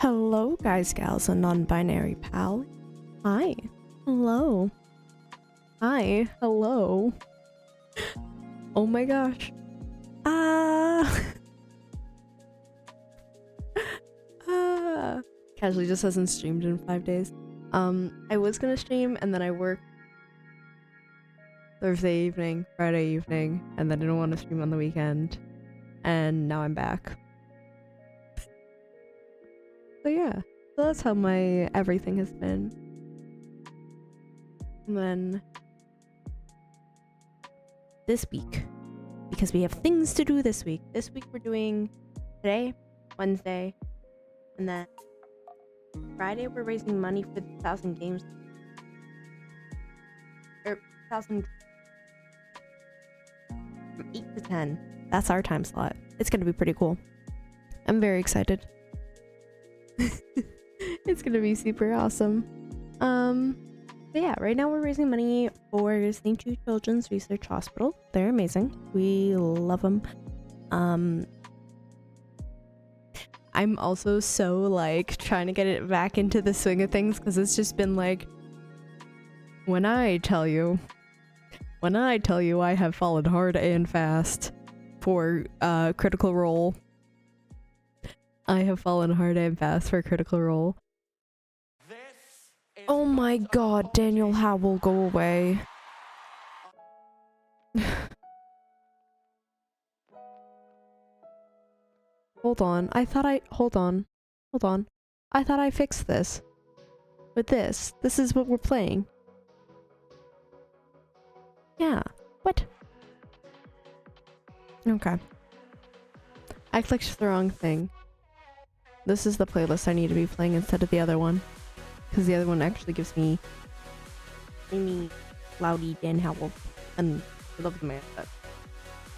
Hello, guys, gals, and non-binary pal. Hi. Hello. Hi. Hello. Oh my gosh. Casually just hasn't streamed in 5 days. I was gonna stream and then I worked Thursday evening, Friday evening, and then I didn't want to stream on the weekend. And now I'm back. So yeah, so that's how my everything has been. And then this week, because we have things to do this week. This week we're doing today, Wednesday, and then Friday we're raising money for the 1,000 games. Or 1,000 from 8 to 10. That's our time slot. It's gonna be pretty cool. I'm very excited. It's gonna be super awesome. But yeah, right now we're raising money for St. Jude Children's Research Hospital. They're amazing. We love them. I'm also so like trying to get it back into the swing of things because it's just been like, when I tell you I have fallen hard and fast for Critical Role. I have fallen hard and fast for Critical Role. Oh my god, Daniel Howell, go away. Hold on, hold on. I thought I fixed this. With this is what we're playing. Yeah, what? Okay. I clicked the wrong thing. This is the playlist I need to be playing instead of the other one. Because the other one actually gives me Amy, Loudy, Dan Howell. And I love the man, but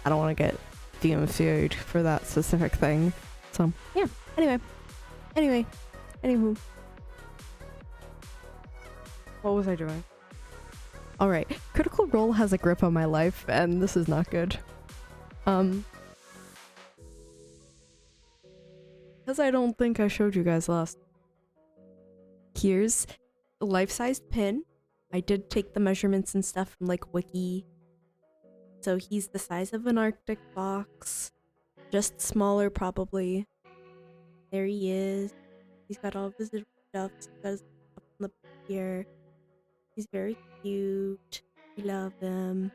I don't want to get DMCA'd for that specific thing. So, yeah. Anywho. What was I doing? Alright. Critical Role has a grip on my life, and this is not good. Because I don't think I showed you guys last. Here's a life-sized pin. I did take the measurements and stuff from like Wiki. So he's the size of an Arctic box. Just smaller probably. There he is. He's got all of his stuff. He's got his up on the here. He's very cute. We love him.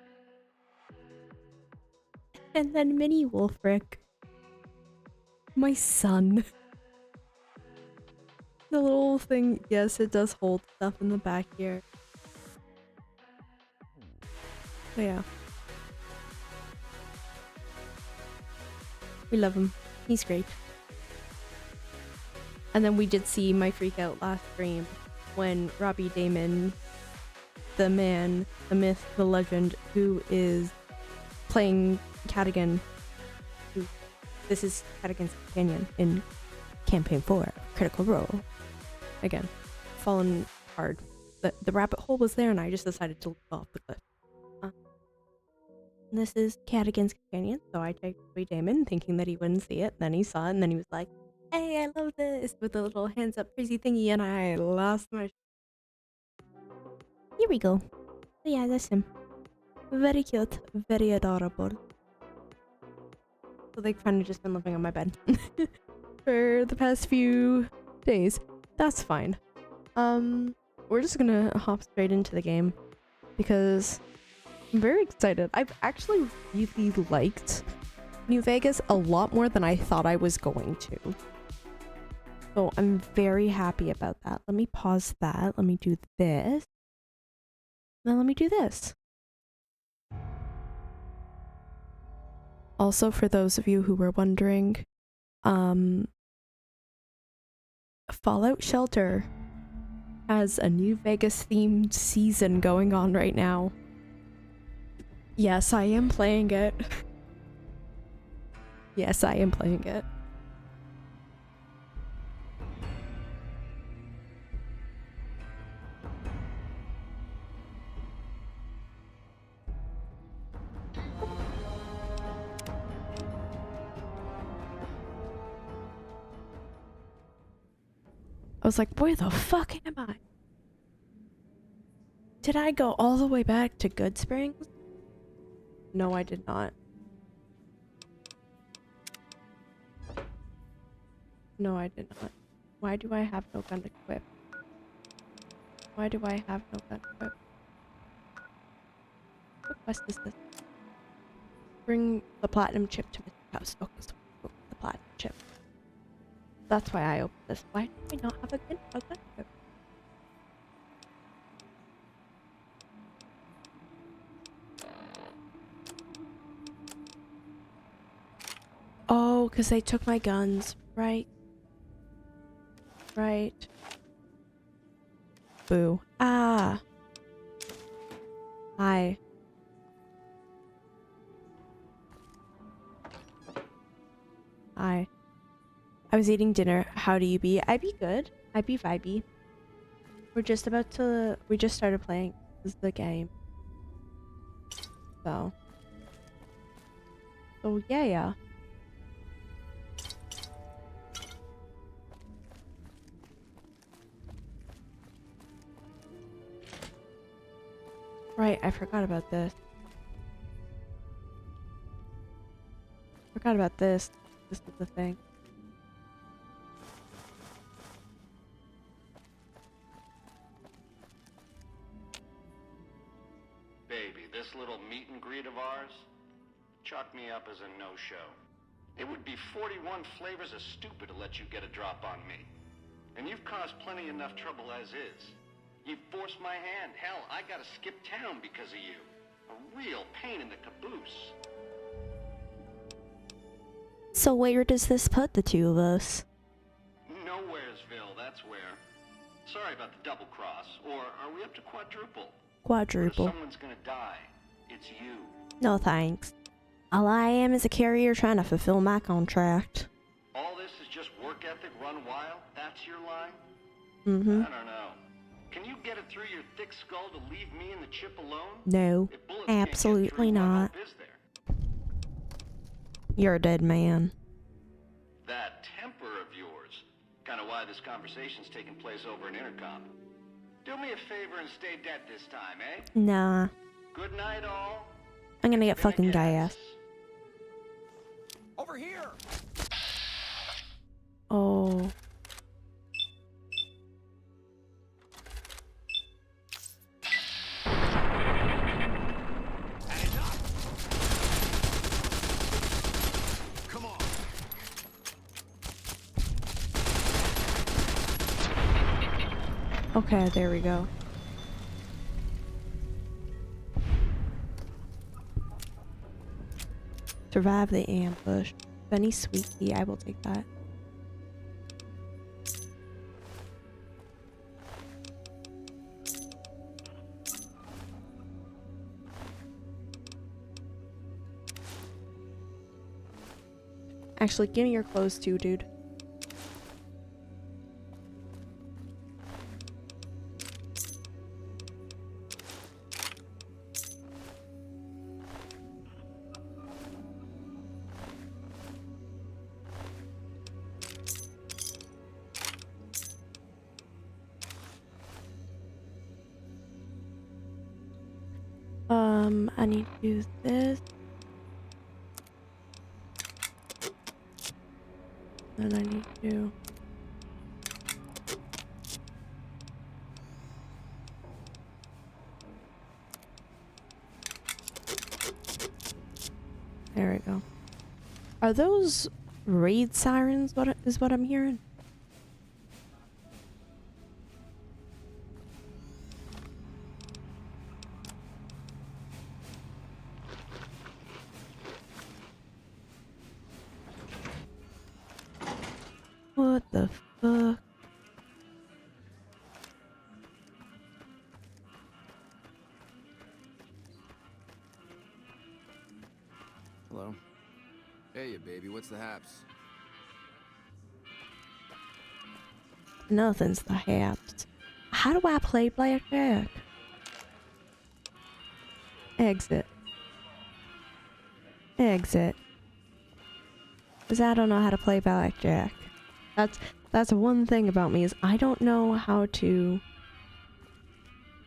And then Mini Wolfric. My son. The little thing, yes, it does hold stuff in the back here. But yeah. We love him. He's great. And then we did see my freak out last stream when Robbie Damon, the man, the myth, the legend, who is playing Cadigan. This is Cadigan's companion in Campaign 4, Critical Role. Again, fallen hard. The rabbit hole was there and I just decided to leap off the cliff. This is Cadigan's companion, so I checked Robbie Damon thinking that he wouldn't see it. Then he saw it and then he was like, hey, I love this, with the little hands up crazy thingy, and I lost my... Here we go. So yeah, that's him. Very cute, very adorable. So they've kind of just been living on my bed for the past few days. That's fine. We're just gonna hop straight into the game because I'm very excited. I've actually really liked New Vegas a lot more than I thought I was going to. So I'm very happy about that. Let me pause that. Let me do this. Then let me do this. Also, for those of you who were wondering, Fallout Shelter has a New Vegas themed season going on right now. Yes, I am playing it. Yes, I am playing it. I was like, where the fuck am I? Did I go all the way back to Good Springs? No, I did not. No, I did not. Why do I have no gun equipped? Why do I have no gun equipped? What quest is this? Bring the platinum chip to Mr. House. Okay, so the platinum chip. That's why I opened this. Why do I not have a gun equipped? Oh, because they took my guns. Right. Right. Boo. Ah. Hi. Hi. I was eating dinner. How do you be? I be good. I be vibey. We just started playing. This is the game. So yeah. Right, I forgot about this. This is the thing. Baby, this little meet and greet of ours, chalk me up as a no-show. It would be 41 flavors of stupid to let you get a drop on me. And you've caused plenty enough trouble as is. You've forced my hand. Hell, I gotta skip town because of you. A real pain in the caboose. So where does this put the two of us? Nowheresville, that's where. Sorry about the double cross. Or are we up to quadruple? Quadruple. If someone's gonna die, it's you. No thanks. All I am is a carrier trying to fulfill my contract. All this is just work ethic run wild? That's your line? Mm-hmm. I don't know. Can you get it through your thick skull to leave me and the chip alone? No, absolutely not. You're a dead man. That temper of yours. Kind of why this conversation's taking place over an intercom. Do me a favor and stay dead this time, eh? Nah. Good night, all. I'm gonna get fucking gas. Over here. Oh. Come on. Okay, there we go. Survive the ambush. Benny Sweetie, I will take that. Actually, give me your clothes too, dude. I need to use this. And I need to... There we go. Are those raid sirens? What is what I'm hearing? What the fuck? Hello? Hey, baby, what's the haps? Nothing's the haps. How do I play blackjack? Exit. Exit. Because I don't know how to play blackjack. That's one thing about me is I don't know how to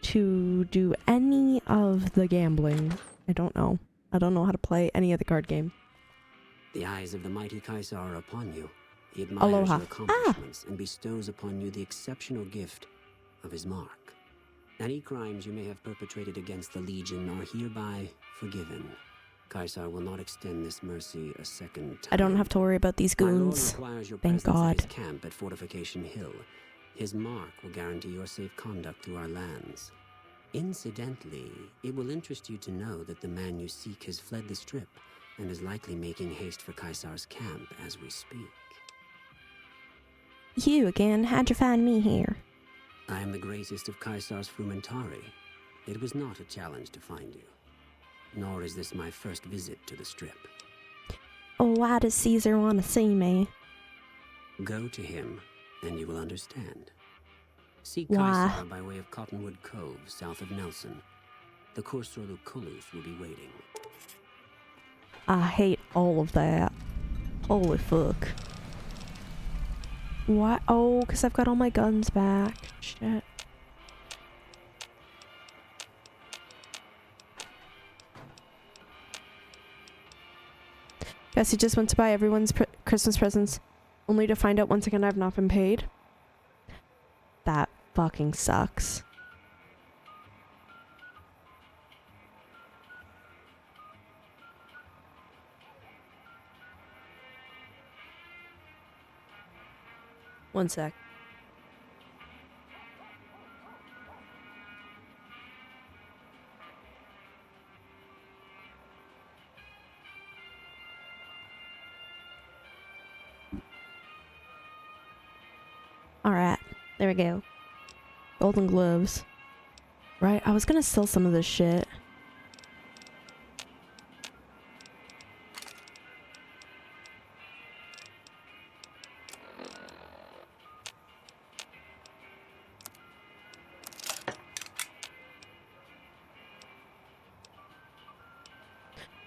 do any of the gambling. I don't know. I don't know how to play any of the card game. The eyes of the mighty Kaiser are upon you. He admires Aloha. your accomplishments and bestows upon you the exceptional gift of his mark. Any crimes you may have perpetrated against the Legion are hereby forgiven. Kaiser will not extend this mercy a second time. I don't have to worry about these My lord goons. requires your Thank presence God. at his camp at Fortification Hill. His mark will guarantee your safe conduct through our lands. Incidentally, it will interest you to know that the man you seek has fled the Strip and is likely making haste for Kaiser's camp as we speak. You again? How'd you find me here? I am the greatest of Kaiser's Frumentari. It was not a challenge to find you. Nor is this my first visit to the Strip. Oh, why does Caesar want to see me? Go to him, and you will understand. Seek Why? Kaiser by way of Cottonwood Cove, south of Nelson. The Cursor Lucullus will be waiting. I hate all of that. Holy fuck. Why? Oh, because I've got all my guns back. Shit. Guess he just went to buy everyone's Christmas presents, only to find out once again I've not been paid. That fucking sucks. One sec. Alright, there we go. Golden gloves. Right, I was gonna sell some of this shit.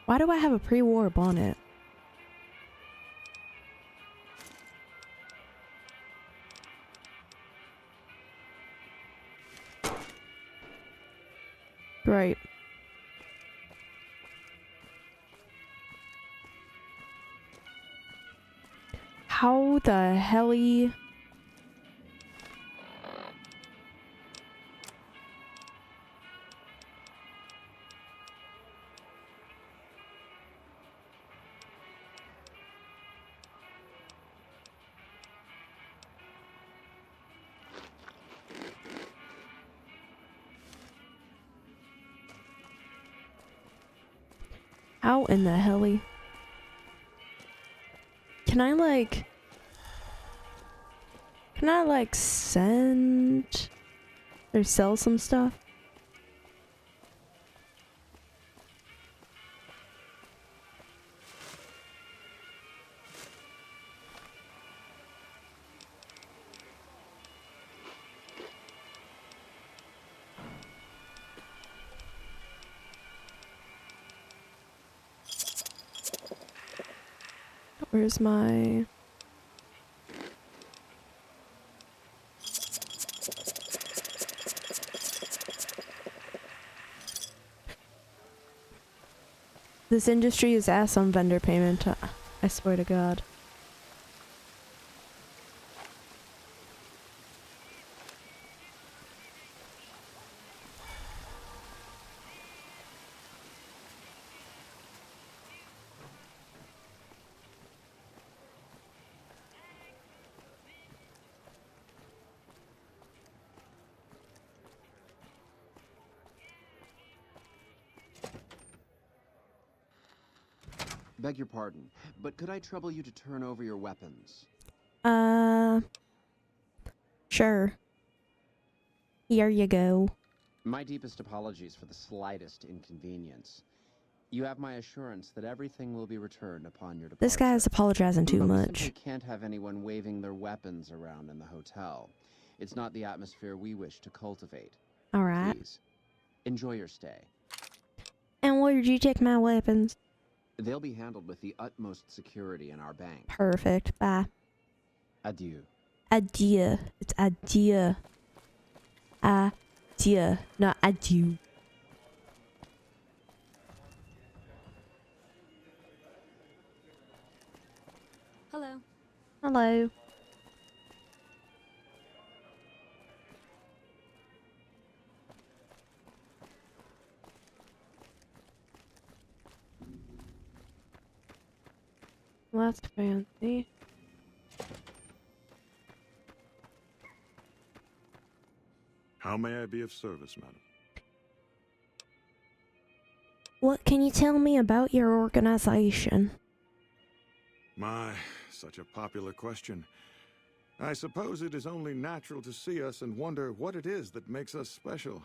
Why do I have a pre-war bonnet? Right. How the helly? How in the helly? Can I like send or sell some stuff? Where's my... This industry is ass on vendor payment. I swear to God. Beg your pardon, but could I trouble you to turn over your weapons? Sure. Here you go. My deepest apologies for the slightest inconvenience. You have my assurance that everything will be returned upon your departure. This guy is apologizing too But we much. simply can't have anyone waving their weapons around in the hotel. It's not the atmosphere we wish to cultivate. Alright. Please, enjoy your stay. And where did you take my weapons? They'll be handled with the utmost security in our bank. Perfect. Bye. Adieu. Adieu. It's adieu. Adieu. Not adieu. Hello. Hello. Well, that's fancy. How may I be of service, madam? What can you tell me about your organization? My, such a popular question. I suppose it is only natural to see us and wonder what it is that makes us special.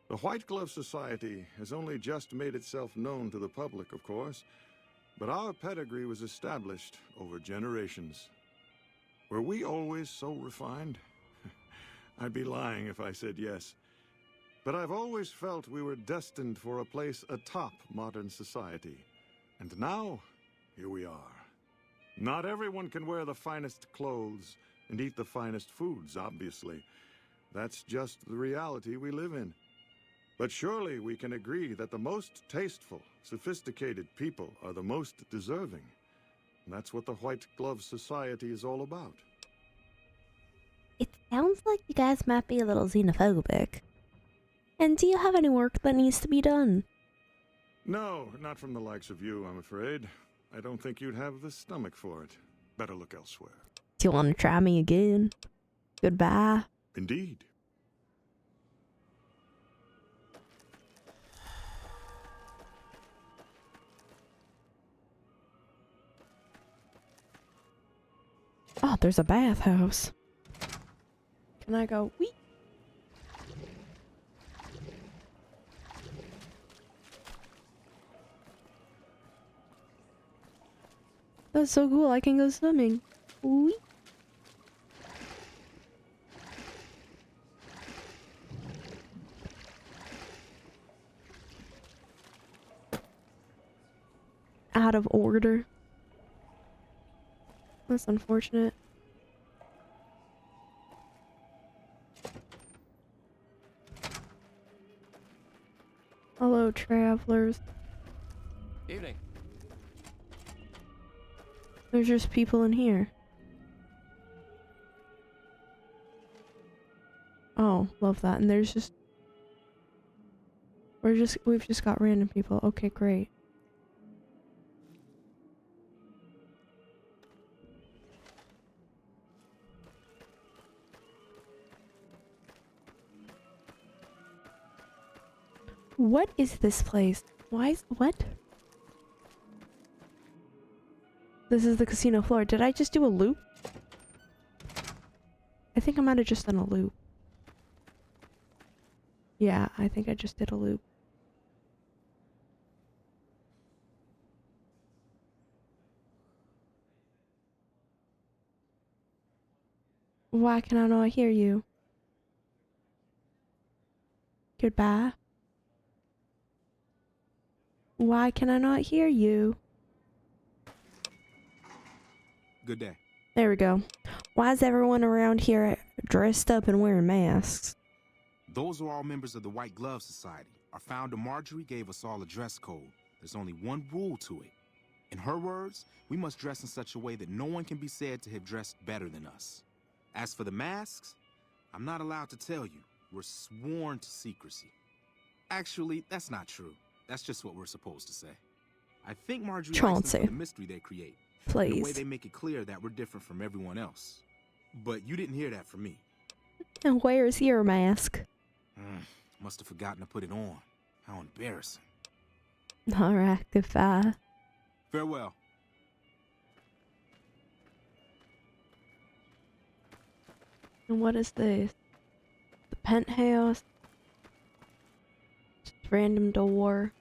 The White Glove Society has only just made itself known to the public, of course, but our pedigree was established over generations. Were we always so refined? I'd be lying if I said yes. But I've always felt we were destined for a place atop modern society. And now, here we are. Not everyone can wear the finest clothes and eat the finest foods, obviously. That's just the reality we live in. But surely we can agree that the most tasteful, sophisticated people are the most deserving. And that's what the White Glove Society is all about. It sounds like you guys might be a little xenophobic. And do you have any work that needs to be done? No, not from the likes of you, I'm afraid. I don't think you'd have the stomach for it. Better look elsewhere. Do you want to try me again? Goodbye. Indeed. Oh, there's a bathhouse. Can I go? Wee. That's so cool. I can go swimming. Wee. Out of order. That's unfortunate. Hello, travelers. Evening. There's just people in here. Oh, love that. And there's just... We've just got random people. Okay, great. What is this place? Why is... What? This is the casino floor. Did I just do a loop? I think I might have just done a loop. Yeah, I think I just did a loop. Why can I not hear you? Goodbye. Why can I not hear you? Good day. There we go. Why is everyone around here dressed up and wearing masks? Those are all members of the White Glove Society. Our founder Marjorie gave us all a dress code. There's only one rule to it. In her words, we must dress in such a way that no one can be said to have dressed better than us. As for the masks, I'm not allowed to tell you. We're sworn to secrecy. Actually, that's not true. That's just what we're supposed to say. I think Marjorie likes them for the mystery they create. Please. The way they make it clear that we're different from everyone else. But you didn't hear that from me. And where's your mask? Must have forgotten to put it on. How embarrassing. Alright, goodbye. Farewell. And what is this? The penthouse? Just random door.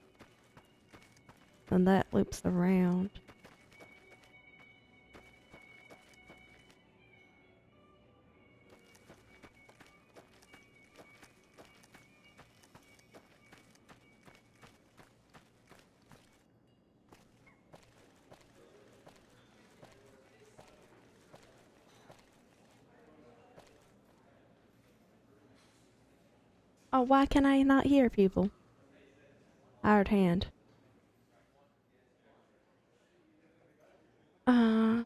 And that loops around. Oh, why can I not hear people? Hired hand. There's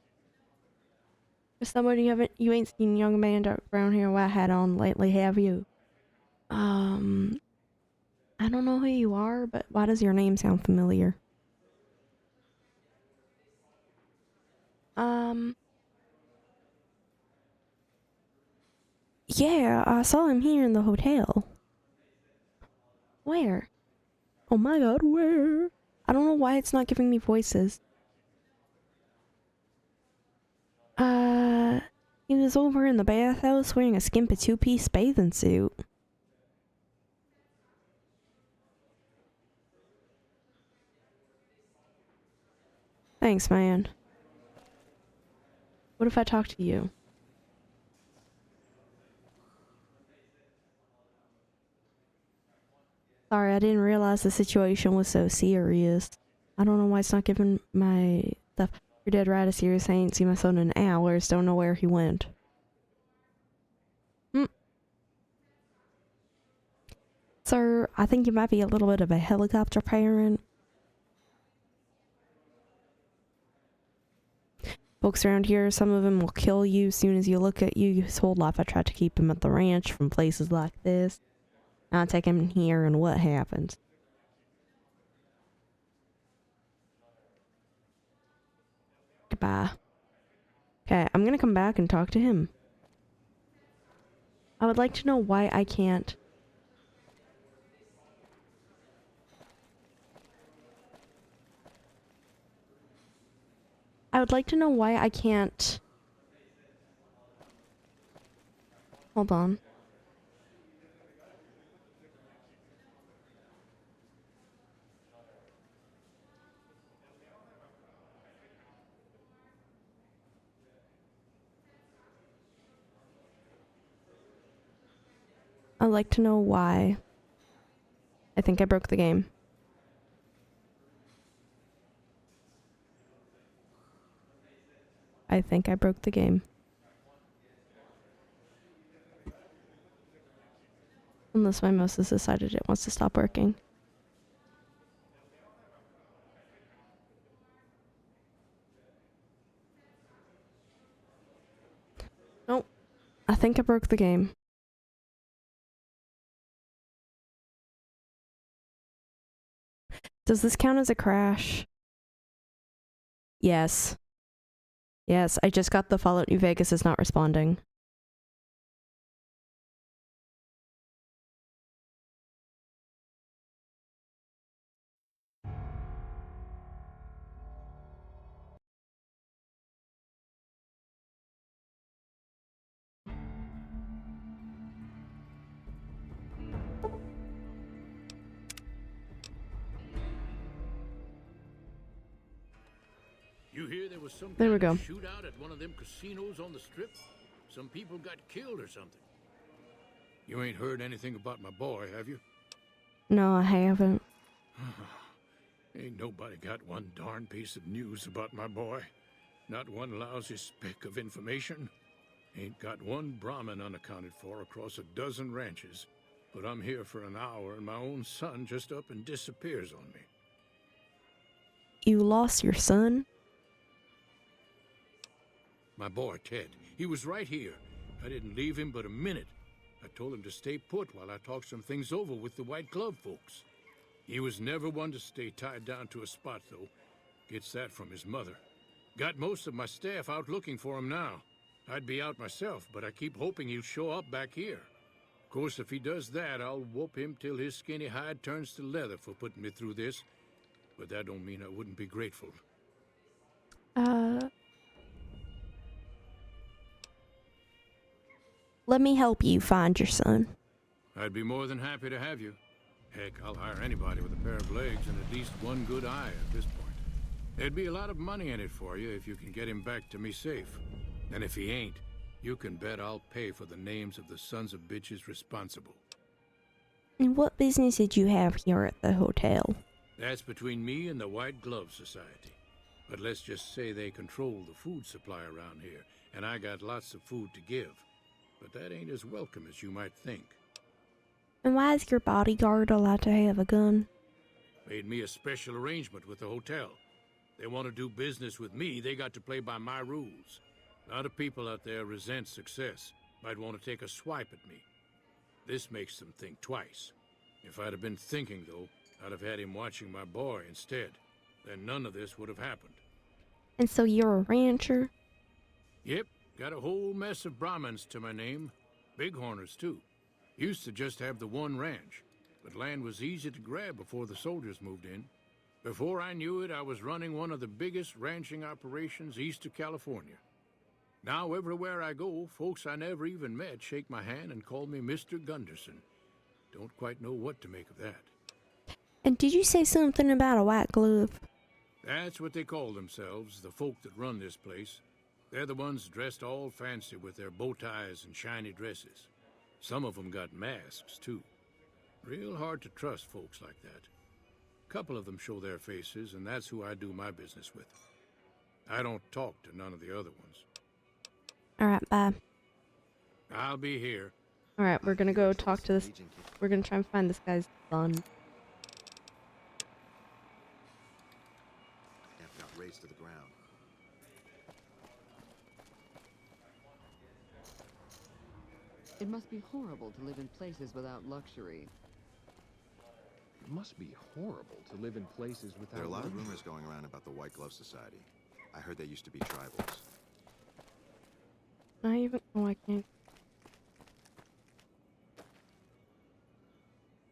somebody you ain't seen young man dark brown hair white hat on lately, have you? I don't know who you are, but why does your name sound familiar? Yeah, I saw him here in the hotel. Where? Oh my god, where? I don't know why it's not giving me voices. He was over in the bathhouse wearing a skimpy two-piece bathing suit. Thanks, man. What if I talk to you? Sorry, I didn't realize the situation was so serious. I don't know why it's not giving my stuff. You're dead right, serious. I ain't seen my son in hours. Don't know where he went. Sir, I think you might be a little bit of a helicopter parent. Folks around here, some of them will kill you as soon as you look at you. His whole life I tried to keep him at the ranch from places like this. Now I take him here and what happens? Goodbye. Okay, I'm gonna come back and talk to him. I would like to know why I can't. I would like to know why I can't. Hold on. I'd like to know why. I think I broke the game. I think I broke the game. Unless my mouse has decided it wants to stop working. Nope. I think I broke the game. Does this count as a crash? Yes. Yes, I just got the Fallout New Vegas is not responding. You hear there was some There we kind of go. shootout at one of them casinos on the strip? Some people got killed or something. You ain't heard anything about my boy, have you? No, I haven't. Ain't nobody got one darn piece of news about my boy. Not one lousy speck of information. Ain't got one Brahmin unaccounted for across a dozen ranches. But I'm here for an hour and my own son just up and disappears on me. You lost your son? My boy, Ted, he was right here. I didn't leave him but a minute. I told him to stay put while I talked some things over with the White Glove folks. He was never one to stay tied down to a spot, though. Gets that from his mother. Got most of my staff out looking for him now. I'd be out myself, but I keep hoping he'll show up back here. Of course, if he does that, I'll whoop him till his skinny hide turns to leather for putting me through this. But that don't mean I wouldn't be grateful. Let me help you find your son. I'd be more than happy to have you. Heck, I'll hire anybody with a pair of legs and at least one good eye at this point. There'd be a lot of money in it for you if you can get him back to me safe. And if he ain't, you can bet I'll pay for the names of the sons of bitches responsible. And what business did you have here at the hotel? That's between me and the White Glove Society. But let's just say they control the food supply around here, and I got lots of food to give. But that ain't as welcome as you might think. And why is your bodyguard allowed to have a gun? Made me a special arrangement with the hotel. They want to do business with me, they got to play by my rules. A lot of people out there resent success, might want to take a swipe at me. This makes them think twice. If I'd have been thinking, though, I'd have had him watching my boy instead. Then none of this would have happened. And so you're a rancher? Yep, got a whole mess of Brahmins to my name. Bighorners, too. Used to just have the one ranch, but land was easy to grab before the soldiers moved in. Before I knew it, I was running one of the biggest ranching operations east of California. Now, everywhere I go, folks I never even met shake my hand and call me Mr. Gunderson. Don't quite know what to make of that. And did you say something about a white glove? That's what they call themselves, the folk that run this place. They're the ones dressed all fancy with their bow ties and shiny dresses. Some of them got masks, too. Real hard to trust folks like that. Couple of them show their faces, and that's who I do my business with. I don't talk to none of the other ones. Alright, bye. I'll be here. Alright, we're gonna go talk to this. We're gonna try and find this guy's son. Got raised to the ground. It must be horrible to live in places without luxury. It must be horrible to live in places without... There are a lot of rumors going around about the White Glove Society. I heard they used to be tribals. Not even. Oh, I can't.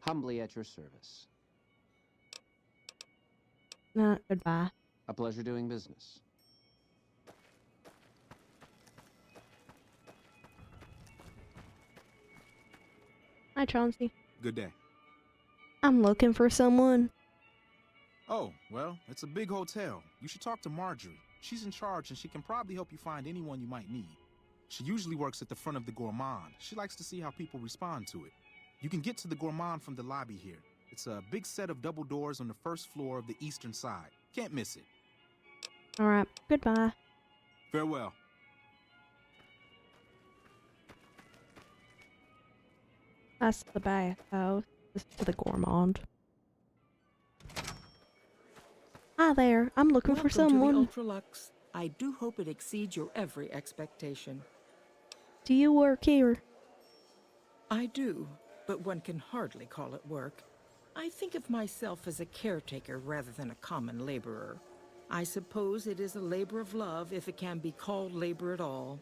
Humbly at your service. Nah, goodbye. A pleasure doing business. Hi, Chauncey. Good day. I'm looking for someone. Oh, well, it's a big hotel. You should talk to Marjorie. She's in charge and she can probably help you find anyone you might need. She usually works at the front of the Gourmand. She likes to see how people respond to it. You can get to the Gourmand from the lobby here. It's a big set of double doors on the first floor of the eastern side. Can't miss it. Alright, goodbye. Farewell. That's the bathhouse. This is to the Gourmand. Hi there, I'm looking for someone. Welcome to the Ultralux. I do hope it exceeds your every expectation. Do you work here? I do, but one can hardly call it work. I think of myself as a caretaker rather than a common laborer. I suppose it is a labor of love if it can be called labor at all.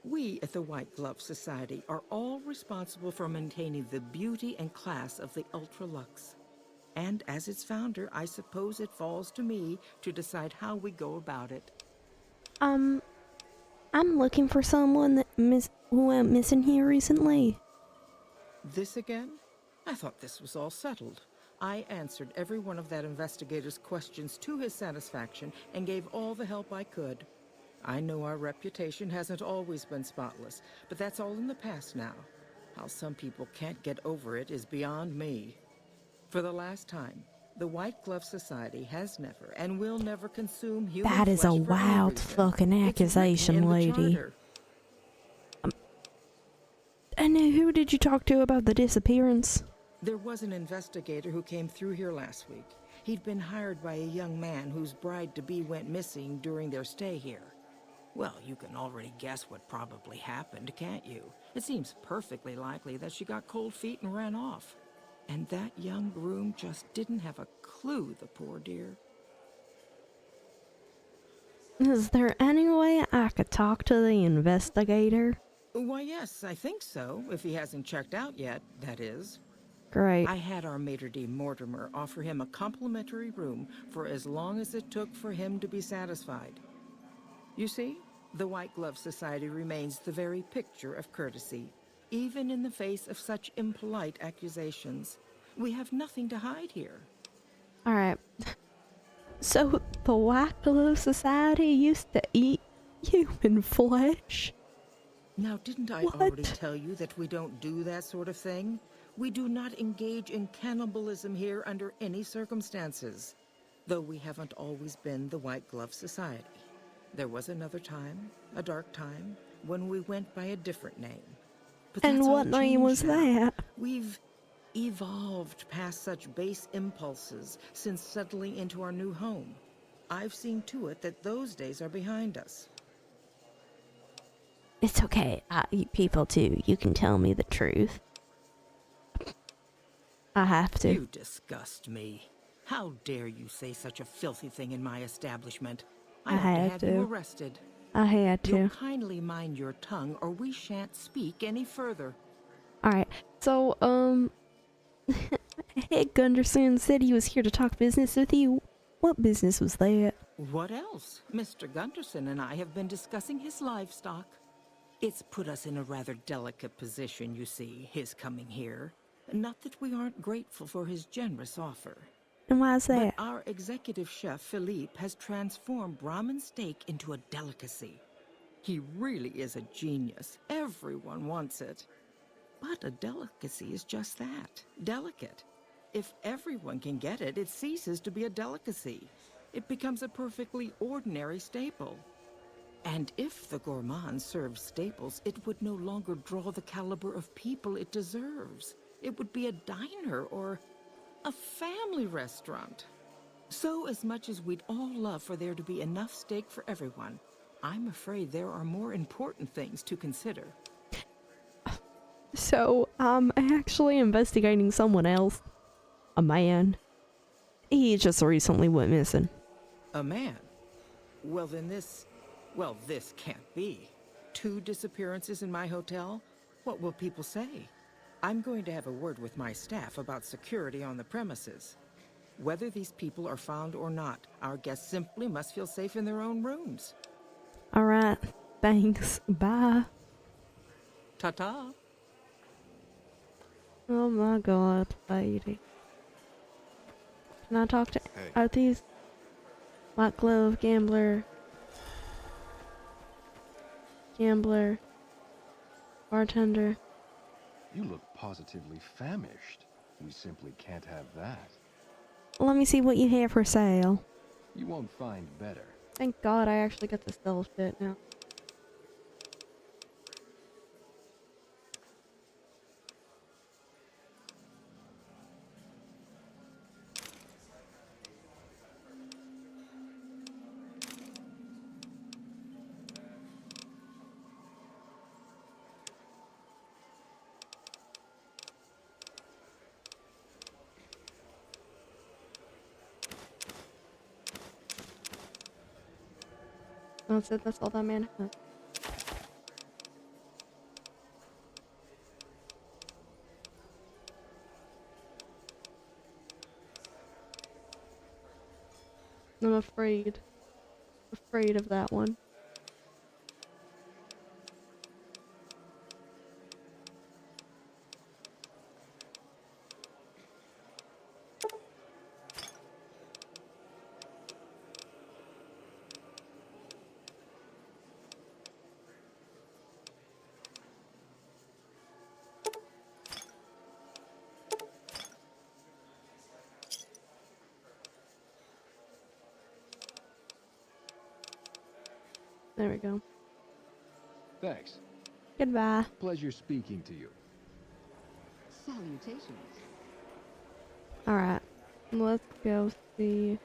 We at the White Glove Society are all responsible for maintaining the beauty and class of the Ultralux. And as its founder, I suppose it falls to me to decide how we go about it. I'm looking for someone who went missing here recently. This again? I thought this was all settled. I answered every one of that investigator's questions to his satisfaction and gave all the help I could. I know our reputation hasn't always been spotless, but that's all in the past now. How some people can't get over it is beyond me. For the last time, the White Glove Society has never and will never consume human flesh. That is a for any wild reason. fucking It's accusation, written in the lady. charter. And who did you talk to about the disappearance? There was an investigator who came through here last week. He'd been hired by a young man whose bride-to-be went missing during their stay here. Well, you can already guess what probably happened, can't you? It seems perfectly likely that she got cold feet and ran off. And that young groom just didn't have a clue, the poor dear. Is there any way I could talk to the investigator? Why, yes, I think so, if he hasn't checked out yet, that is. Great. I had our maitre d' Mortimer offer him a complimentary room for as long as it took for him to be satisfied. You see, the White Glove Society remains the very picture of courtesy, even in the face of such impolite accusations. We have nothing to hide here. Alright. So, the White Glove Society used to eat human flesh? Now, didn't I What? already tell you that we don't do that sort of thing? We do not engage in cannibalism here under any circumstances. Though we haven't always been the White Glove Society. There was another time, a dark time, when we went by a different name. But And that's all what name was changed now. that? We've evolved past such base impulses since settling into our new home. I've seen to it that those days are behind us. It's okay. I eat people too. You can tell me the truth. I have to. You disgust me. How dare you say such a filthy thing in my establishment? I ought to had have to. you arrested. I had to. You'll kindly mind your tongue, or we shan't speak any further. Alright, so, Hey, Gunderson said he was here to talk business with you. What business was that? What else? Mr. Gunderson and I have been discussing his livestock. It's put us in a rather delicate position, you see, his coming here. Not that we aren't grateful for his generous offer. And why is But that? our executive chef, Philippe, has transformed Brahmin steak into a delicacy. He really is a genius. Everyone wants it. But a delicacy is just that, delicate. If everyone can get it, it ceases to be a delicacy. It becomes a perfectly ordinary staple. And if the gourmand served staples, it would no longer draw the caliber of people it deserves. It would be a diner or a family restaurant. So as much as we'd all love for there to be enough steak for everyone, I'm afraid there are more important things to consider. So, I'm actually investigating someone else. A man. He just recently went missing. A man? Well, then this can't be. 2 disappearances in my hotel? What will people say? I'm going to have a word with my staff about security on the premises. Whether these people are found or not, our guests simply must feel safe in their own rooms. Alright, thanks. Bye. Ta-ta. Oh my god, lady. Can I talk to are these White Glove Gambler, bartender? You look positively famished. We simply can't have that. Let me see what you have for sale. You won't find better. Thank God I actually get to sell shit now. That's it, that's all that man has. I'm afraid of that one. There we go. Thanks. Goodbye. Pleasure speaking to you. Salutations. Alright, let's go see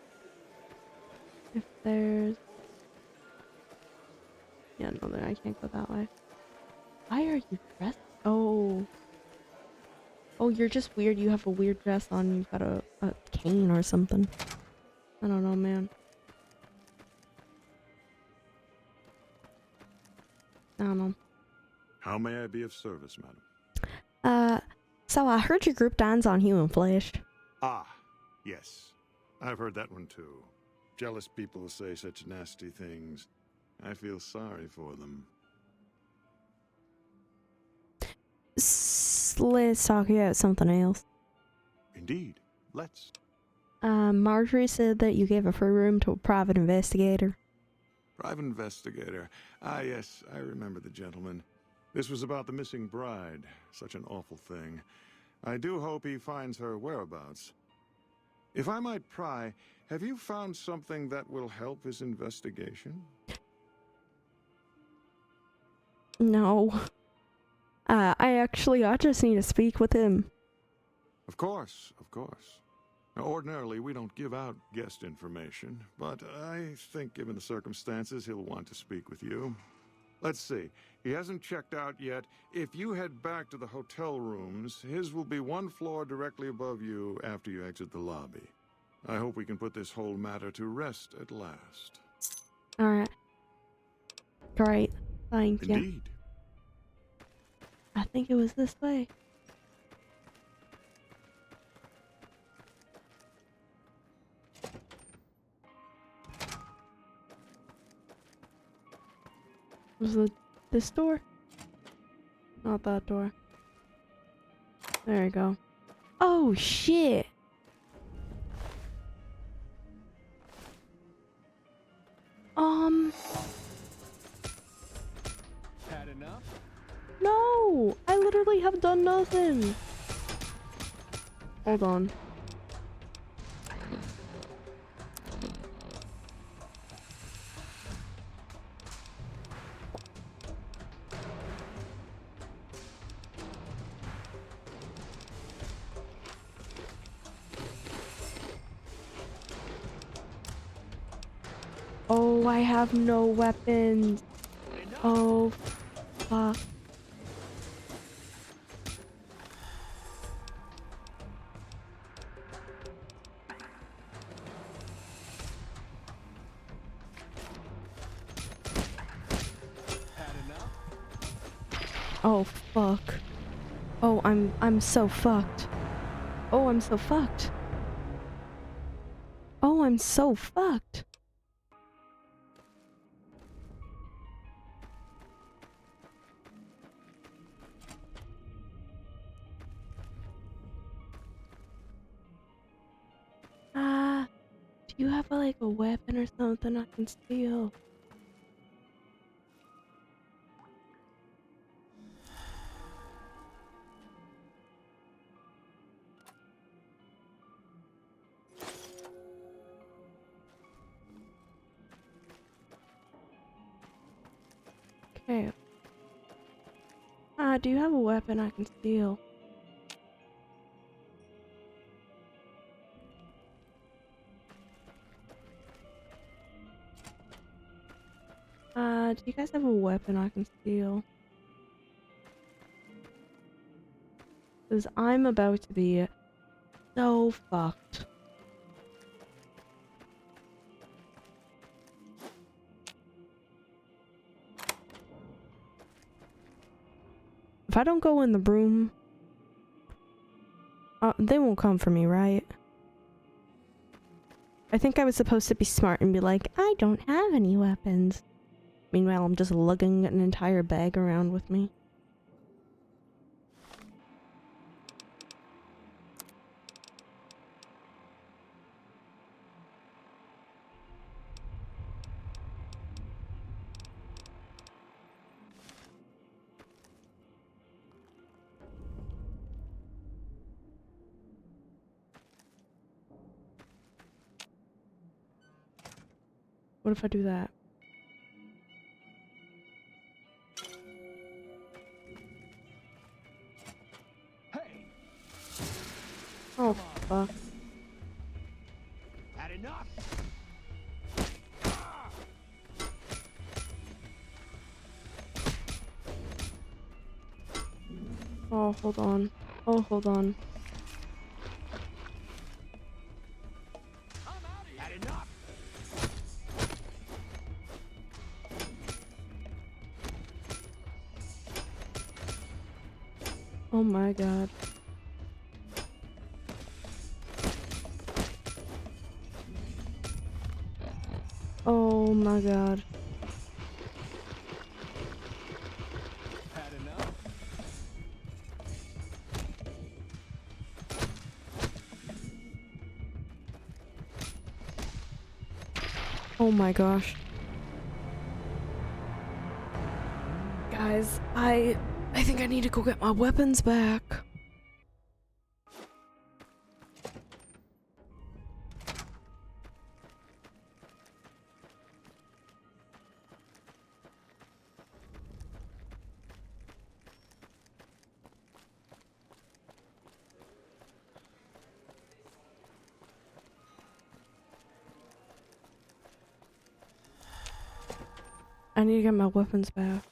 if there's... Yeah, no, I can't go that way. Why are you dressed? Oh. Oh, you're just weird. You have a weird dress on. You've got a cane or something. I don't know, man. I don't know. How may I be of service, madam? So I heard your group dines on human flesh. Ah, yes. I've heard that one too. Jealous people say such nasty things. I feel sorry for them. Let's talk about something else. Indeed. Let's. Marjorie said that you gave a free room to a private investigator. Private investigator. Ah, yes, I remember the gentleman. This was about the missing bride. Such an awful thing. I do hope he finds her whereabouts. If I might pry, have you found something that will help his investigation? No. I just need to speak with him. Of course, of course. Now, ordinarily, we don't give out guest information, but I think given the circumstances, he'll want to speak with you. Let's see. He hasn't checked out yet. If you head back to the hotel rooms, his will be one floor directly above you after you exit the lobby. I hope we can put this whole matter to rest at last. Alright. Great. Thank you. Indeed. I think it was this way. Was it this door? Not that door. There you go. Oh shit! Had enough? No! I literally have done nothing! Hold on. Oh, I have no weapons. Oh, fuck. Oh, fuck. Oh, I'm so fucked. Oh, I'm so fucked. Oh, I'm so fucked. Do you have like a weapon or something I can steal? Okay. Do you have a weapon I can steal? Do you guys have a weapon I can steal? Because I'm about to be so fucked. If I don't go in the room, they won't come for me, right? I think I was supposed to be smart and be like, I don't have any weapons. Meanwhile, I'm just lugging an entire bag around with me. What if I do that? Oh, fuck. Had enough? Oh, hold on. Oh, hold on. Had enough? Oh my god. Oh my god. Oh my gosh. Guys, I think I need to go get my weapons back. I need to get my weapons back.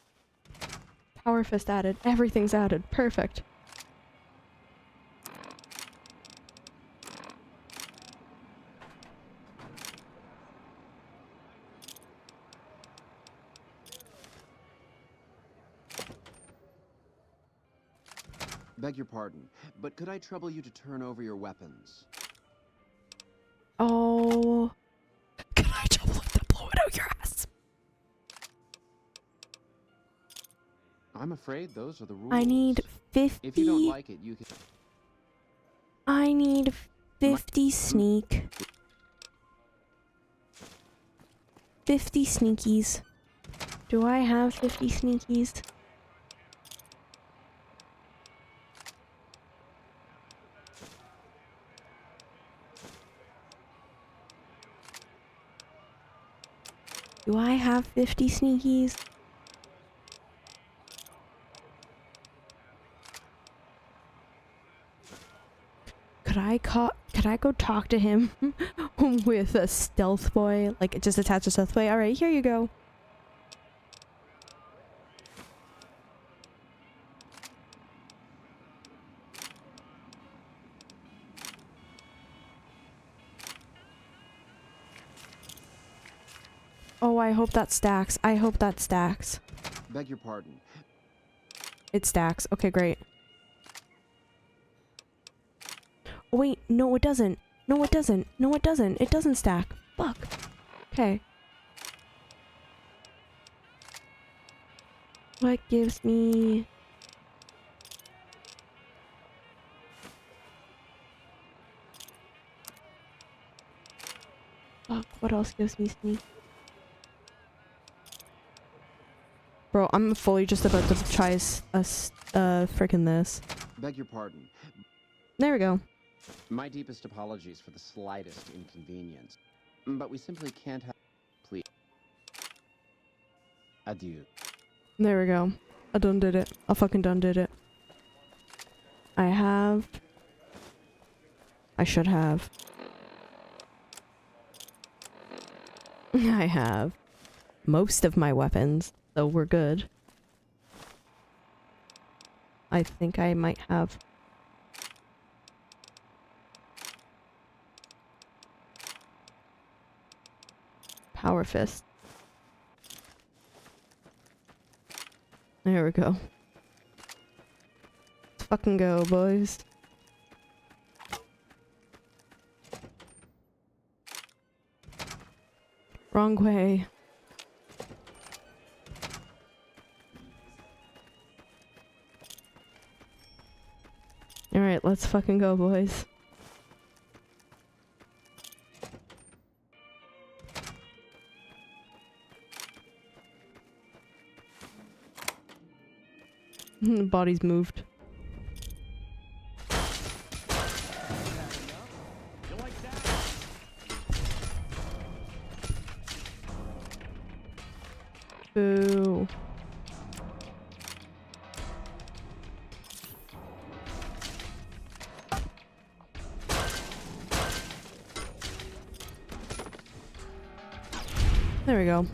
Power fist added. Everything's added. Perfect. Beg your pardon, but could I trouble you to turn over your weapons? Oh. Can I trouble you to blow it out your ass? I'm afraid those are the rules. I need 50. If you don't like it, you can... I need 50 sneak. 50 sneakies. Do I have 50 sneakies? Do I have 50 sneakies? Could I go talk to him with a stealth boy? Like, just attach a stealth boy? Alright, here you go. Oh, I hope that stacks. I hope that stacks. Beg your pardon. It stacks. Okay, great. Oh, wait, no it doesn't. No it doesn't. No it doesn't. It doesn't stack. Fuck. Okay. What gives me... Fuck, what else gives me sneak? Bro, I'm fully just about to try frickin' this. Beg your pardon. There we go. My deepest apologies for the slightest inconvenience. But we simply can't have... Please. Adieu. There we go. I done did it. I fucking done did it. I should have. I have most of my weapons, so we're good. I think I might have... Power fist. There we go. Let's fucking go, boys. Wrong way. Alright, let's fucking go, boys. The body's moved. Boo. There we go.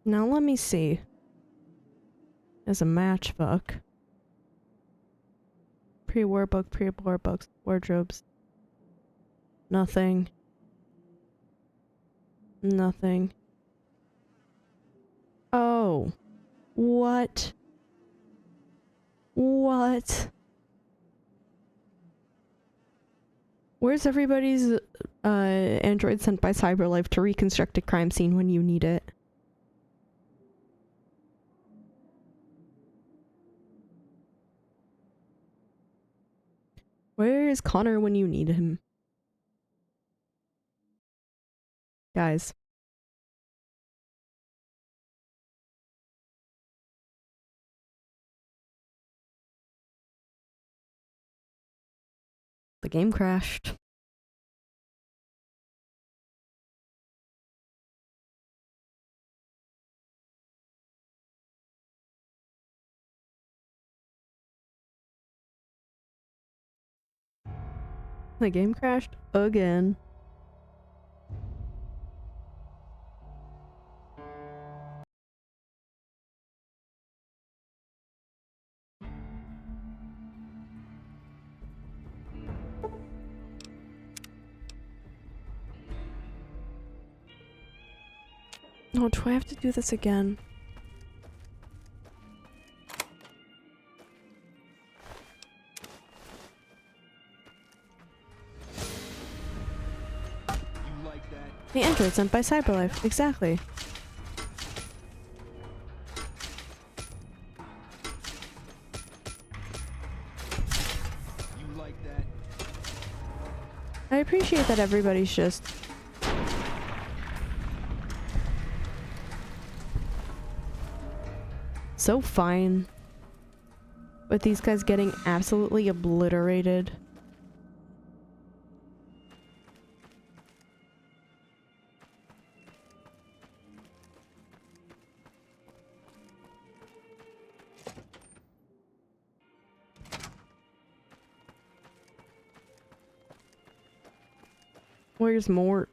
Now let me see. There's a matchbook. Pre-war book, pre-war books, wardrobes. Nothing. Nothing. Oh. What? What? Where's everybody's android sent by Cyberlife to reconstruct a crime scene when you need it? Where is Connor when you need him? Guys. The game crashed. The game crashed again. Oh, do I have to do this again? The android sent by Cyberlife, exactly. I appreciate that everybody's just so fine with these guys getting absolutely obliterated. Where's Mort?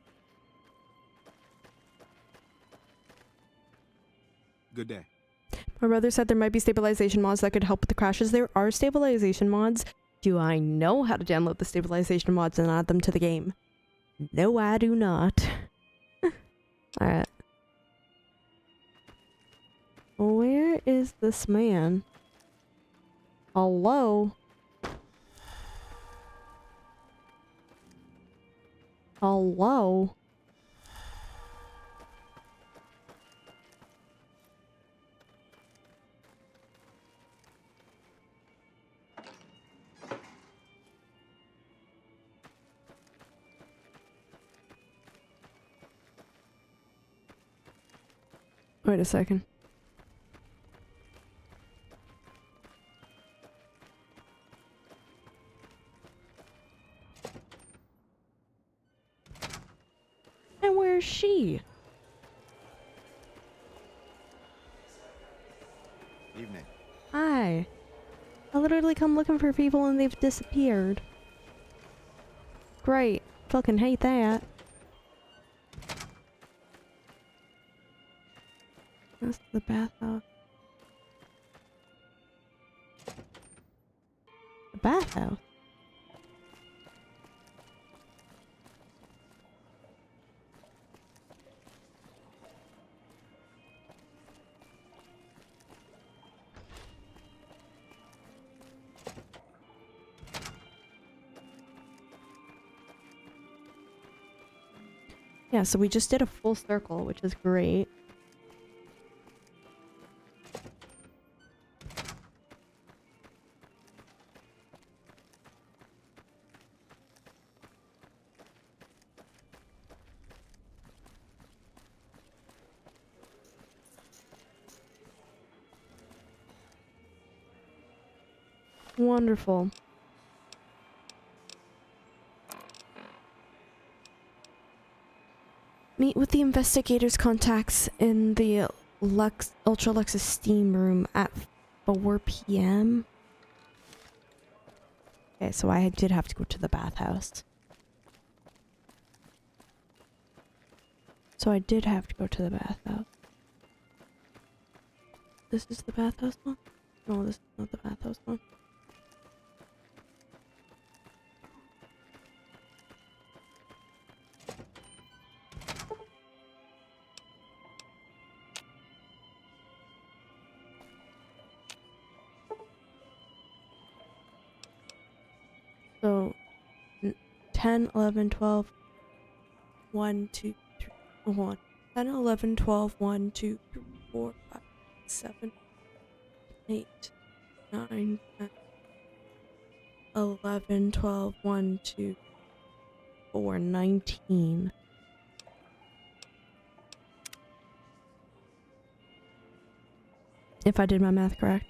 Good day. My brother said there might be stabilization mods that could help with the crashes. There are stabilization mods. Do I know how to download the stabilization mods and add them to the game? No, I do not. Alright. Where is this man? Hello? Hello? Wait a second. And where's she? Evening. Hi. I literally come looking for people and they've disappeared. Great. Fucking hate that. That's the bathhouse. The bathhouse? Yeah, so we just did a full circle, which is great. Wonderful. Meet with the investigators' contacts in the Ultra Lexus steam room at 4 p.m. Okay, so I did have to go to the bathhouse. So I did have to go to the bathhouse. This is the bathhouse one? No, this is not the bathhouse one. So, 10, 11, 12, 1, 2, 3, 1. 10, 11, 12, 1, 2, 3, 4, 5, 7, 8, 9, 10, 11, 12, 1, 2, 4, 19. If I did my math correct.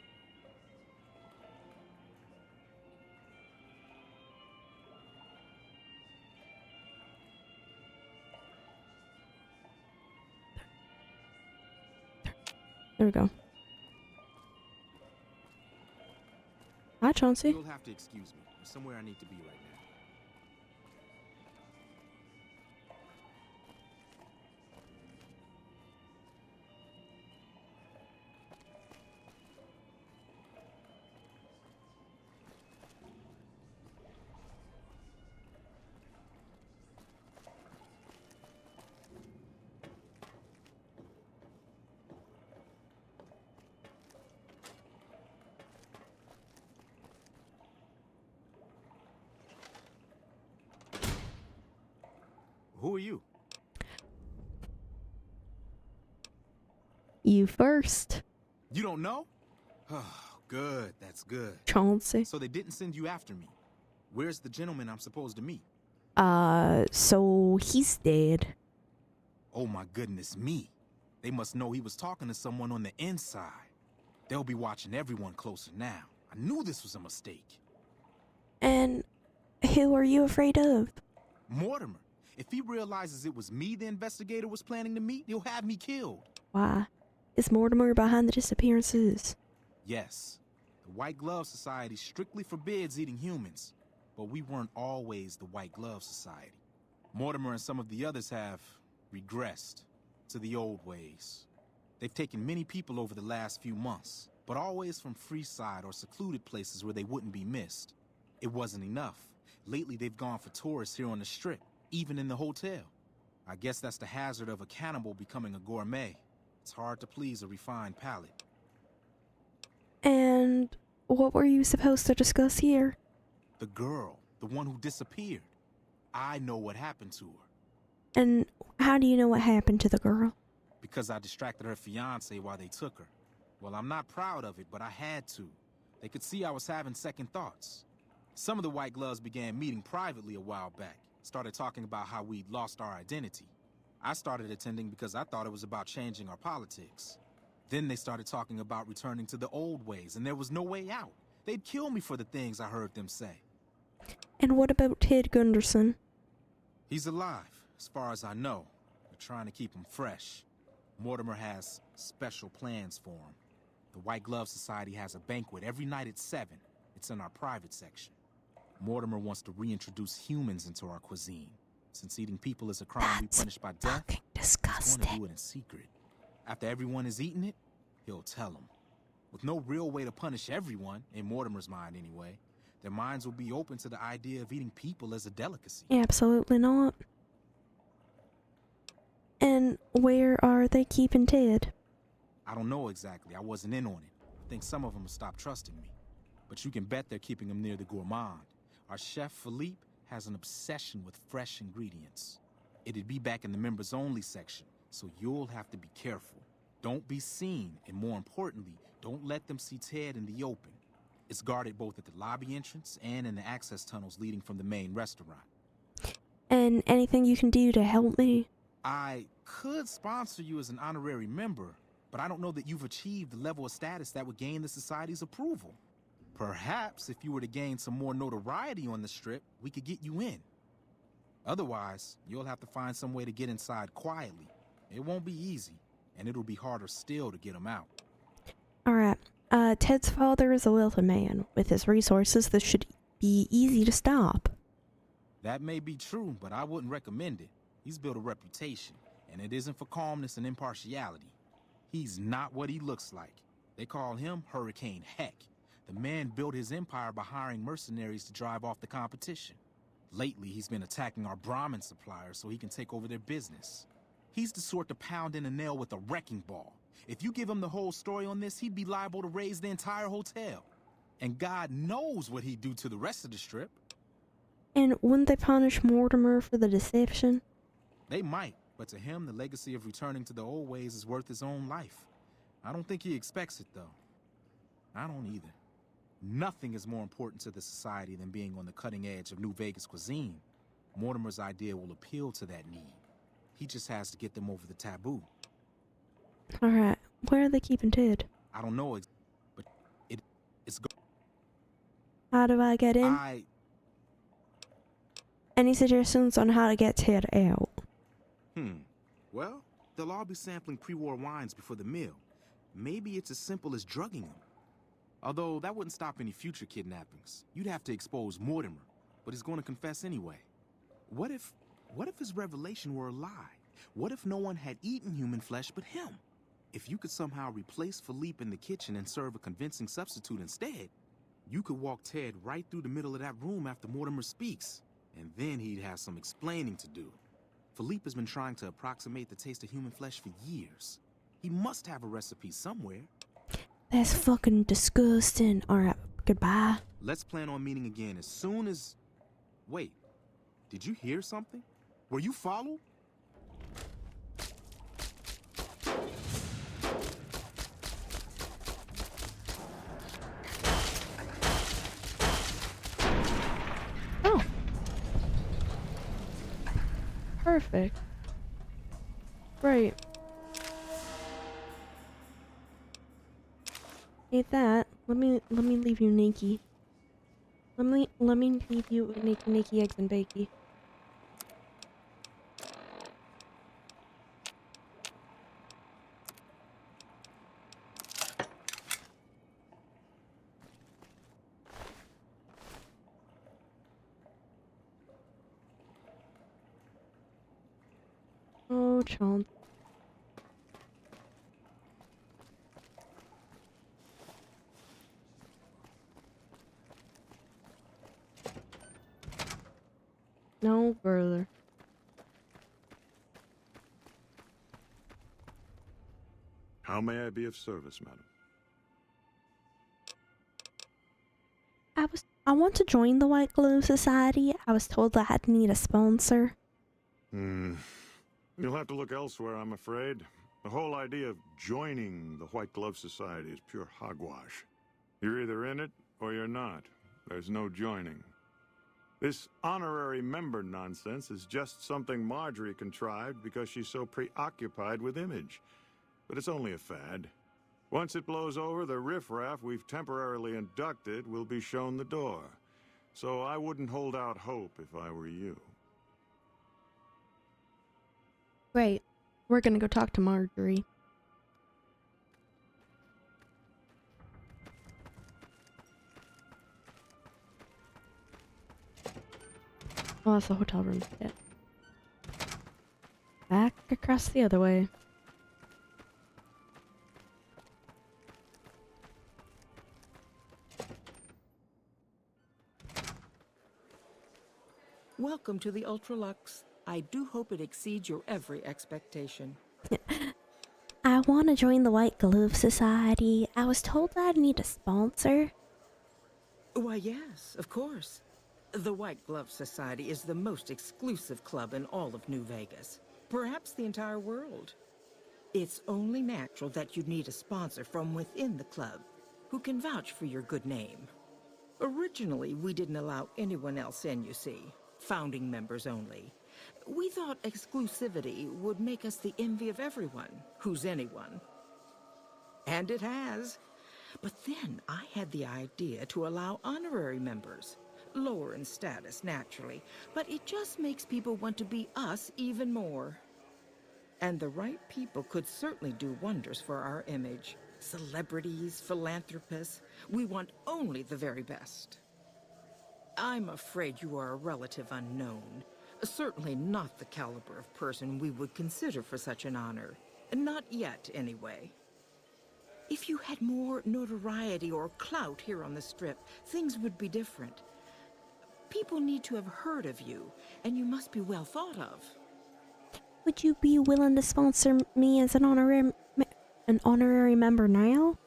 There we go. Hi, Chauncey. You'll have to excuse me. There's somewhere I need to be right now. Who are you? You first, You don't know? Oh, good. That's good. Chauncey. So they didn't send you after me. Where's the gentleman I'm supposed to meet? So he's dead. Oh my goodness me. They must know he was talking to someone on the inside. They'll be watching everyone closer now. I knew this was a mistake. And who are you afraid of? Mortimer. If he realizes it was me the investigator was planning to meet, he'll have me killed. Why? Is Mortimer behind the disappearances? Yes. The White Glove Society strictly forbids eating humans. But we weren't always the White Glove Society. Mortimer and some of the others have regressed to the old ways. They've taken many people over the last few months, but always from Freeside or secluded places where they wouldn't be missed. It wasn't enough. Lately, they've gone for tourists here on the Strip, even in the hotel. I guess that's the hazard of a cannibal becoming a gourmet. It's hard to please a refined palate. And what were you supposed to discuss here? The girl, the one who disappeared. I know what happened to her. And how do you know what happened to the girl? Because I distracted her fiancé while they took her. Well, I'm not proud of it, but I had to. They could see I was having second thoughts. Some of the White Gloves began meeting privately a while back. Started talking about how we'd lost our identity. I started attending because I thought it was about changing our politics. Then they started talking about returning to the old ways, and there was no way out. They'd kill me for the things I heard them say. And what about Ted Gunderson? He's alive, as far as I know. They're trying to keep him fresh. Mortimer has special plans for him. The White Glove Society has a banquet every night at 7. It's in our private section. Mortimer wants to reintroduce humans into our cuisine. Since eating people is a crime we punish by death, he's going to do it in secret. After everyone has eaten it, he'll tell them. With no real way to punish everyone, in Mortimer's mind anyway, their minds will be open to the idea of eating people as a delicacy. Absolutely not. And where are they keeping Ted? I don't know exactly. I wasn't in on it. I think some of them have stopped trusting me. But you can bet they're keeping him near the gourmand. Our chef, Philippe, has an obsession with fresh ingredients. It'd be back in the members-only section, so you'll have to be careful. Don't be seen, and more importantly, don't let them see Ted in the open. It's guarded both at the lobby entrance and in the access tunnels leading from the main restaurant. And anything you can do to help me? I could sponsor you as an honorary member, but I don't know that you've achieved the level of status that would gain the Society's approval. Perhaps if you were to gain some more notoriety on the Strip, we could get you in. Otherwise, you'll have to find some way to get inside quietly. It won't be easy, and it'll be harder still to get him out. Alright. Ted's father is a wealthy man. With his resources, this should be easy to stop. That may be true, but I wouldn't recommend it. He's built a reputation, and it isn't for calmness and impartiality. He's not what he looks like. They call him Hurricane Heck. The man built his empire by hiring mercenaries to drive off the competition. Lately, he's been attacking our Brahmin suppliers so he can take over their business. He's the sort to pound in a nail with a wrecking ball. If you give him the whole story on this, he'd be liable to raise the entire hotel. And God knows what he'd do to the rest of the Strip. And wouldn't they punish Mortimer for the deception? They might, but to him, the legacy of returning to the old ways is worth his own life. I don't think he expects it, though. I don't either. Nothing is more important to the society than being on the cutting edge of New Vegas cuisine. Mortimer's idea will appeal to that need. He just has to get them over the taboo. Alright, where are they keeping Ted? I don't know, but it's go- How do I get in? Any suggestions on how to get Ted out? Well, they'll all be sampling pre-war wines before the meal. Maybe it's as simple as drugging them. Although that wouldn't stop any future kidnappings. You'd have to expose Mortimer, but he's going to confess anyway. What if his revelation were a lie? What if no one had eaten human flesh but him? If you could somehow replace Philippe in the kitchen and serve a convincing substitute instead, you could walk Ted right through the middle of that room after Mortimer speaks, and then he'd have some explaining to do. Philippe has been trying to approximate the taste of human flesh for years. He must have a recipe somewhere. That's fucking disgusting. Alright, goodbye. Let's plan on meeting again as soon as... Wait, did you hear something? Were you followed? Oh. Perfect. Right. Ate that. Let me leave you naked. Let me leave you naked eggs and bakey. Oh, chomp. No further. How may I be of service, madam? I want to join the White Glove Society. I was told I had to need a sponsor. You'll have to look elsewhere, I'm afraid. The whole idea of joining the White Glove Society is pure hogwash. You're either in it or you're not. There's no joining. This honorary member nonsense is just something Marjorie contrived because she's so preoccupied with image. But it's only a fad. Once it blows over, the riffraff we've temporarily inducted will be shown the door. So I wouldn't hold out hope if I were you. Great. We're gonna go talk to Marjorie. Oh, that's the hotel room. Yeah. Back across the other way. Welcome to the Ultralux. I do hope it exceeds your every expectation. I want to join the White Glove Society. I was told I'd need a sponsor. Why, yes, of course. The White Glove Society is the most exclusive club in all of New Vegas. Perhaps the entire world. It's only natural that you'd need a sponsor from within the club who can vouch for your good name. Originally, we didn't allow anyone else in, you see. Founding members only. We thought exclusivity would make us the envy of everyone who's anyone. And it has. But then I had the idea to allow honorary members. Lower in status, naturally, but it just makes people want to be us even more. And the right people could certainly do wonders for our image. Celebrities, philanthropists, we want only the very best. I'm afraid you are a relative unknown. Certainly not the caliber of person we would consider for such an honor. Not yet, anyway. If you had more notoriety or clout here on the Strip, things would be different. People need to have heard of you, and you must be well thought of. Would you be willing to sponsor me as an honorary member now?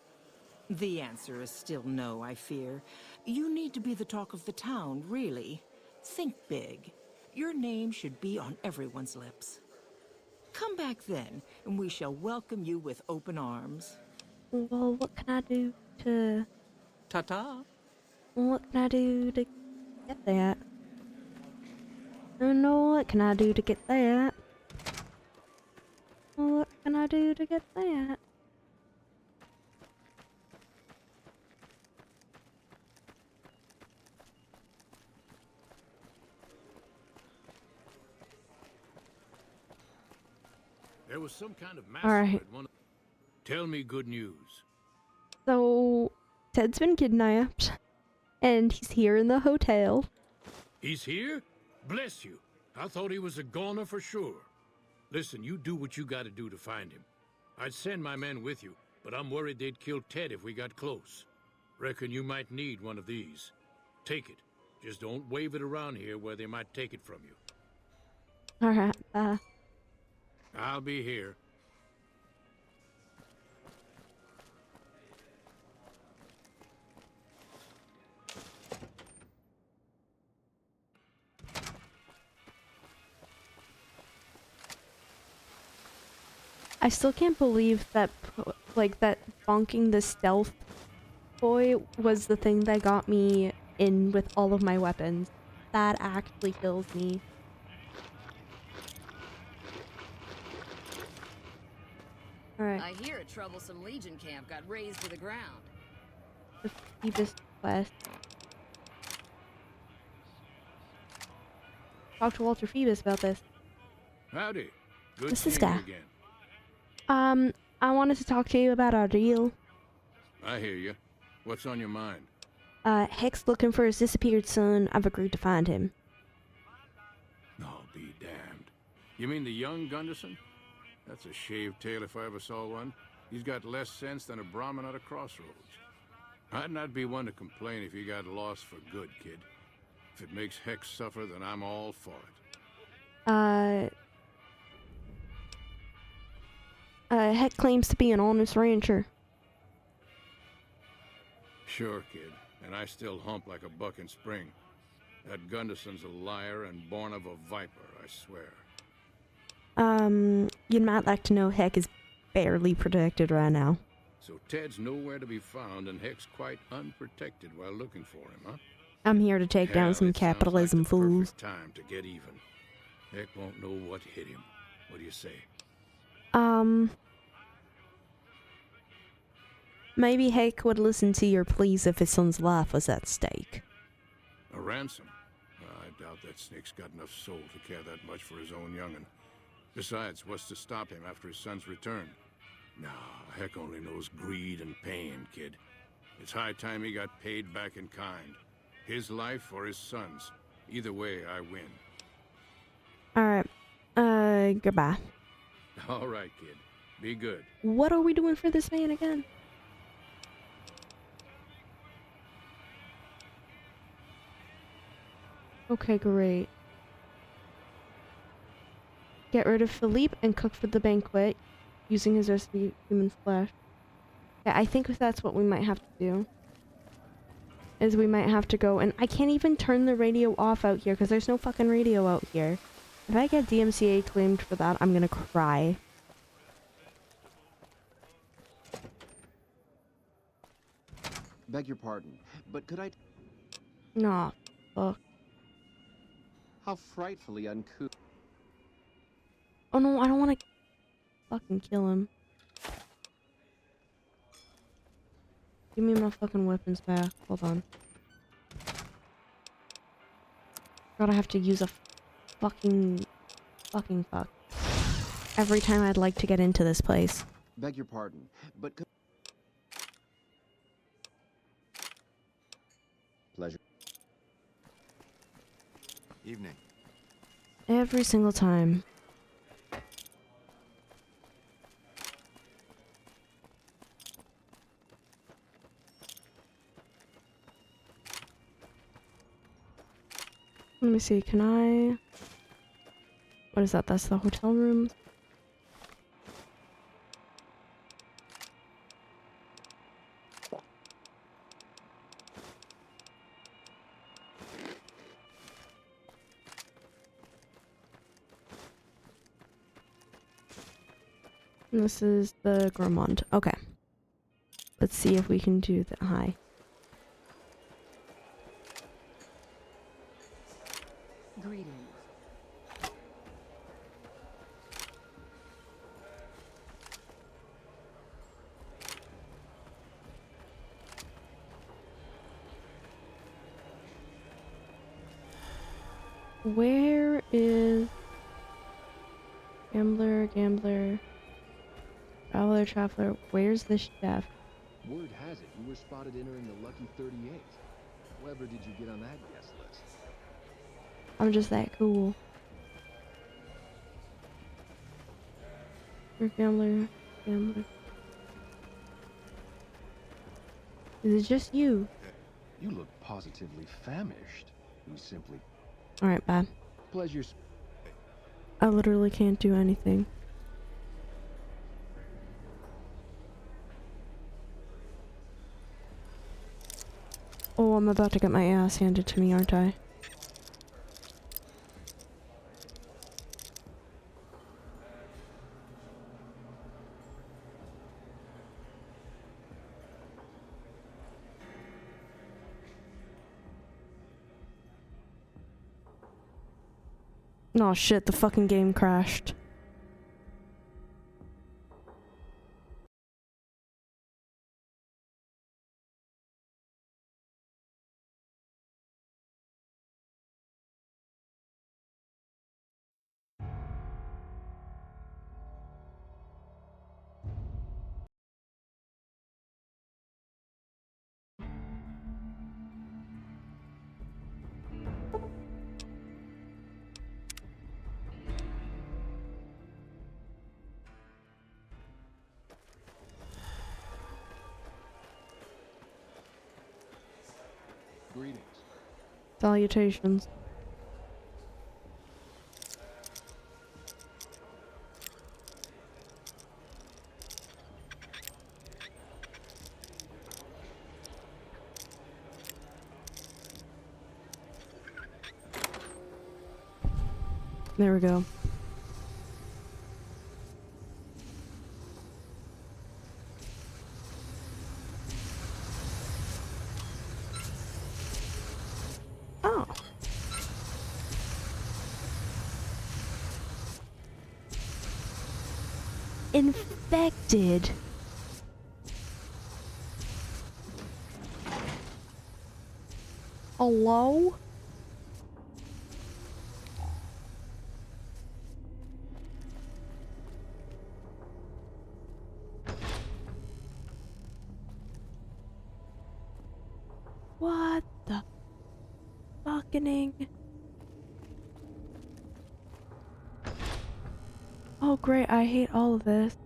The answer is still no, I fear. You need to be the talk of the town, really. Think big. Your name should be on everyone's lips. Come back then, and we shall welcome you with open arms. Well, what can I do to... Ta-ta. What can I do to get that? I don't know, what can I do to get that? What can I do to get that? There was some kind of massacre Alright. at one of... Tell me good news. So, Ted's been kidnapped, and he's here in the hotel. He's here? Bless you. I thought he was a goner for sure. Listen, you do what you gotta do to find him. I'd send my men with you, but I'm worried they'd kill Ted if we got close. Reckon you might need one of these. Take it. Just don't wave it around here where they might take it from you. Alright, I'll be here. I still can't believe that, that bonking the stealth boy was the thing that got me in with all of my weapons. That actually kills me. Alright. I hear a troublesome Legion camp got razed to the ground. The Phoebus quest. Talk to Walter Phoebus about this. Howdy. Good This is seeing guy. you again. I wanted to talk to you about our deal. I hear you. What's on your mind? Heck's looking for his disappeared son. I've agreed to find him. I'll be damned. You mean the young Gunderson? That's a shaved tail if I ever saw one. He's got less sense than a Brahmin at a crossroads. I'd not be one to complain if he got lost for good, kid. If it makes Heck suffer, then I'm all for it. Heck claims to be an honest rancher. Sure, kid. And I still hump like a buck in spring. That Gunderson's a liar and born of a viper, I swear. You might like to know Heck is barely protected right now. So Ted's nowhere to be found, and Heck's quite unprotected while looking for him, huh? I'm here to take down Hell, some it sounds capitalism like the fools. perfect time to get even. Heck won't know what hit him. What do you say? Maybe Heck would listen to your pleas if his son's life was at stake. A ransom? I doubt that snake's got enough soul to care that much for his own young'un. Besides, what's to stop him after his son's return? Nah, Heck only knows greed and pain, kid. It's high time he got paid back in kind. His life or his son's. Either way, I win. Alright, goodbye. All right, kid. Be good. What are we doing for this man again? Okay, great. Get rid of Philippe and cook for the banquet using his recipe of human flesh. Yeah, I think that's what we might have to do. Is we might have to go, and I can't even turn the radio off out here because there's no fucking radio out here. If I get DMCA claimed for that, I'm gonna cry. Beg your pardon, but could I... Nah, fuck. How frightfully uncouth. Oh no, I don't want to fucking kill him. Give me my fucking weapons back. Hold on. God, I have to use a fucking fuck. Every time I'd like to get into this place. Beg your pardon, but could... Pleasure. Evening. Every single time. Let me see, can I... What is that? That's the hotel room. This is the Gromond. Okay. Let's see if we can do that. Hi. Greetings. Where is Gambler, Traveler? Where's the chef? Word has it you were spotted entering the Lucky 38. Clever did you get on that guest list? I'm just that cool. Gambler. Is it just you? You look positively famished. You simply... Alright, bye. Pleasure's... I literally can't do anything. Oh, I'm about to get my ass handed to me, aren't I? Oh shit, the fucking game crashed. Greetings. Salutations. There we go. Oh. Infected. Hello? What the fucking? Oh great, I hate all of this.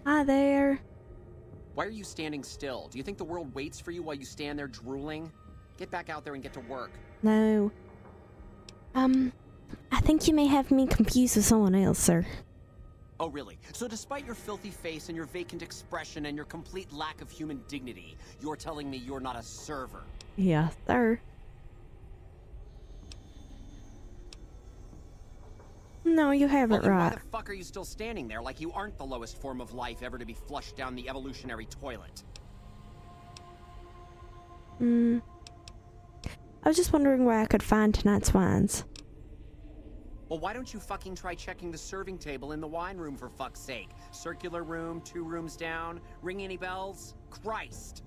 Hi there. Why are you standing still? Do you think the world waits for you while you stand there drooling? Get back out there and get to work. No. I think you may have me confused with someone else, sir. Oh, really? So despite your filthy face and your vacant expression and your complete lack of human dignity, you're telling me you're not a server? Yes, sir. No, you have it right. Why the fuck are you still standing there like you aren't the lowest form of life ever to be flushed down the evolutionary toilet? I was just wondering where I could find tonight's wines. Well, why don't you fucking try checking the serving table in the wine room for fuck's sake? Circular room, 2 rooms down. Ring any bells? Christ!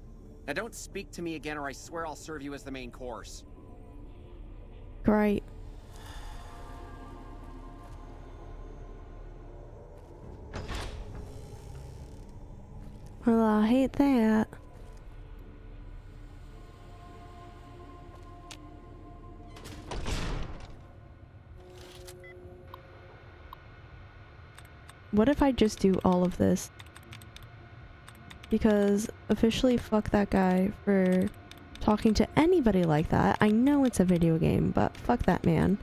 Now don't speak to me again or I swear I'll serve you as the main course. Great. Well, I hate that. What if I just do all of this? Because officially fuck that guy for talking to anybody like that. I know it's a video game, but fuck that man.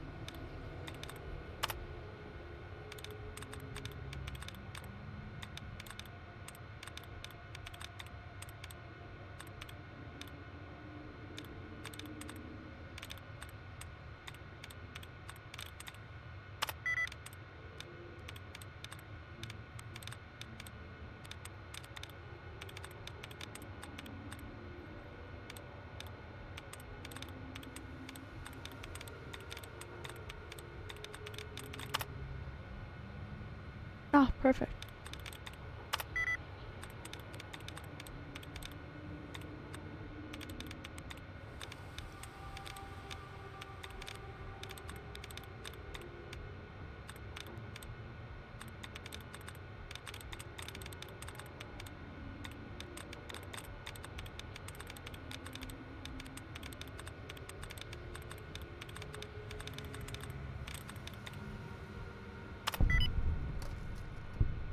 perfect.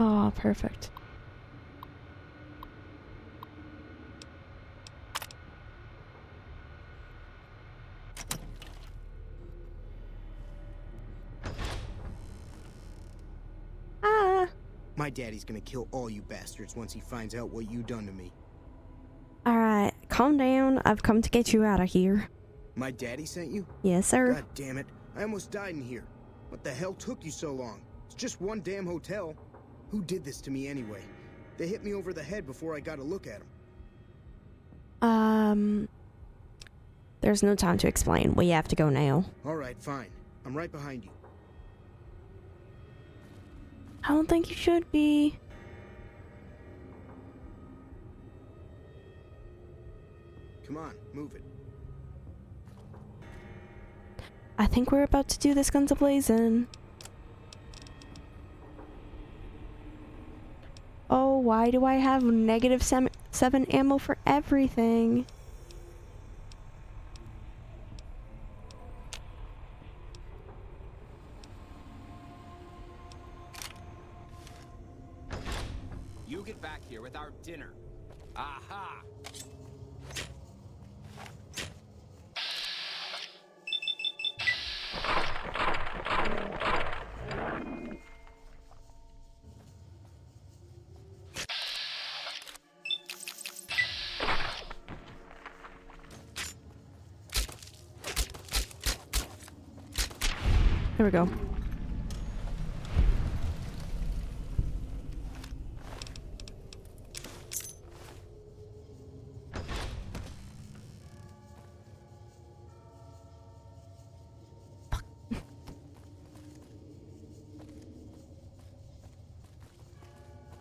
Oh, perfect. Ah! My daddy's gonna kill all you bastards once he finds out what you done to me. Alright, calm down. I've come to get you out of here. My daddy sent you? Yes, sir. God damn it. I almost died in here. What the hell took you so long? It's just one damn hotel. Who did this to me anyway? They hit me over the head before I got a look at them. There's no time to explain. We have to go now. Alright, fine. I'm right behind you. I don't think you should be. Come on, move it. I think we're about to do this guns a-blazing. Oh, why do I have -7 ammo for everything? You get back here with our dinner. Aha! There we go.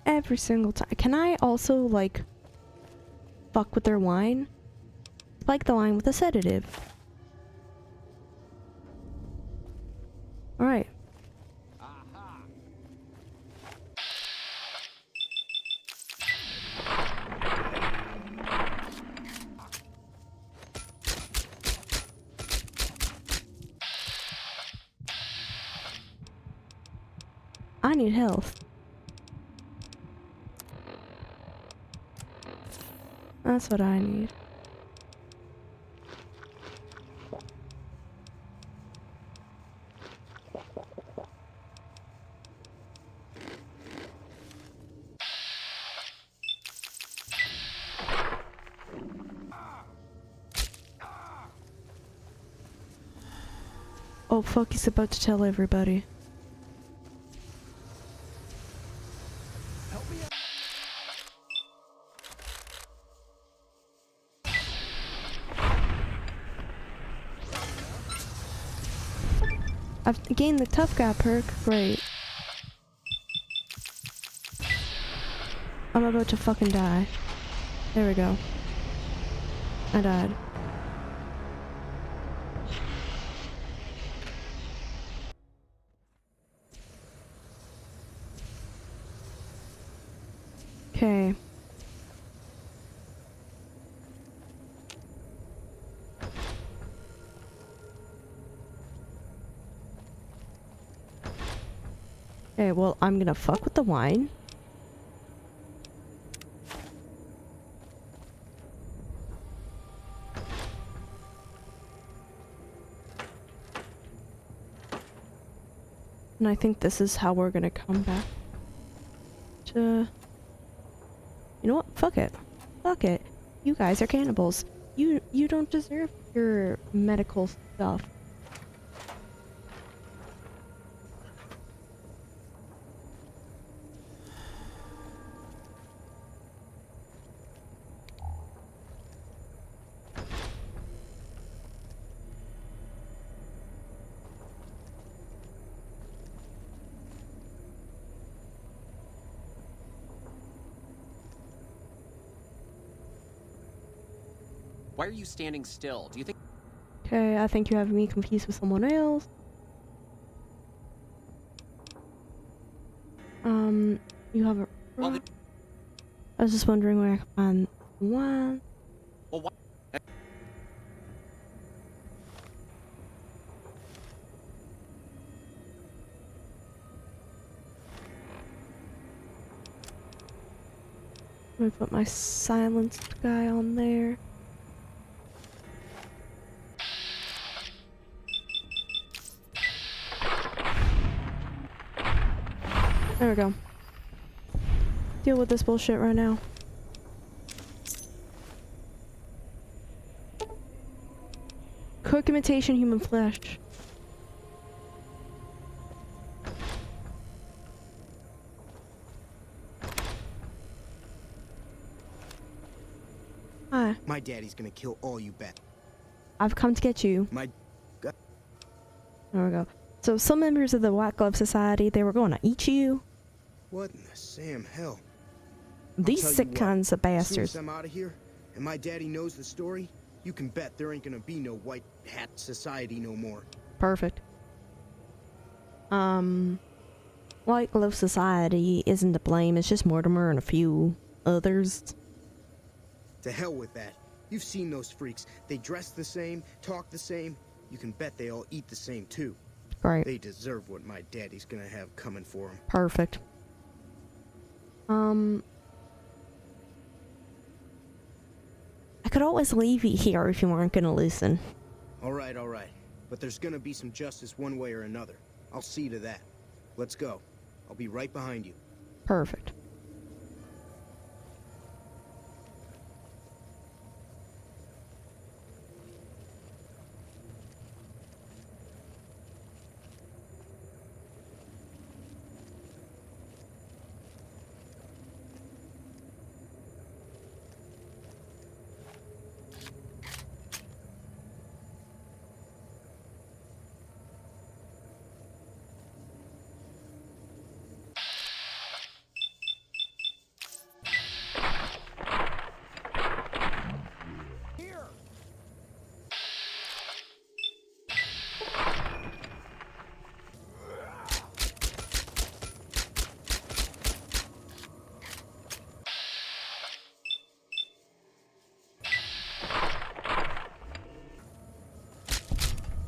Every single time. Can I also, like, fuck with their wine? Like the wine with a sedative. Alright. I need health. That's what I need. Oh fuck, he's about to tell everybody. I've gained the tough guy perk. Great. I'm about to fucking die. There we go. I died. Okay. Okay, well, I'm gonna fuck with the wine. And I think this is how we're gonna come back to... You know what? Fuck it. Fuck it. You guys are cannibals. You don't deserve your medical stuff. Why are you standing still? Do you think... Okay, I think you have me confused with someone else. You have a... Well, I was just wondering where I could find one. well, what? Let me put my silenced guy on there. There we go. Deal with this bullshit right now. Cook imitation human flesh. Hi. My daddy's gonna kill all you bat. I've come to get you. My... There we go. So some members of the White Glove Society, they were going to eat you. What in the Sam hell? These sick kinds of bastards. As soon as I'm out of here, and my daddy knows the story, you can bet there ain't gonna be no White Hat Society no more. Perfect. White Glove Society isn't to blame, it's just Mortimer and a few others. To hell with that. You've seen those freaks. They dress the same, talk the same. You can bet they all eat the same too. Great. They deserve what my daddy's gonna have coming for them. Perfect. I could always leave you here if you weren't gonna listen. Alright. But there's gonna be some justice one way or another. I'll see to that. Let's go. I'll be right behind you. Perfect.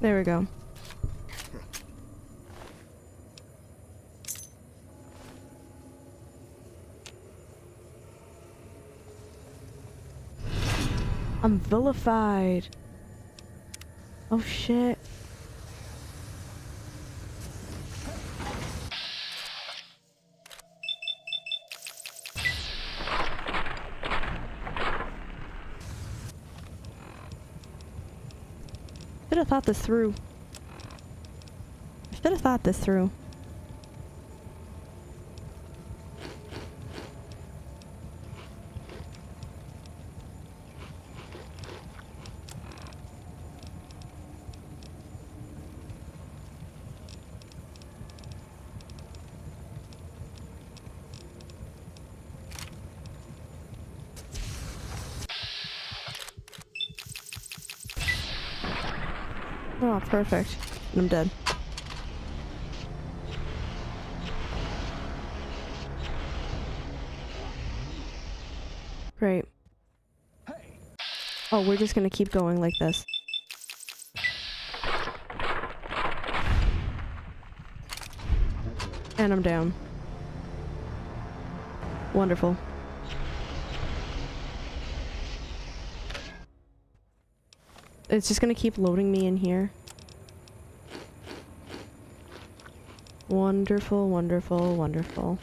There we go. I'm vilified. Oh shit. Should have thought this through. Should have thought this through. Oh, perfect. I'm dead. Great. Oh, we're just gonna keep going like this. And I'm down. Wonderful. It's just gonna keep loading me in here. Wonderful, wonderful, wonderful.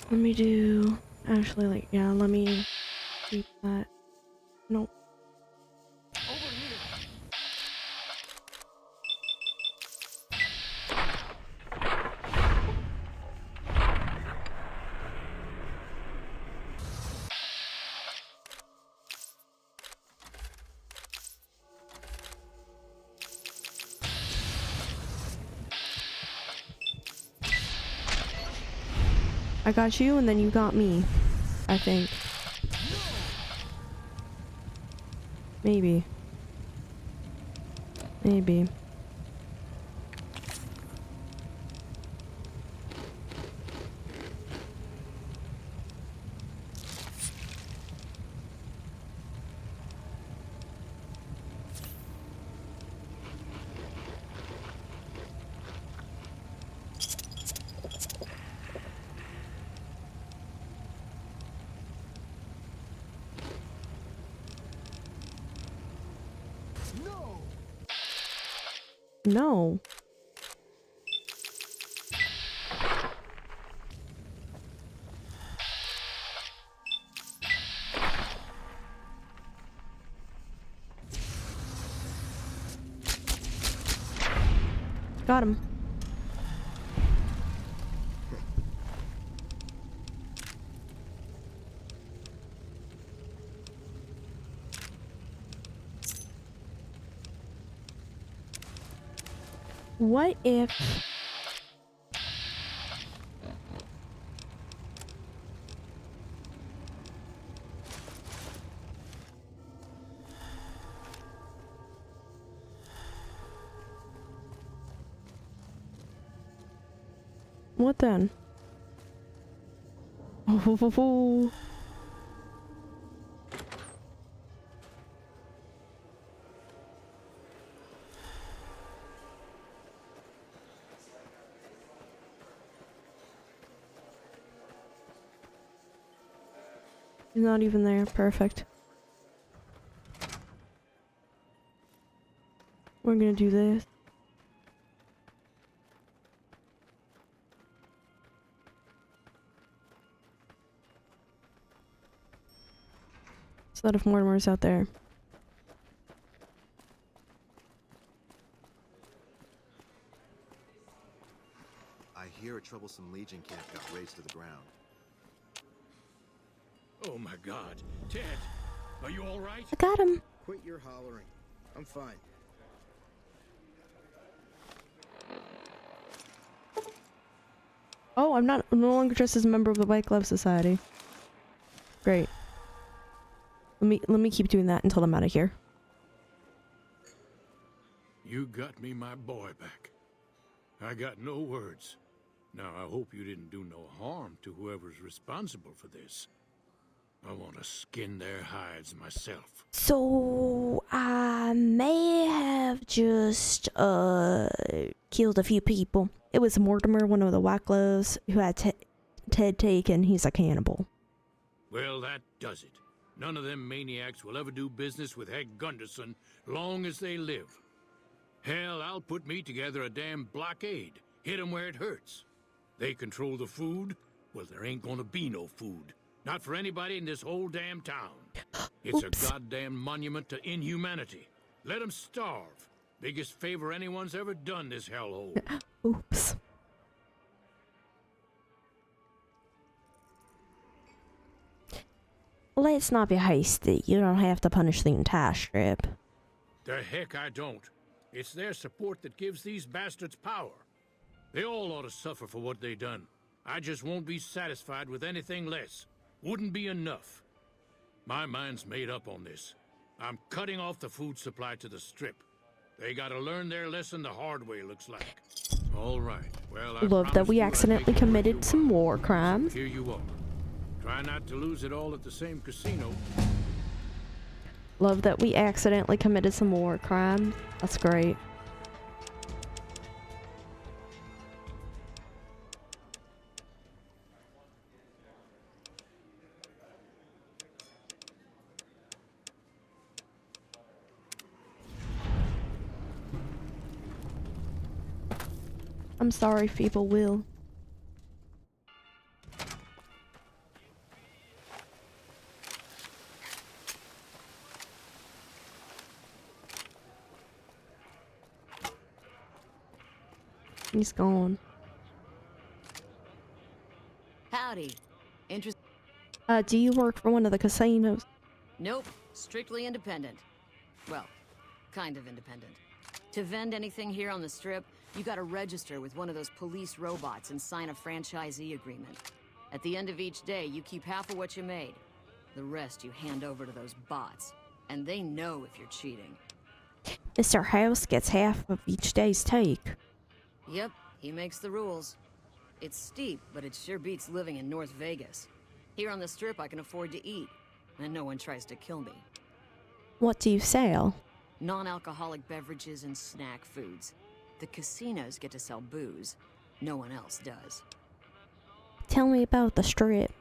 Let me do... Actually, like, yeah, let me keep that. Nope. I got you, and then you got me. I think. Maybe. Maybe. No. Got him. What if... What then? Oh. He's not even there. Perfect. We're gonna do this. There's a lot of Mortimers out there. I hear a troublesome Legion camp got razed to the ground. Oh my God. Ted, are you all right? I got him. Quit your hollering. I'm fine. Oh, I'm no longer just as a member of the White Glove Society. Great. Let me keep doing that until I'm out of here. You got me my boy back. I got no words. Now, I hope you didn't do no harm to whoever's responsible for this. I want to skin their hides myself. So, I may have just, killed a few people. It was Mortimer, one of the White Gloves, who had Ted taken. He's a cannibal. Well, that does it. None of them maniacs will ever do business with Head Gunderson long as they live. Hell, I'll put me together a damn blockade. Hit 'em where it hurts. They control the food? Well, there ain't gonna be no food. Not for anybody in this whole damn town. It's Oops. a goddamn monument to inhumanity. Let 'em starve. Biggest favor anyone's ever done this hellhole. Oops. Let's not be hasty. You don't have to punish the entire strip. The heck I don't. It's their support that gives these bastards power. They all ought to suffer for what they done. I just won't be satisfied with anything less. Wouldn't be enough. My mind's made up on this. I'm cutting off the food supply to the strip. They gotta learn their lesson the hard way, looks like. All right. Well, I Love that we accidentally committed some war crimes. Here you are. Try not to lose it all at the same casino. Love that we accidentally committed some war crimes. That's great. I'm sorry, people will. He's gone. Howdy. Do you work for one of the casinos? Nope. Strictly independent. Well, kind of independent. To vend anything here on the Strip, you gotta register with one of those police robots and sign a franchisee agreement. At the end of each day, you keep half of what you made. The rest you hand over to those bots. And they know if you're cheating. Mr. House gets half of each day's take. Yep, he makes the rules. It's steep, but it sure beats living in North Vegas. Here on the Strip, I can afford to eat, and no one tries to kill me. What do you sell? Non-alcoholic beverages and snack foods. The casinos get to sell booze. No one else does. Tell me about the Strip.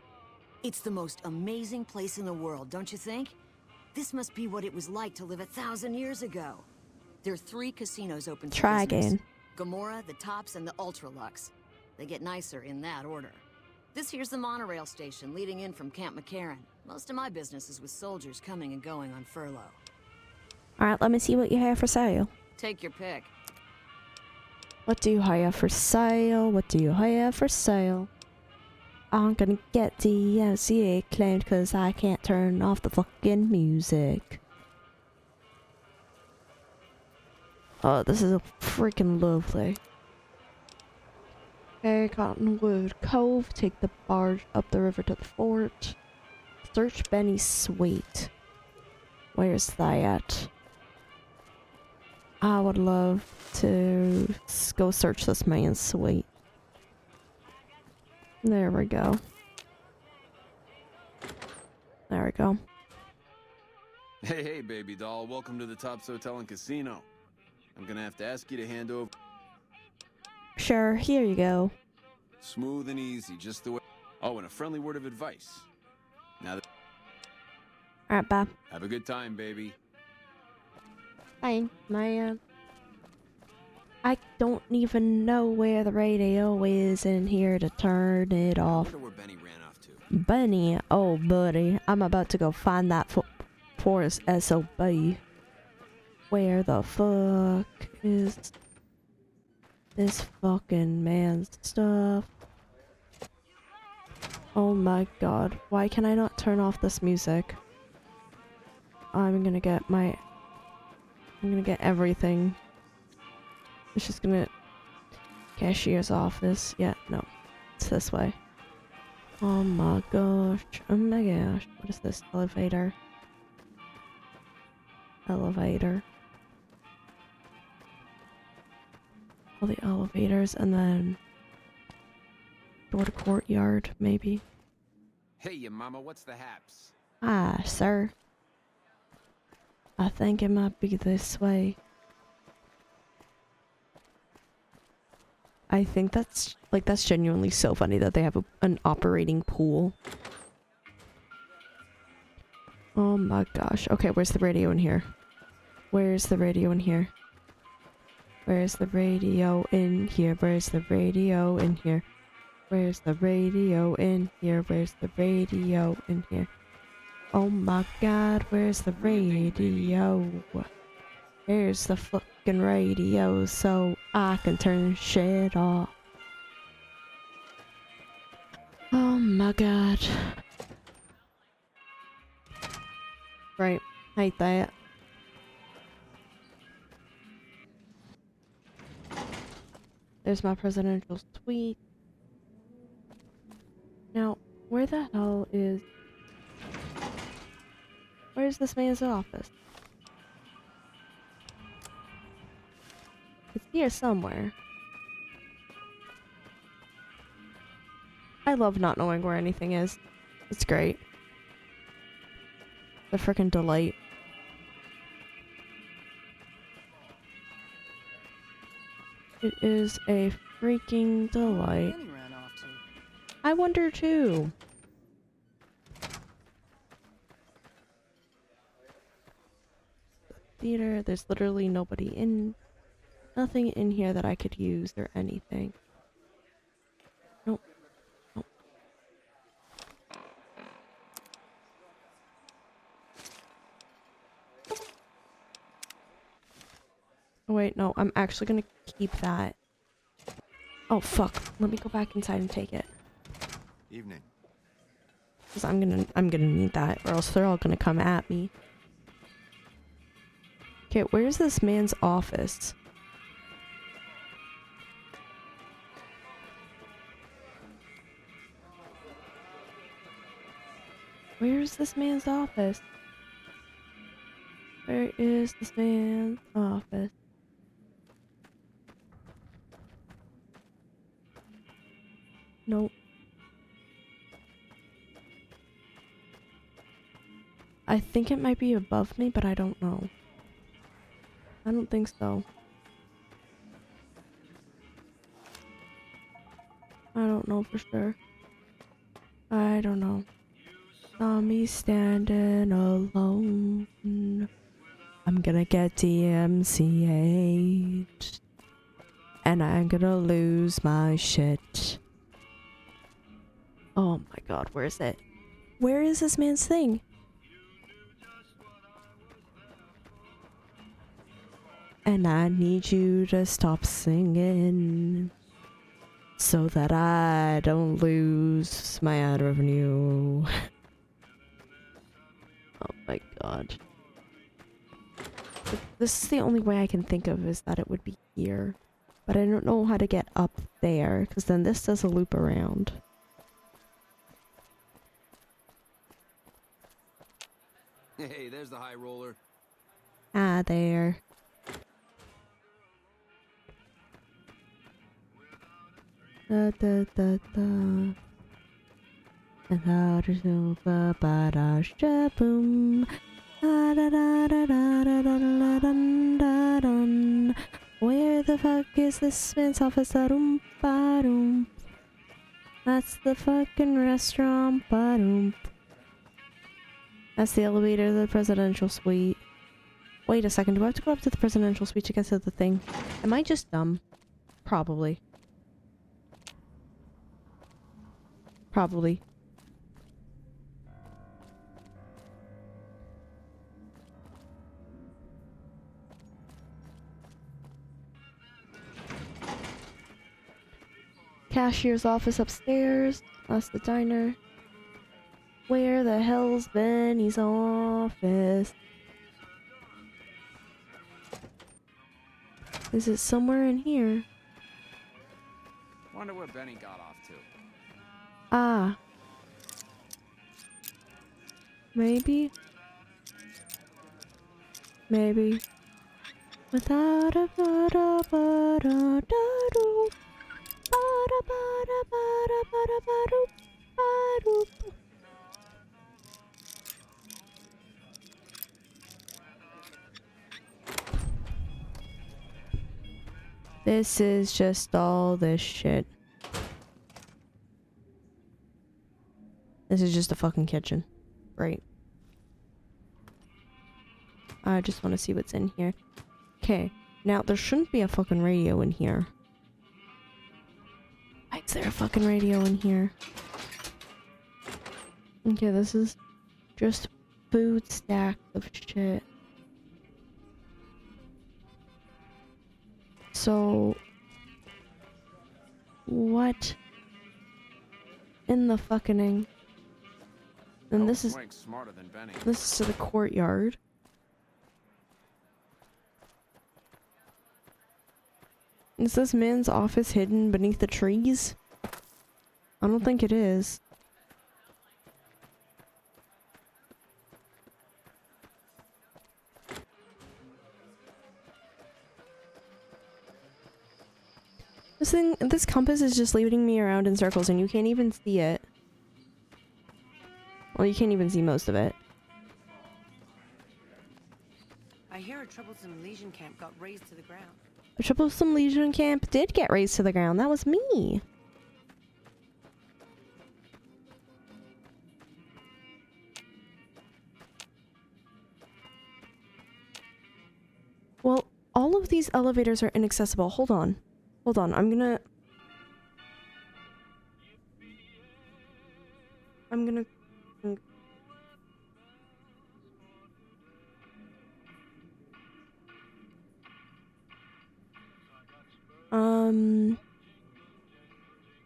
It's the most amazing place in the world, don't you think? This must be what it was like to live 1,000 years ago. There are 3 casinos open for Try business. again. Gomorrah, the Tops, and the Ultralux. They get nicer in that order. This here's the monorail station leading in from Camp McCarran. Most of my business is with soldiers coming and going on furlough. Alright, let me see what you have for sale. Take your pick. What do you have for sale? What do you have for sale? I'm gonna get DMCA claimed because I can't turn off the fucking music. Oh, this is freaking lovely. Okay, Cottonwood Cove. Take the barge up the river to the fort. Search Benny's suite. Where's that? I would love to go search this man's suite. There we go. There we go. Hey, baby doll. Welcome to the Tops Hotel and Casino. I'm gonna have to ask you to hand over... Sure, here you go. Smooth and easy, just the way... Oh, and a friendly word of advice. Now that... Alright, bye. Have a good time, baby. Bye, man. I don't even know where the radio is in here to turn it off. I wonder where Benny ran off to. Benny, oh buddy, I'm about to go find that forest SOB. Where the fuck is this fucking man's stuff? Oh my god, why can I not turn off this music? I'm gonna get everything. It's just gonna... Cashier's office. Yeah, no. It's this way. Oh my gosh. Oh my gosh. What is this? Elevator. Elevator. All the elevators and then... door to courtyard, maybe. Hey, ya mama, what's the haps? Ah, sir. I think it might be this way. I think that's genuinely so funny that they have an operating pool. Oh my gosh. Okay, where's the radio in here? Where's the radio in here? Where's the radio in here? Where's the radio in here? Where's the radio in here? Where's the radio in here? Oh my god, where's the radio? Where's the fucking radio so I can turn shit off? Oh my god. Right, hate that. There's my presidential suite. Now, where the hell is... Where's this man's office? It's here somewhere. I love not knowing where anything is. It's great. The frickin' delight. It is a freaking delight. I wonder too. Theater, there's literally nothing in here that I could use or anything. Nope. Nope. Oh wait, no, I'm actually gonna keep that. Oh fuck, let me go back inside and take it. Evening. Cause I'm gonna need that, or else they're all gonna come at me. Okay, where's this man's office? Where's this man's office? Where is this man's office? Nope. I think it might be above me, but I don't know. I don't think so. I don't know for sure. I don't know. Saw me standing alone. I'm gonna get DMCA'd. And I'm gonna lose my shit. Oh my god, where is it? Where is this man's thing? And I need you to stop singing so that I don't lose my ad revenue. Oh my god. This is the only way I can think of, is that it would be here. But I don't know how to get up there, because then this does a loop around. Hey, there's the high roller. Ah, there. Da da da da. Da da da ba da da boom. Da da da da da da da da da da. Where the fuck is this man's office? Da-dum, ba-dum. That's the fucking restaurant. Ba-dum. That's the elevator to the presidential suite. Wait a second, do I have to go up to the presidential suite to get to the thing? Am I just dumb? Probably. Probably. Cashier's office upstairs. That's the diner. Where the hell's Benny's office? Is it somewhere in here? Wonder where Benny got off to. Ah. Maybe. Maybe. Without a ba-da ba-da da-doo. Ba-da ba-da ba-da ba-da ba-doo. Ba-doo. This is just all this shit. This is just a fucking kitchen. Right. I just want to see what's in here. Okay. Now, there shouldn't be a fucking radio in here. Why is there a fucking radio in here? Okay, this is just food stacks of shit. So, what in the fucking? And this is smarter than Benny. This is to the courtyard. Is this man's office hidden beneath the trees? I don't think it is. This compass is just leading me around in circles and you can't even see it. Well, you can't even see most of it. I hear a troublesome Legion camp got razed to the ground. A troublesome Legion camp did get razed to the ground. That was me. Well, all of these elevators are inaccessible. Hold on. Hold on. I'm gonna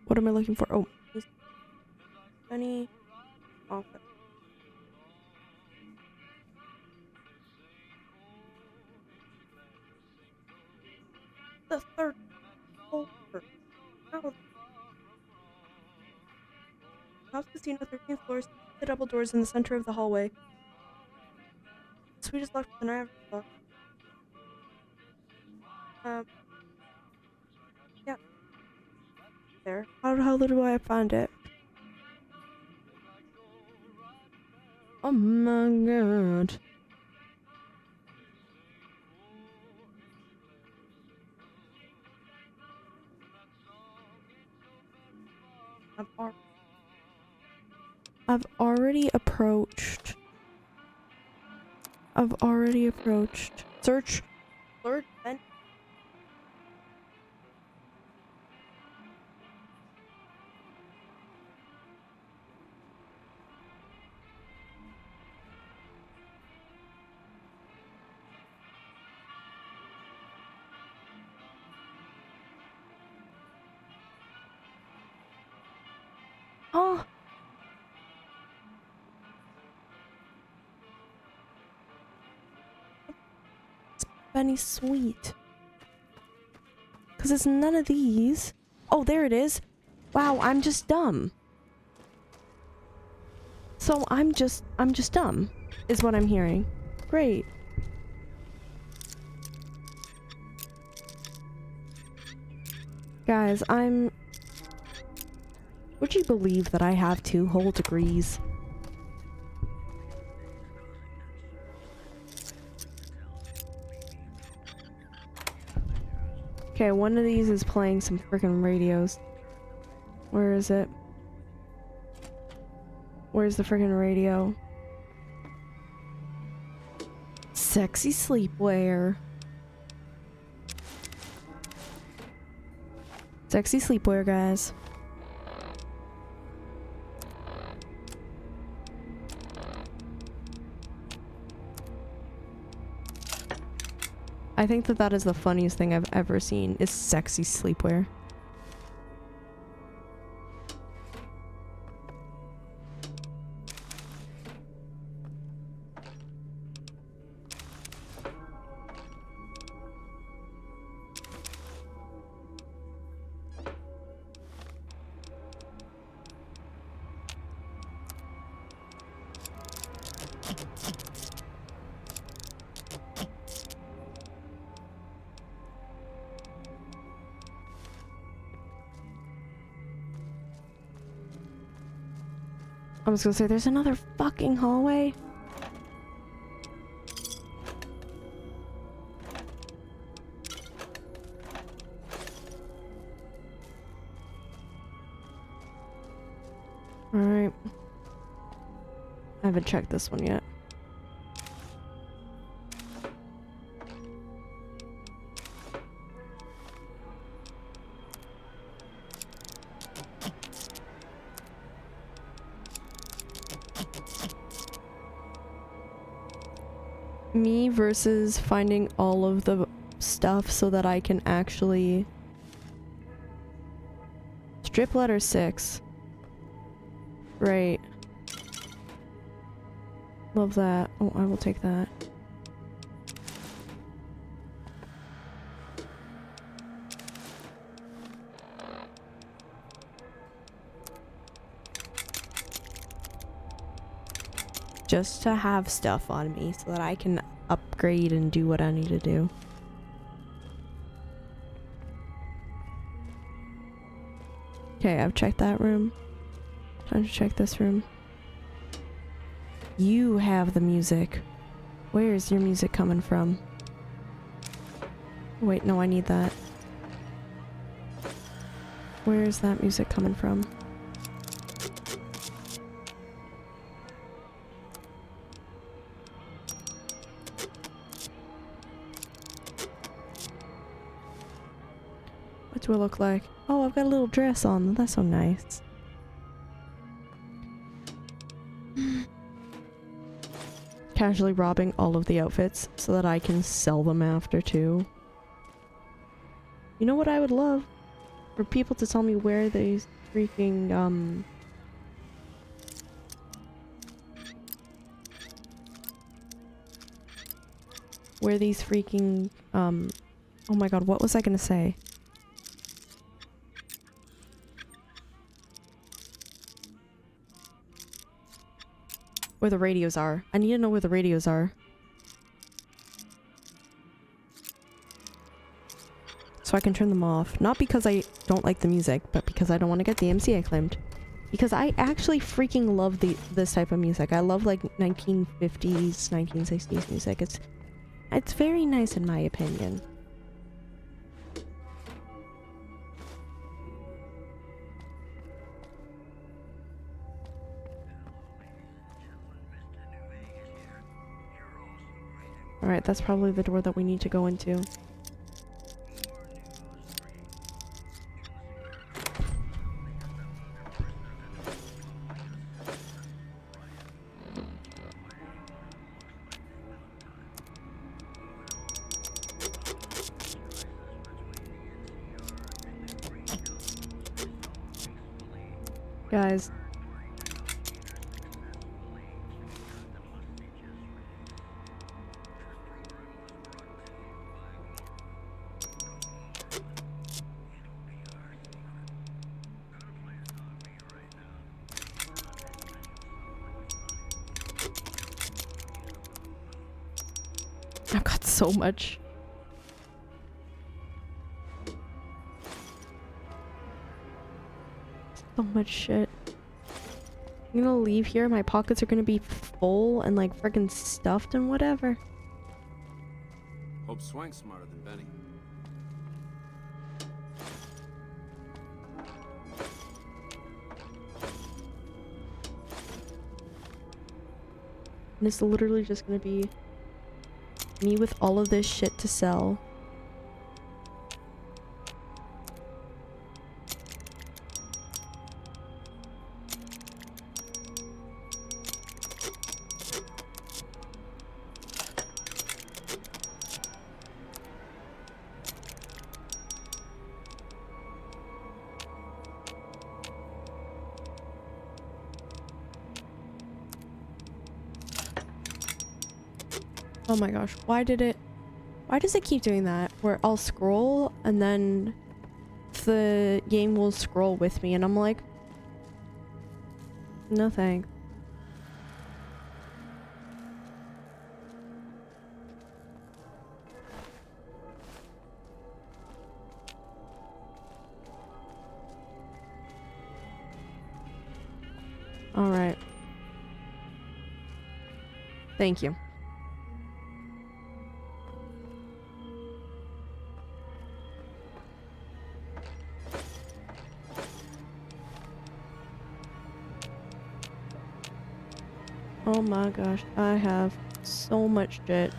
what am I looking for? Oh, Benny office. The third floor. Oh. House Casino 13th floor. The double doors in the center of the hallway. Sweetest luck than I ever thought. Yeah. There. How the hell do I find it? Oh my god. I've already approached. Search. Alert. Vent. Oh. Benny Sweet. Because it's none of these. Oh, there it is. Wow, I'm just dumb. So I'm just dumb, is what I'm hearing. Great. Guys, would you believe that I have 2 whole degrees? Okay, one of these is playing some freaking radios. Where is it? Where's the freaking radio? Sexy sleepwear. Sexy sleepwear, guys. I think that is the funniest thing I've ever seen, is sexy sleepwear. I was gonna say, there's another fucking hallway. Alright. I haven't checked this one yet. Me versus finding all of the stuff so that I can actually... Strip letter 6. Right. Love that. Oh, I will take that. Just to have stuff on me so that I can upgrade and do what I need to do. Okay, I've checked that room. Time to check this room. You have the music. Where's your music coming from? Wait, no, I need that. Where's that music coming from? What do I look like? Oh, I've got a little dress on. That's so nice. Casually robbing all of the outfits so that I can sell them after too. You know what I would love? For people to tell me where these freaking where these freaking oh my god, what was I gonna say? where the radios are. I need to know where the radios are. So I can turn them off. Not because I don't like the music, but because I don't want to get the DMCA claimed. Because I actually freaking love this type of music. I love like 1950s, 1960s music. It's very nice in my opinion. Alright, that's probably the door that we need to go into. Guys. I've got so much. So much shit. I'm gonna leave here. My pockets are gonna be full and like freaking stuffed and whatever. Hope Swank's smarter than Benny. And it's literally just gonna be me with all of this shit to sell. Oh my gosh, why does it keep doing that? Where I'll scroll and then the game will scroll with me and I'm like, no thanks. All right. Thank you. Oh my gosh, I have so much shit.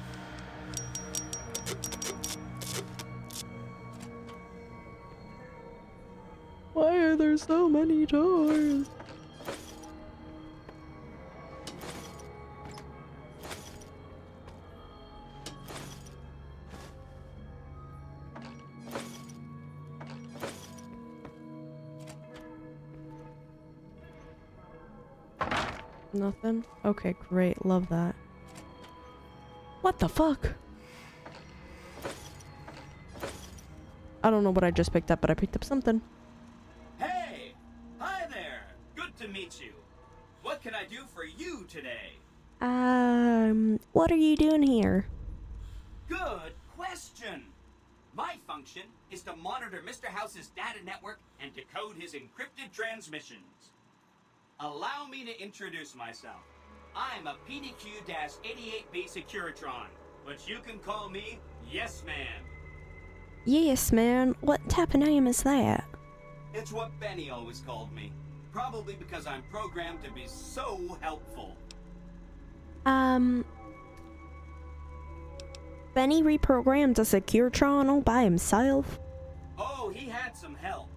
Why are there so many doors? Nothing? Okay, great. Love that. What the fuck? I don't know what I just picked up, but I picked up something. Hey! Hi there! Good to meet you. What can I do for you today? What are you doing here? Good question! My function is to monitor Mr. House's data network and decode his encrypted transmissions. Allow me to introduce myself. I'm a PDQ-88B Securitron, but you can call me Yes Man. Yes, man. What type of name is that? It's what Benny always called me. Probably because I'm programmed to be so helpful. Benny reprogrammed a Securitron all by himself? Oh, he had some help.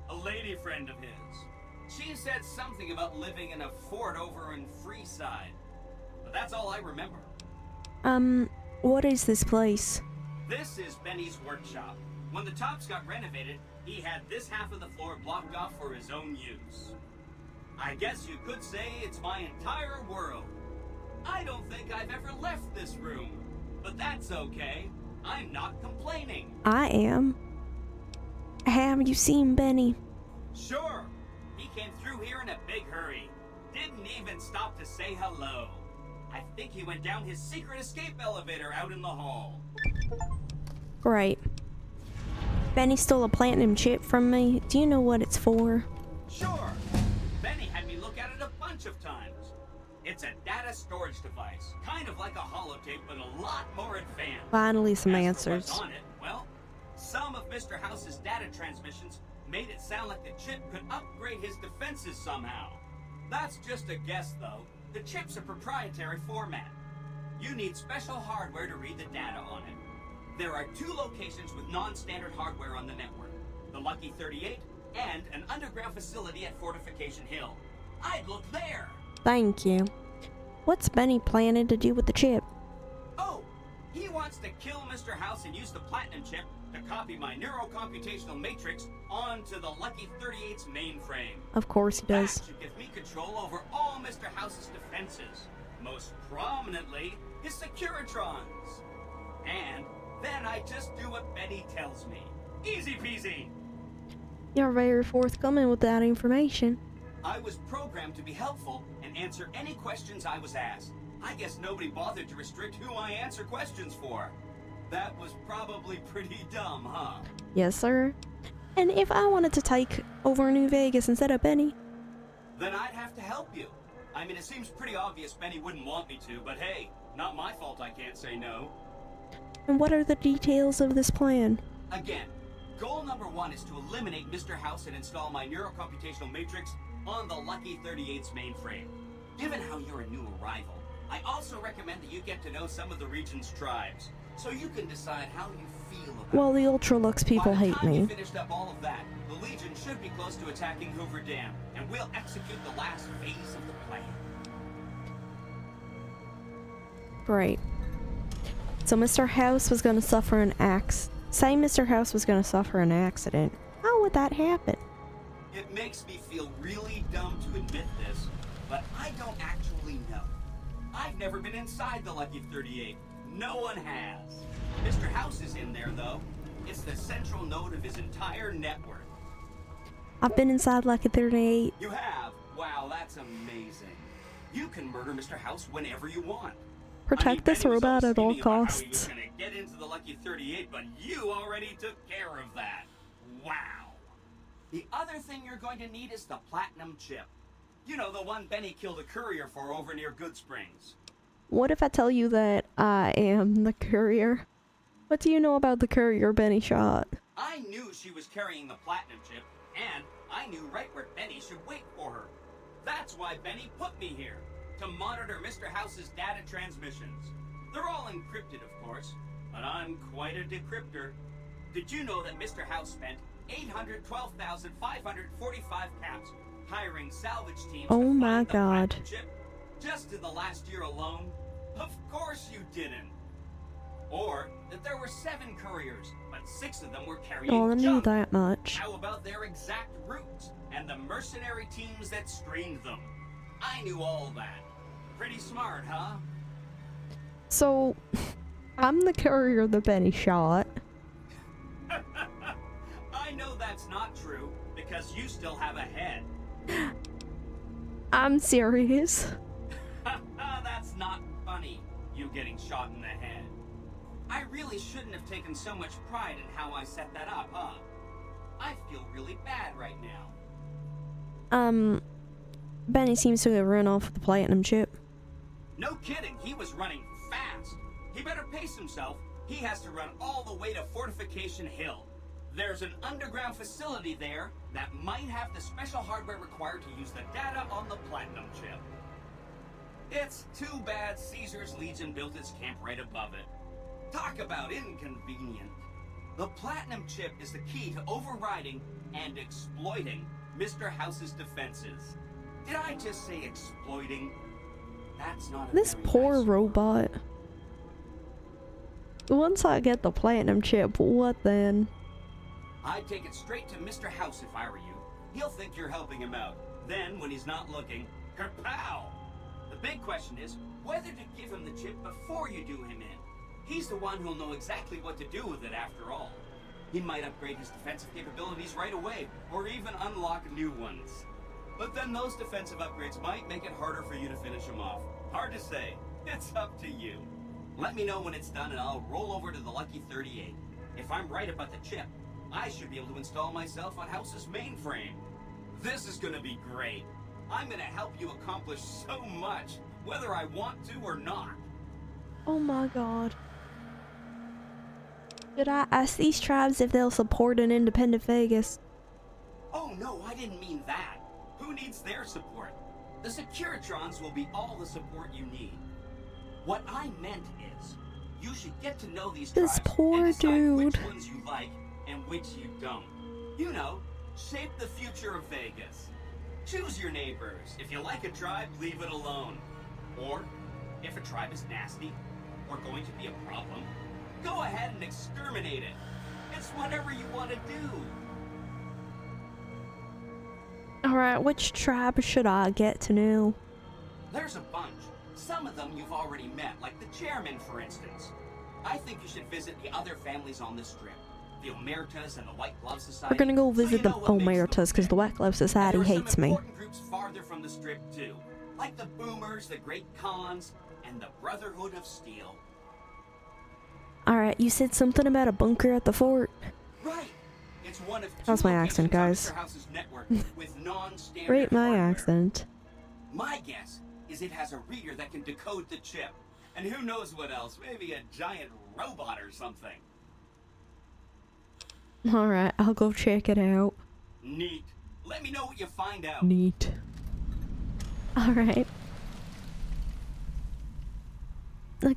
A lady friend of his. She said something about living in a fort over in Freeside. But that's all I remember. What is this place? This is Benny's workshop. When the Tops got renovated, he had this half of the floor blocked off for his own use. I guess you could say it's my entire world. I don't think I've ever left this room. But that's okay. I'm not complaining. I am. Have you seen Benny? Sure. He came through here in a big hurry. Didn't even stop to say hello. I think he went down his secret escape elevator out in the hall. Right. Benny stole a platinum chip from me. Do you know what it's for? Sure. Benny had me look at it a bunch of times. It's a data storage device, kind of like a holotape, but a lot more advanced. Finally, some As for answers. what's on it, well, some of Mr. House's data transmissions made it sound like the chip could upgrade his defenses somehow. That's just a guess, though. The chip's a proprietary format. You need special hardware to read the data on it. There are 2 locations with non-standard hardware on the network. The Lucky 38 and an underground facility at Fortification Hill. I'd look there! Thank you. What's Benny planning to do with the chip? Oh, he wants to kill Mr. House and use the platinum chip to copy my neurocomputational matrix onto the Lucky 38's mainframe. Of course he does. That should give me control over all Mr. House's defenses. Most prominently, his Securitrons. And then I just do what Benny tells me. Easy peasy. You're very forthcoming with that information. I was programmed to be helpful and answer any questions I was asked. I guess nobody bothered to restrict who I answer questions for. That was probably pretty dumb, huh? Yes, sir. And if I wanted to take over New Vegas instead of Benny? Then I'd have to help you. I mean, it seems pretty obvious Benny wouldn't want me to, but hey, not my fault I can't say no. And what are the details of this plan? Again, goal number 1 is to eliminate Mr. House and install my neurocomputational matrix on the Lucky 38's mainframe. Given how you're a new arrival, I also recommend that you get to know some of the region's tribes, so you can decide how you feel about Well, the it. Ultralux people By the hate time you me. finished up all of that, the Legion should be close to attacking Hoover Dam, and we'll execute the last phase of the plan. Right. So Mr. House was gonna suffer an Say Mr. House was gonna suffer an accident. How would that happen? It makes me feel really dumb to admit this, but I don't actually know. I've never been inside the Lucky 38. No one has. Mr. House is in there, though. It's the central node of his entire network. I've been inside Lucky 38. You have? Wow, that's amazing. You can murder Mr. House whenever you want. Protect this Benny was robot all at all scheming about how he was costs. gonna get into the Lucky 38, but you already took care of that. Wow. The other thing you're going to need is the platinum chip. You know, the one Benny killed a courier for over near Good Springs. What if I tell you that I am the courier? What do you know about the courier Benny shot? I knew she was carrying the platinum chip, and I knew right where Benny should wait for her. That's why Benny put me here, to monitor Mr. House's data transmissions. They're all encrypted, of course, but I'm quite a decryptor. Did you know that Mr. House spent 812,545 caps hiring salvage teams Oh to my find the God. platinum chip? Just in the last year alone? Of course you didn't. Or that there were 7 couriers, but 6 of them were carrying Oh, I knew junk. that much. How about their exact routes and the mercenary teams that screened them? I knew all that. Pretty smart, huh? So, I'm the courier that Benny shot. I know that's not true, because you still have a head. I'm serious. That's not funny, you getting shot in the head. I really shouldn't have taken so much pride in how I set that up, huh? I feel really bad right now. Benny seems to have run off with the platinum chip. No kidding, he was running fast. He better pace himself. He has to run all the way to Fortification Hill. There's an underground facility there that might have the special hardware required to use the data on the platinum chip. It's too bad Caesar's Legion built its camp right above it. Talk about inconvenient. The platinum chip is the key to overriding and exploiting Mr. House's defenses. Did I just say exploiting? That's not a This very poor nice robot. Once I get the platinum chip, what then? I'd take it straight to Mr. House if I were you. He'll think you're helping him out. Then, when he's not looking, kerpow! The big question is whether to give him the chip before you do him in. He's the one who'll know exactly what to do with it after all. He might upgrade his defensive capabilities right away, or even unlock new ones. But then those defensive upgrades might make it harder for you to finish him off. Hard to say. It's up to you. Let me know when it's done and I'll roll over to the Lucky 38. If I'm right about the chip, I should be able to install myself on House's mainframe. This is gonna be great. I'm gonna help you accomplish so much, whether I want to or not. Oh my god. Should I ask these tribes if they'll support an independent Vegas? Oh no, I didn't mean that. Who needs their support? The Securitrons will be all the support you need. What I meant is, you should get to know these This tribes poor and decide dude. which ones you like and which you don't. You know, shape the future of Vegas. Choose your neighbors. If you like a tribe, leave it alone. Or, if a tribe is nasty, or going to be a problem, go ahead and exterminate it. It's whatever you want to do. Alright, which tribe should I get to know? There's a bunch. Some of them you've already met, like the chairman, for instance. I think you should visit the other families on the strip. The Omertas and the White Glove Society. We're gonna go visit the Omertas because the White Glove Society hates me. Important groups farther from the strip too, like the Boomers, the Great Khans, and the Brotherhood of Steel. Alright, you said something about a bunker at the fort. Right. It's one of That's my accent, guys. Rate my accent. My guess is it has a reader that can decode the chip. And who knows what else? Maybe a giant robot or something. Alright, I'll go check it out. Neat. Let me know what you find out. Neat. Alright.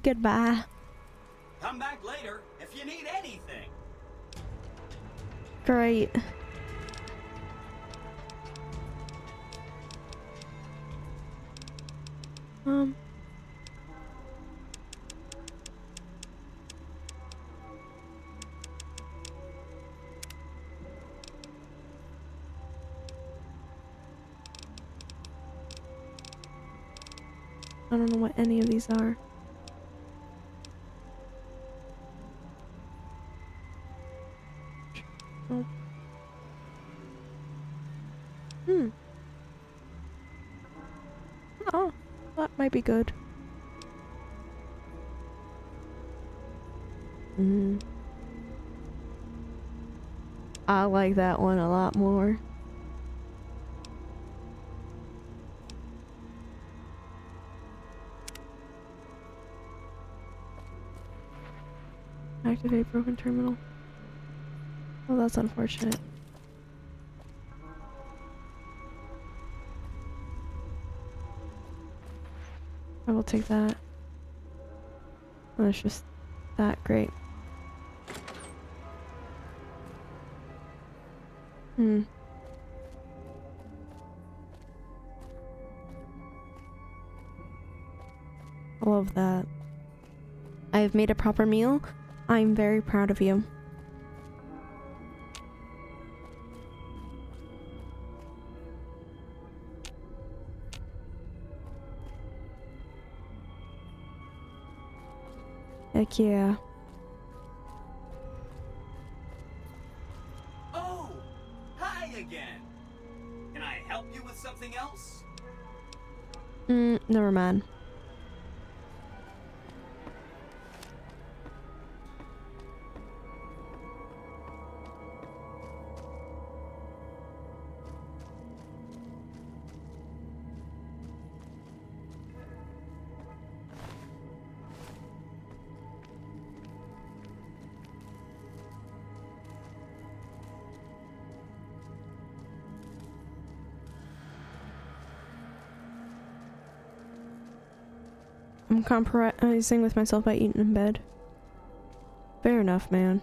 Goodbye. Come back later if you need anything. Great. I don't know what any of these are. Oh. Oh, that might be good. I like that one a lot more. Activate broken terminal. Oh, that's unfortunate. I will take that. Oh, it's just that great. I love that. I have made a proper meal. I'm very proud of you. Heck yeah. Oh, hi again. Can I help you with something else? Never mind. I'm compromising with myself by eating in bed. Fair enough, man.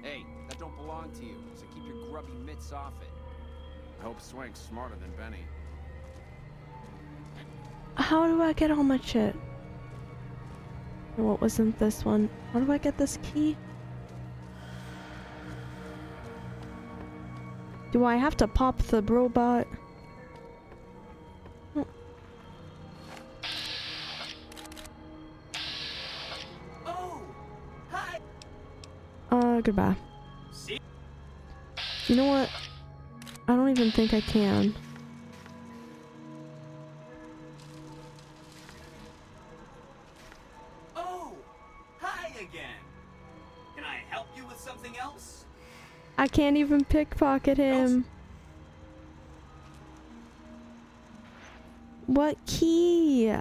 Hey, that don't belong to you, so keep your grubby mitts off it. I hope Swank's smarter than Benny. How do I get all my shit? And what wasn't this one? How do I get this key? Do I have to pop the robot? Oh, hi. Goodbye. See? You know what? I don't even think I can. Oh, hi again. Can I help you with something else? I can't even pickpocket him. What key?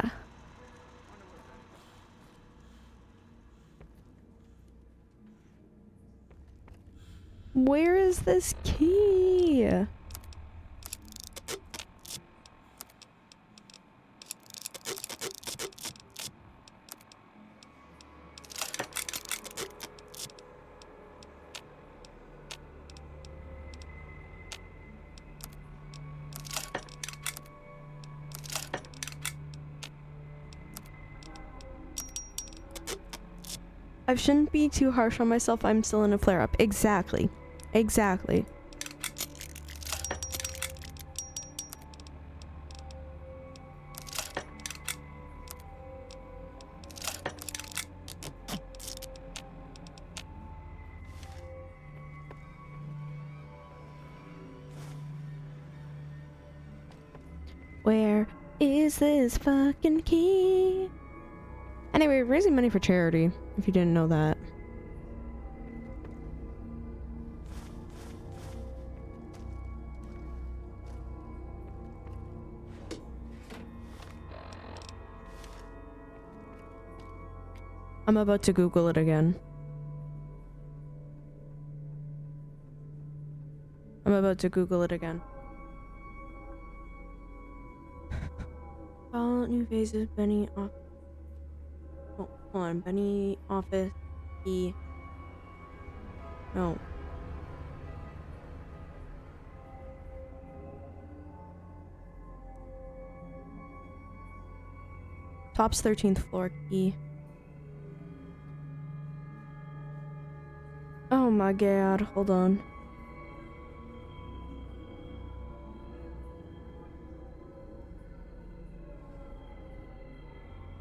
Where is this key? I shouldn't be too harsh on myself. I'm still in a flare-up. Exactly. Exactly. Where is this fucking key? Anyway, raising money for charity, if you didn't know that. I'm about to Google it again. I'm about to Google it again. Follow new phases, Benny off. Oh, hold on. Benny office key. No. Top's 13th floor key. Oh my god, hold on.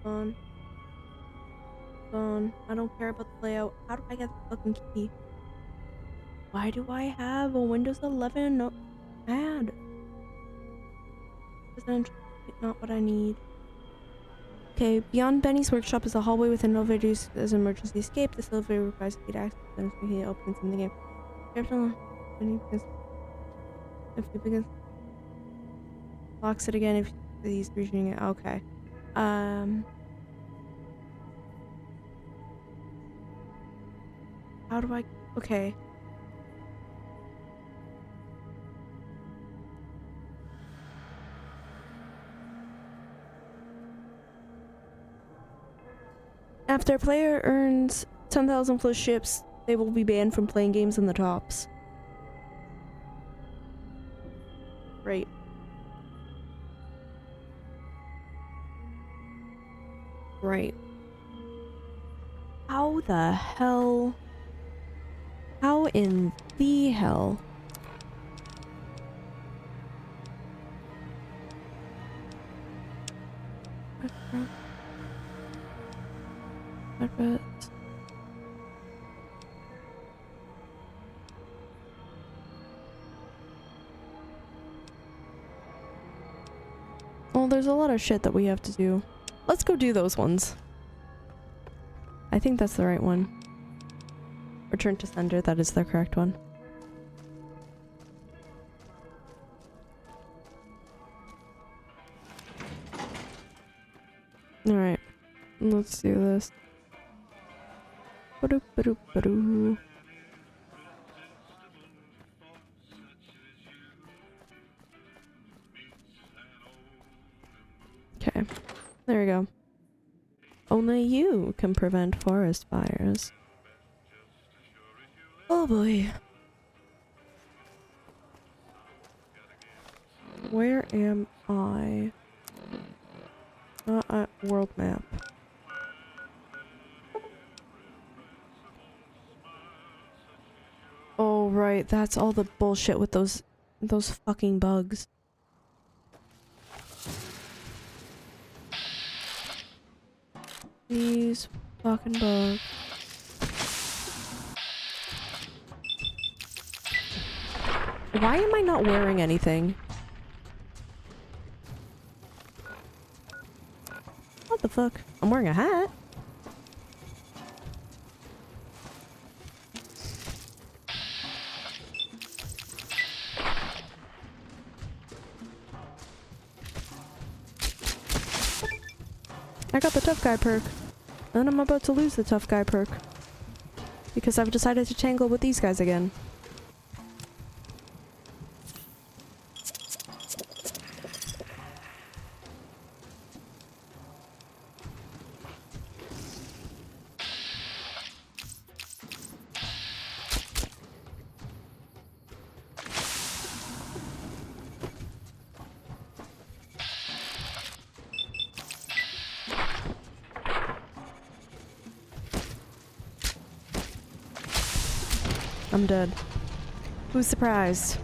Hold on. I don't care about the layout. How do I get the fucking key? Why do I have a Windows 11 notepad? Essentially not what I need. Okay, beyond Benny's workshop is a hallway with an elevator used as an emergency escape. This elevator requires speed access and it opens in the game. If you begin, locks it again if he's reaching it. Okay. How do I? Okay. After a player earns 10,000 plus ships, they will be banned from playing games in the tops. Right. Right. How the hell? How in the hell? Well, there's a lot of shit that we have to do. Let's go do those ones. I think that's the right one. Return to sender, that is the correct one. Alright, let's do this. Ba-doop-ba-doop-ba-doo. Okay, there we go. Only you can prevent forest fires. Oh boy. Where am I? Not at world map. Oh right, that's all the bullshit with those fucking bugs. These fucking bugs. Why am I not wearing anything? What the fuck? I'm wearing a hat. I got the tough guy perk. And I'm about to lose the tough guy perk. Because I've decided to tangle with these guys again. I'm dead. Who's surprised?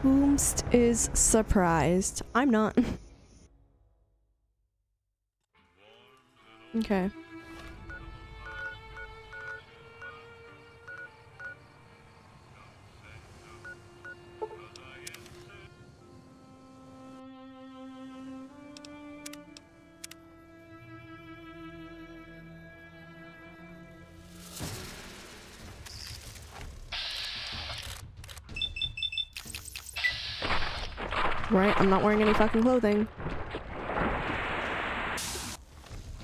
Whomst is surprised? I'm not. Okay. Right, I'm not wearing any fucking clothing.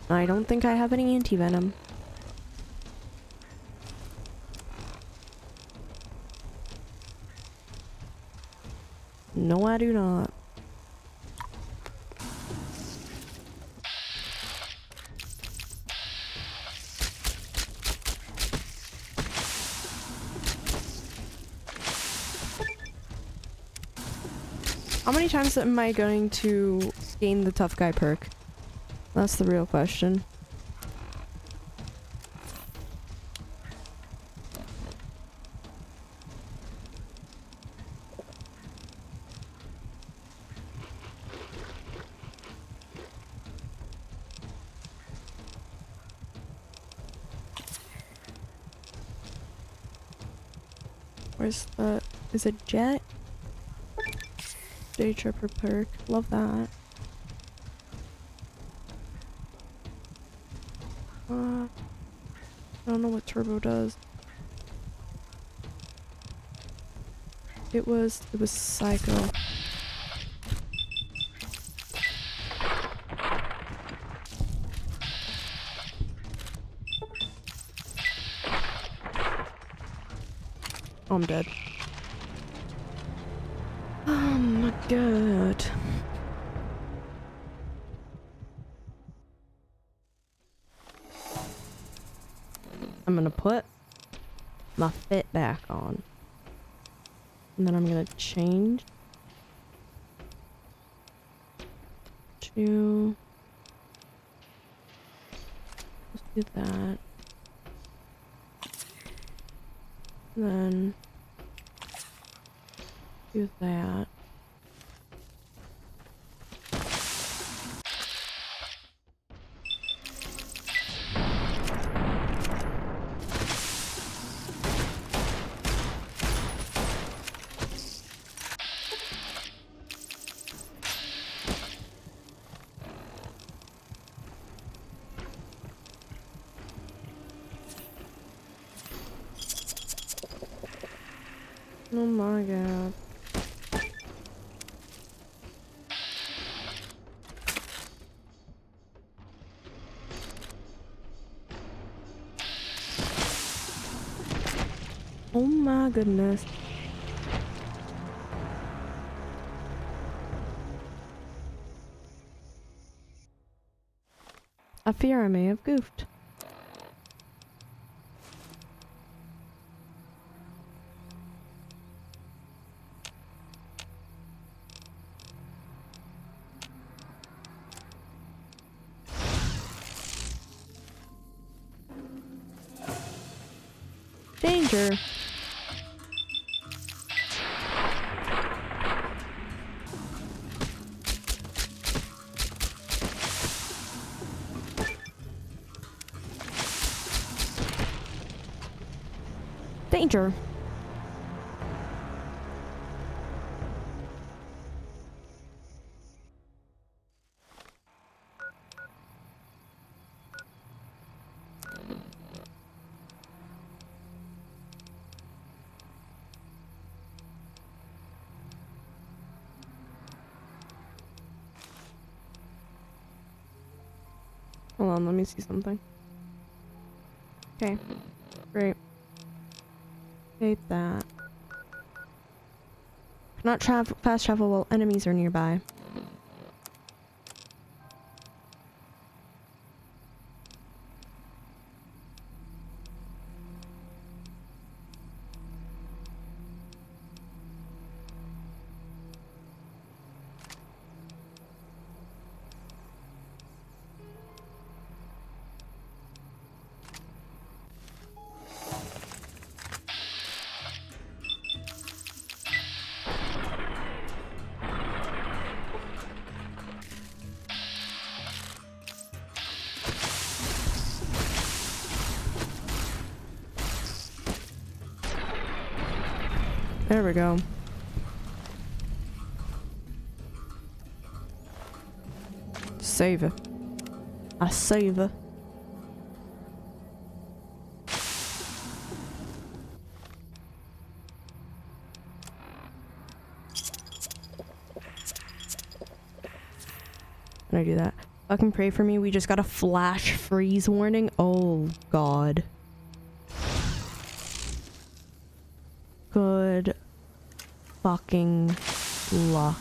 I don't think I have any anti-venom. No, I do not. How many times am I going to gain the tough guy perk? That's the real question. Where's the... is it jet? Day tripper perk. Love that. I don't know what turbo does. It was psycho. Oh, I'm dead. Oh my god. I'm gonna put my fit back on. And then I'm gonna change to... let's do that. And then do that. Oh my god. Oh my goodness. I fear I may have goofed. Danger. Danger. Hold on, let me see something. Okay. Great. Hate that. Cannot fast travel while enemies are nearby. There we go. Save it. I save it. Can I do that? Fucking pray for me. We just got a flash freeze warning. Oh, God. Good fucking luck.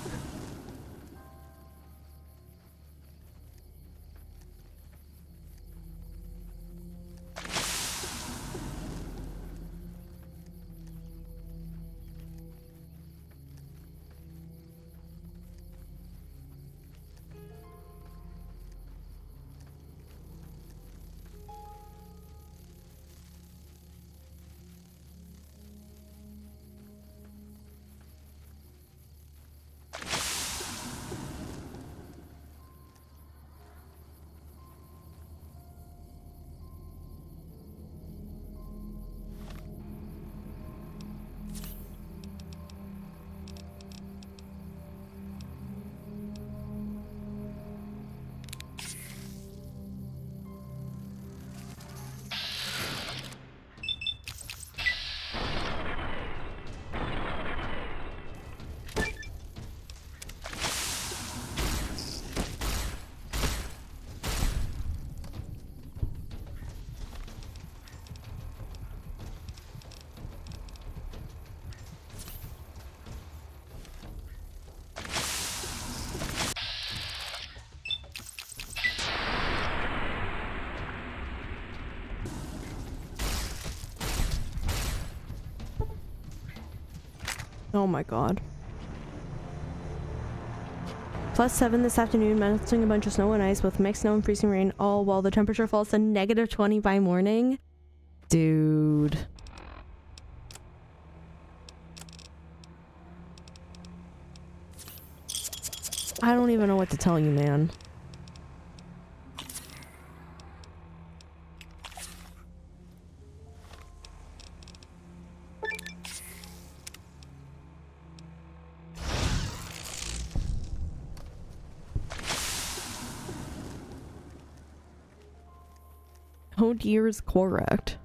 Oh my God. +7 this afternoon, melting a bunch of snow and ice with mixed snow and freezing rain, all while the temperature falls to -20 by morning. Dude. I don't even know what to tell you, man. Oh dear is correct.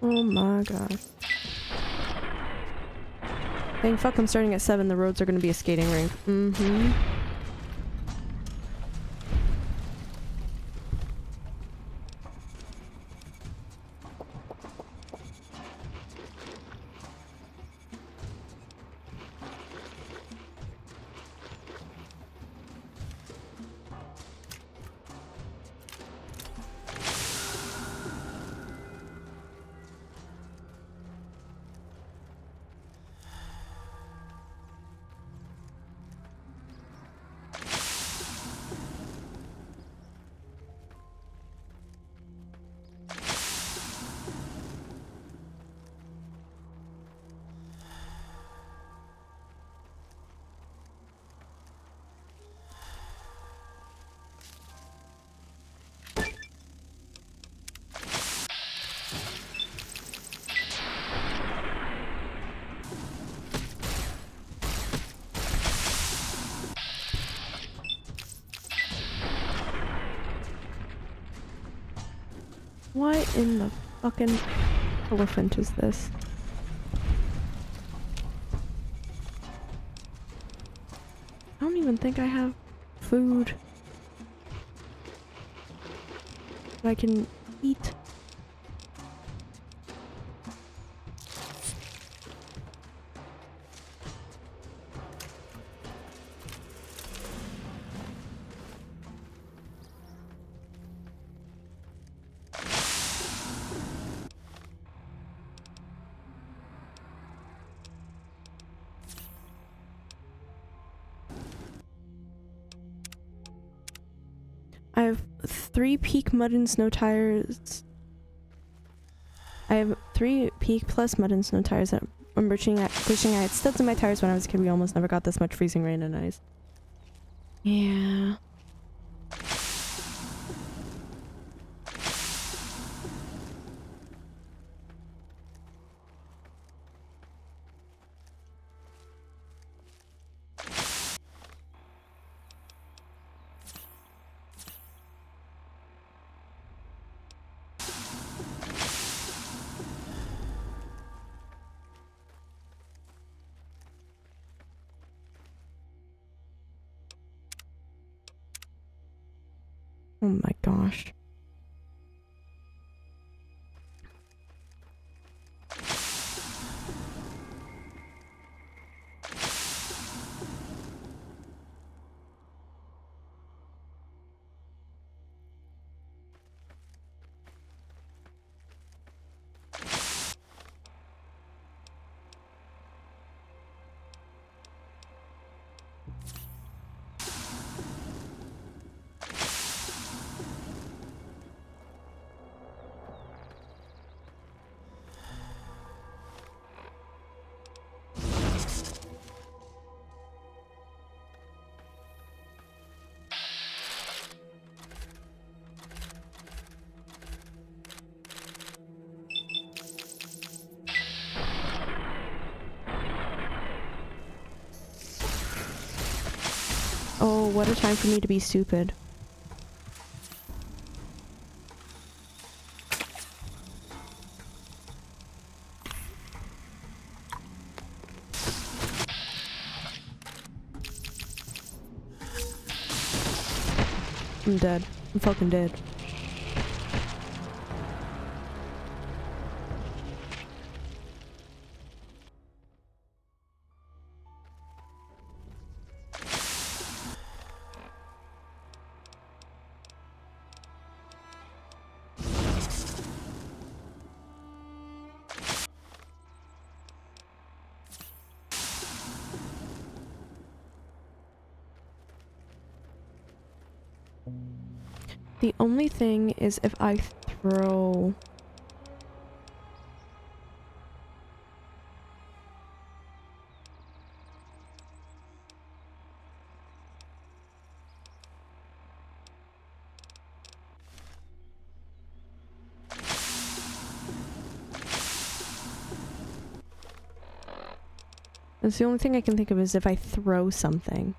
Oh my God. Thank fuck I'm starting at 7. The roads are gonna be a skating rink. Mm-hmm. What in the fucking elephant is this? I don't even think I have food that I can eat. I have 3 peak mud and snow tires. I have 3 peak plus mud and snow tires that I'm wishing I had studs in my tires when I was a kid. We almost never got this much freezing rain and ice. Yeah. Oh my gosh. Oh, what a time for me to be stupid. I'm dead. I'm fucking dead. The only thing is if I throw... That's the only thing I can think of is if I throw something.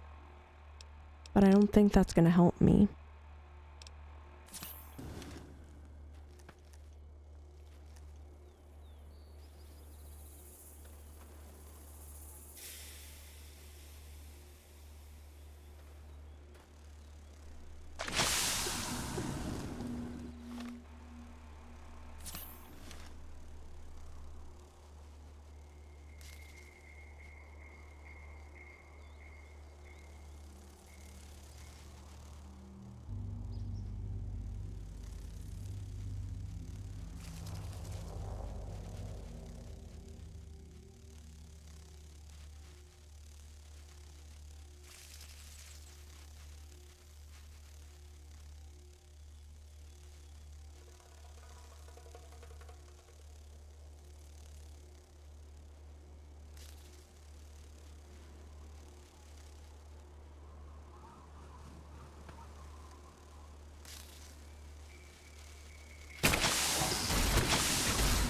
But I don't think that's gonna help me.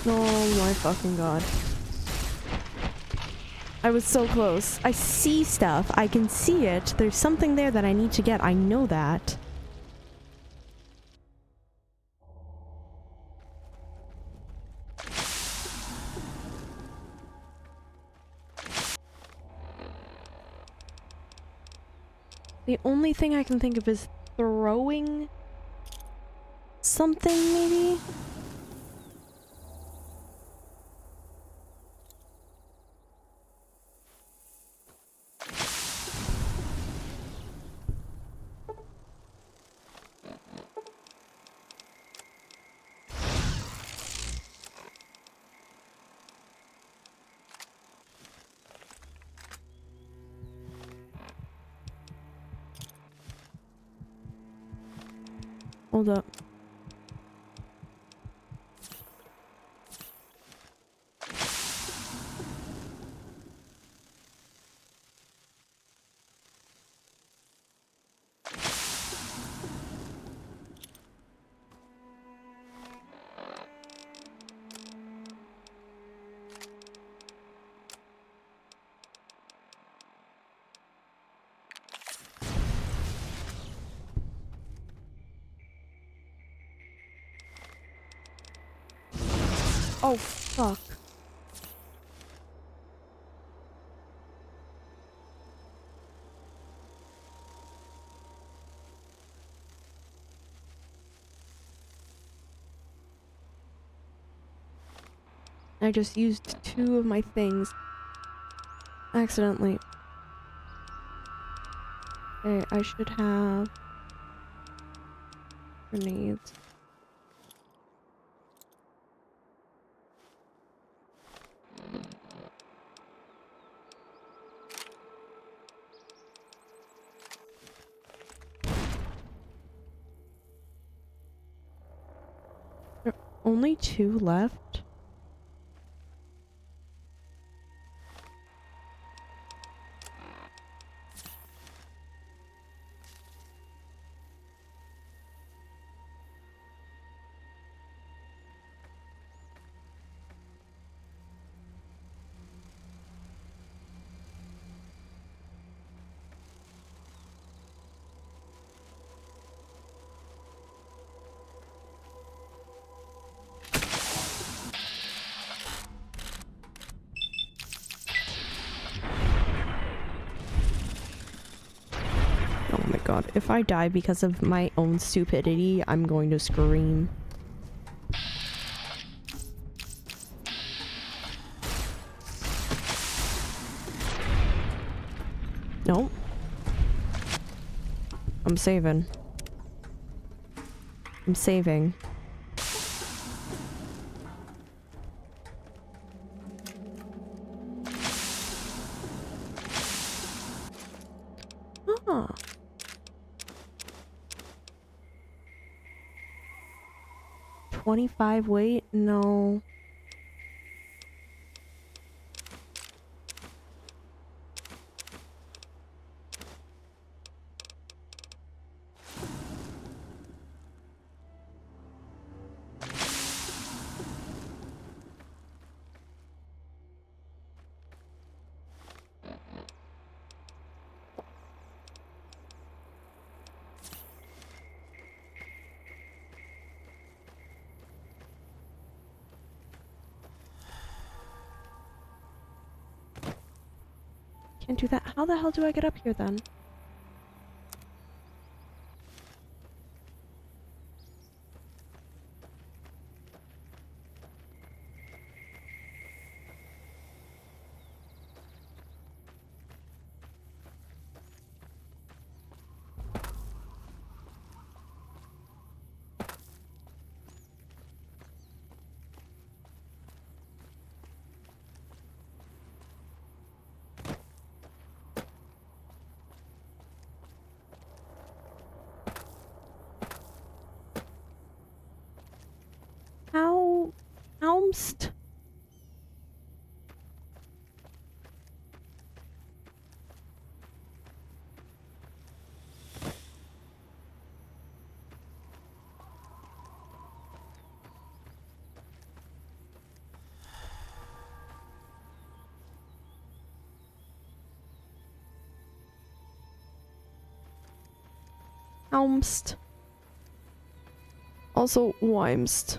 Oh my fucking god. I was so close. I see stuff. I can see it. There's something there that I need to get. I know that. The only thing I can think of is throwing something, maybe? Hold up. Oh, fuck. I just used 2 of my things accidentally. Okay, I should have grenades. There are only 2 left? Oh my god, if I die because of my own stupidity, I'm going to scream. Nope. I'm saving. I'm saving. Huh. $25 weight? No. Can't do that. How the hell do I get up here then? How? Almst? Almst. Also, Weimst.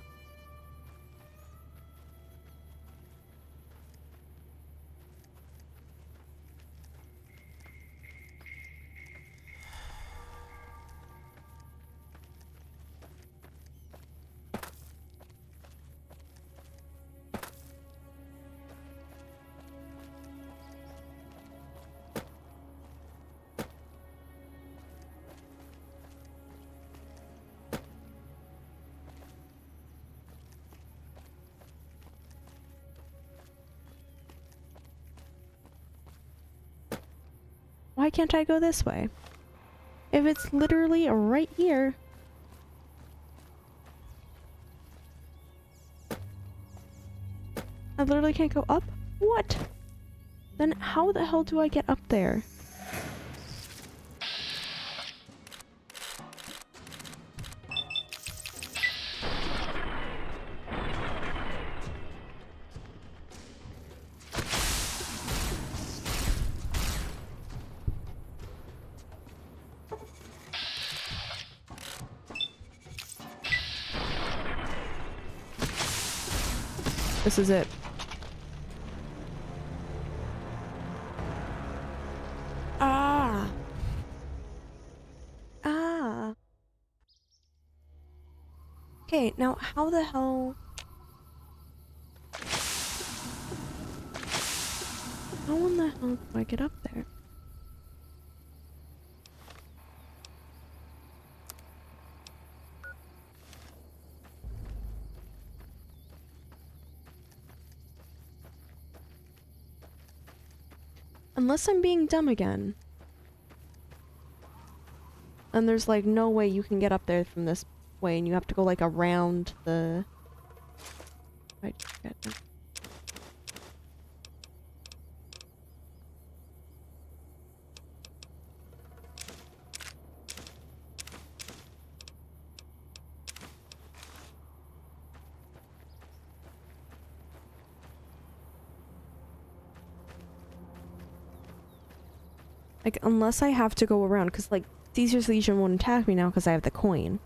Why can't I go this way? If it's literally right here. I literally can't go up? What? Then how the hell do I get up there? This is it. Ah. Ah. Okay, now how the hell... How in the hell do I get up there? Unless I'm being dumb again. And there's like no way you can get up there from this way and you have to go like around the... Like, unless I have to go around, because, like, Caesar's Legion won't attack me now because I have the coin.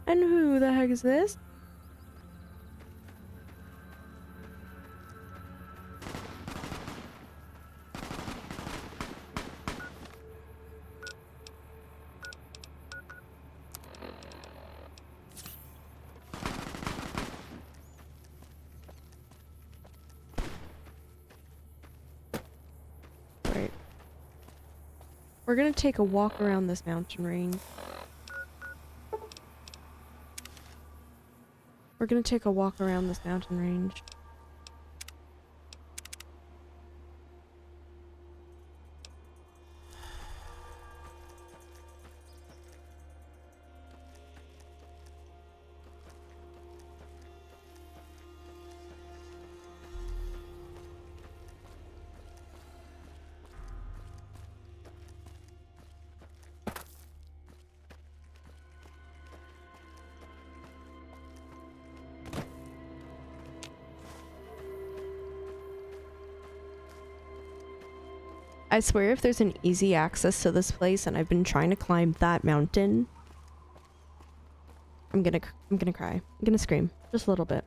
And who the heck is this? We're gonna take a walk around this mountain range. We're gonna take a walk around this mountain range. I swear if there's an easy access to this place and I've been trying to climb that mountain, I'm gonna cry. I'm gonna scream. Just a little bit.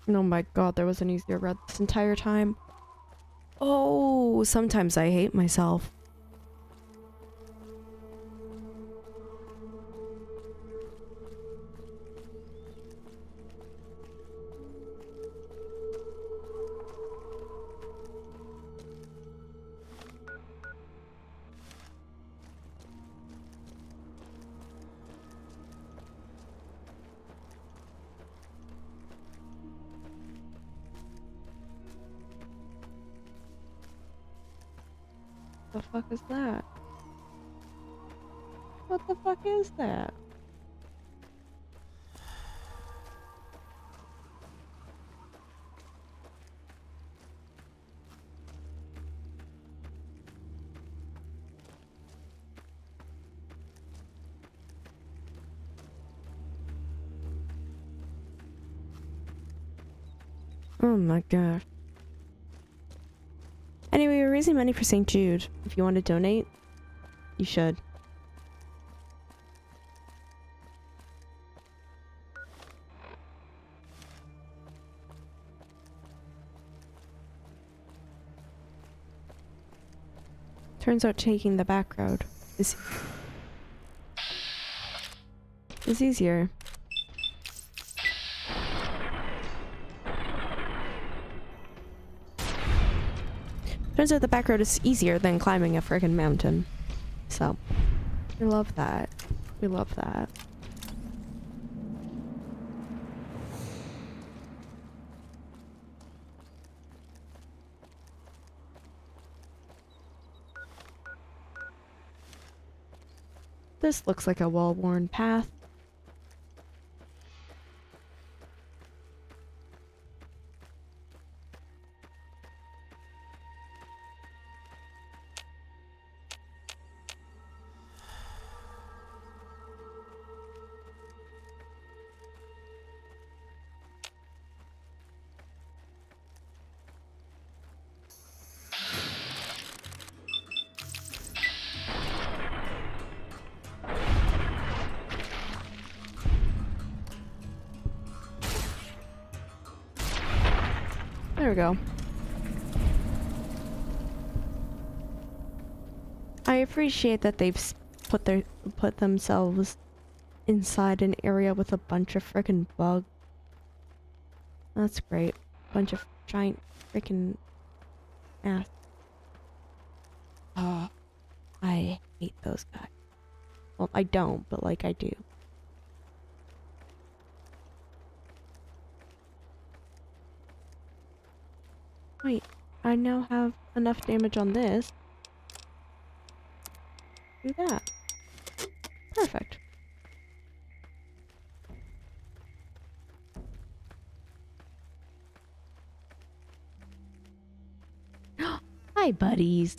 Oh my god, there was an easier route this entire time. Oh, sometimes I hate myself. What the fuck is that? What the fuck is that? Oh my gosh. Anyway, we're raising money for St. Jude. If you want to donate, you should. Turns out taking the back road is easier. Turns out the back road is easier than climbing a friggin' mountain. So, we love that. We love that. This looks like a well-worn path. There we go. I appreciate that they've put themselves inside an area with a bunch of frickin' bugs. That's great. Bunch of giant frickin' ass. I hate those guys. Well, I don't, but like I do. Wait, I now have enough damage on this. Do that. Perfect. Hi, buddies.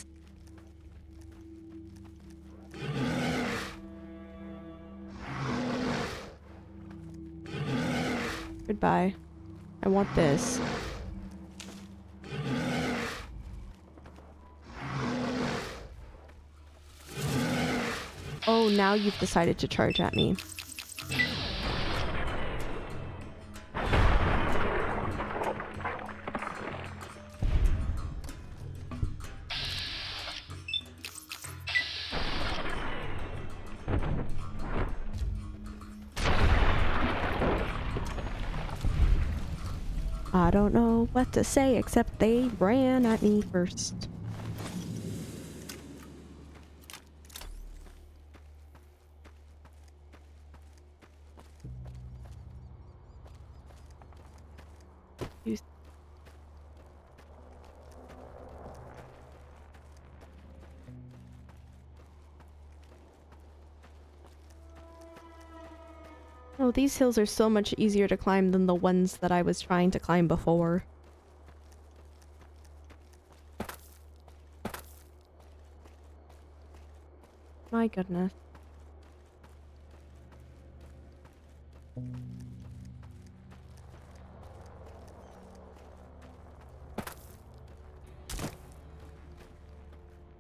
Goodbye. I want this. Oh, now you've decided to charge at me. I don't know what to say except they ran at me first. Oh, these hills are so much easier to climb than the ones that I was trying to climb before. My goodness.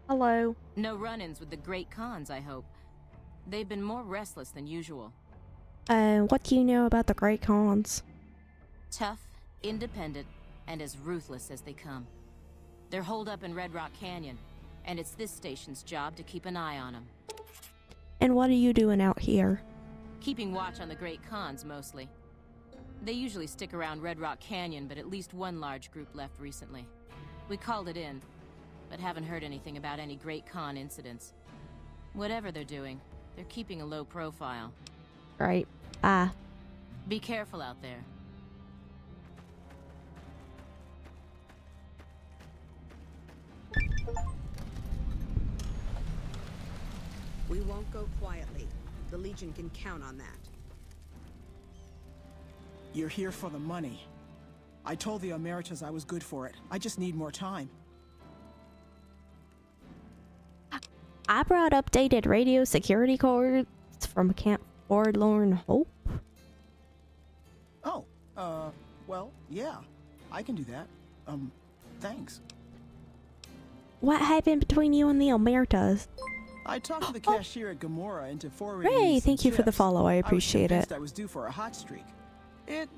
Hello. No run-ins with the Great Khans, I hope. They've been more restless than usual. What do you know about the Great Khans? Tough, independent, and as ruthless as they come. They're holed up in Red Rock Canyon, and it's this station's job to keep an eye on them. And what are you doing out here? Keeping watch on the Great Khans, mostly. They usually stick around Red Rock Canyon, but at least one large group left recently. We called it in, but haven't heard anything about any Great Khan incidents. Whatever they're doing, they're keeping a low profile. Right. Be careful out there. We won't go quietly. The Legion can count on that. You're here for the money. I told the Emeritus I was good for it. I just need more time. I brought updated radio security cords from Camp Forlorn Hope. Oh, well, yeah. I can do that. Thanks. What happened between you and the Emeritus? I talked to the cashier at Gamora into forwarding Ray, me some thank you for the chips. follow. I appreciate it. I was due for a hot streak. It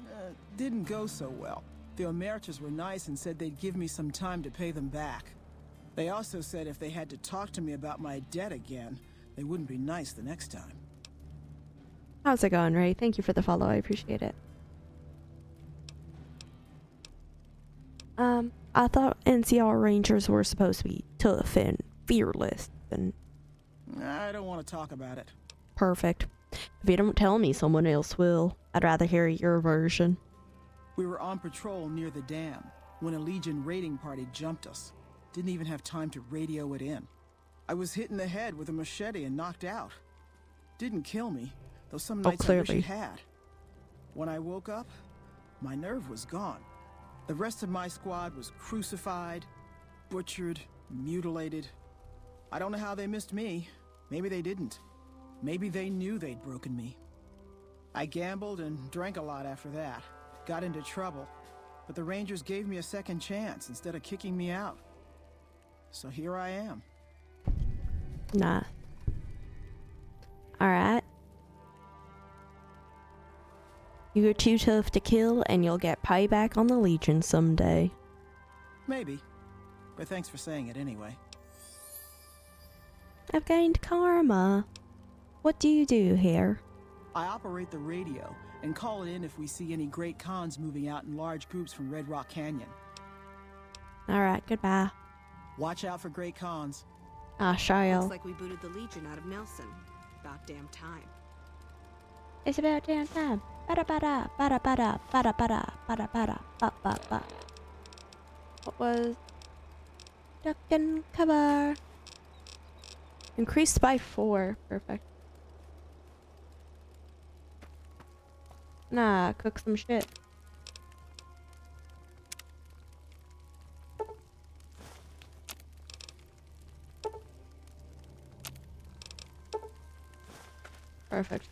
didn't go so well. The Emeritus were nice and said they'd give me some time to pay them back. They also said if they had to talk to me about my debt again, they wouldn't be nice the next time. How's it going, Ray? Thank you for the follow. I appreciate it. I thought NCR Rangers were supposed to be tough and fearless and... I don't want to talk about it. Perfect. If you don't tell me, someone else will. I'd rather hear your version. We were on patrol near the dam when a Legion raiding party jumped us. Didn't even have time to radio it in. I was hit in the head with a machete and knocked out. Didn't kill me, though some nights I wish it had. When I woke up, my nerve was gone. The rest of my squad was crucified, butchered, mutilated. I don't know how they missed me. Maybe they didn't. Maybe they knew they'd broken me. I gambled and drank a lot after that. Got into trouble. But the Rangers gave me a second chance instead of kicking me out. So here I am. Nah. Alright. You're too tough to kill and you'll get payback on the Legion someday. Maybe. But thanks for saying it anyway. I've gained karma. What do you do here? I operate the radio and call it in if we see any great cons moving out in large groups from Red Rock Canyon. Alright, goodbye. Watch out for great cons. I shall. Looks like we booted the Legion out of Nelson. About damn time. It's about damn time. Bada bada, bada bada, bada bada, bada bada, ba ba ba. What was... Duck and cover. Increased by 4. Perfect. Nah, cook some shit. Perfect.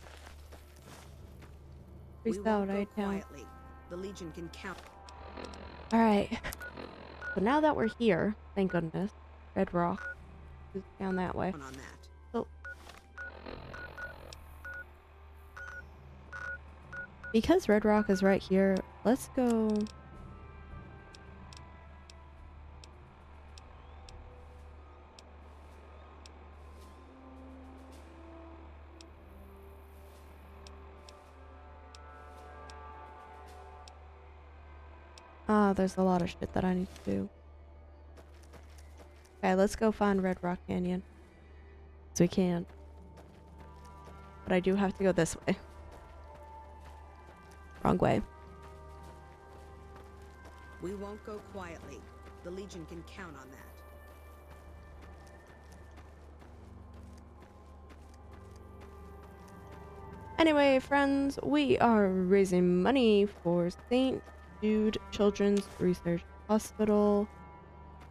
Increase out right now. Quietly. The Legion can count. Alright. So now that we're here, thank goodness, Red Rock is down that way. On that. So, because Red Rock is right here, let's go. There's a lot of shit that I need to do. Okay, let's go find Red Rock Canyon. So we can. But I do have to go this way. Wrong way. We won't go quietly. The Legion can count on that. Anyway, friends, we are raising money for St. Jude Children's Research Hospital.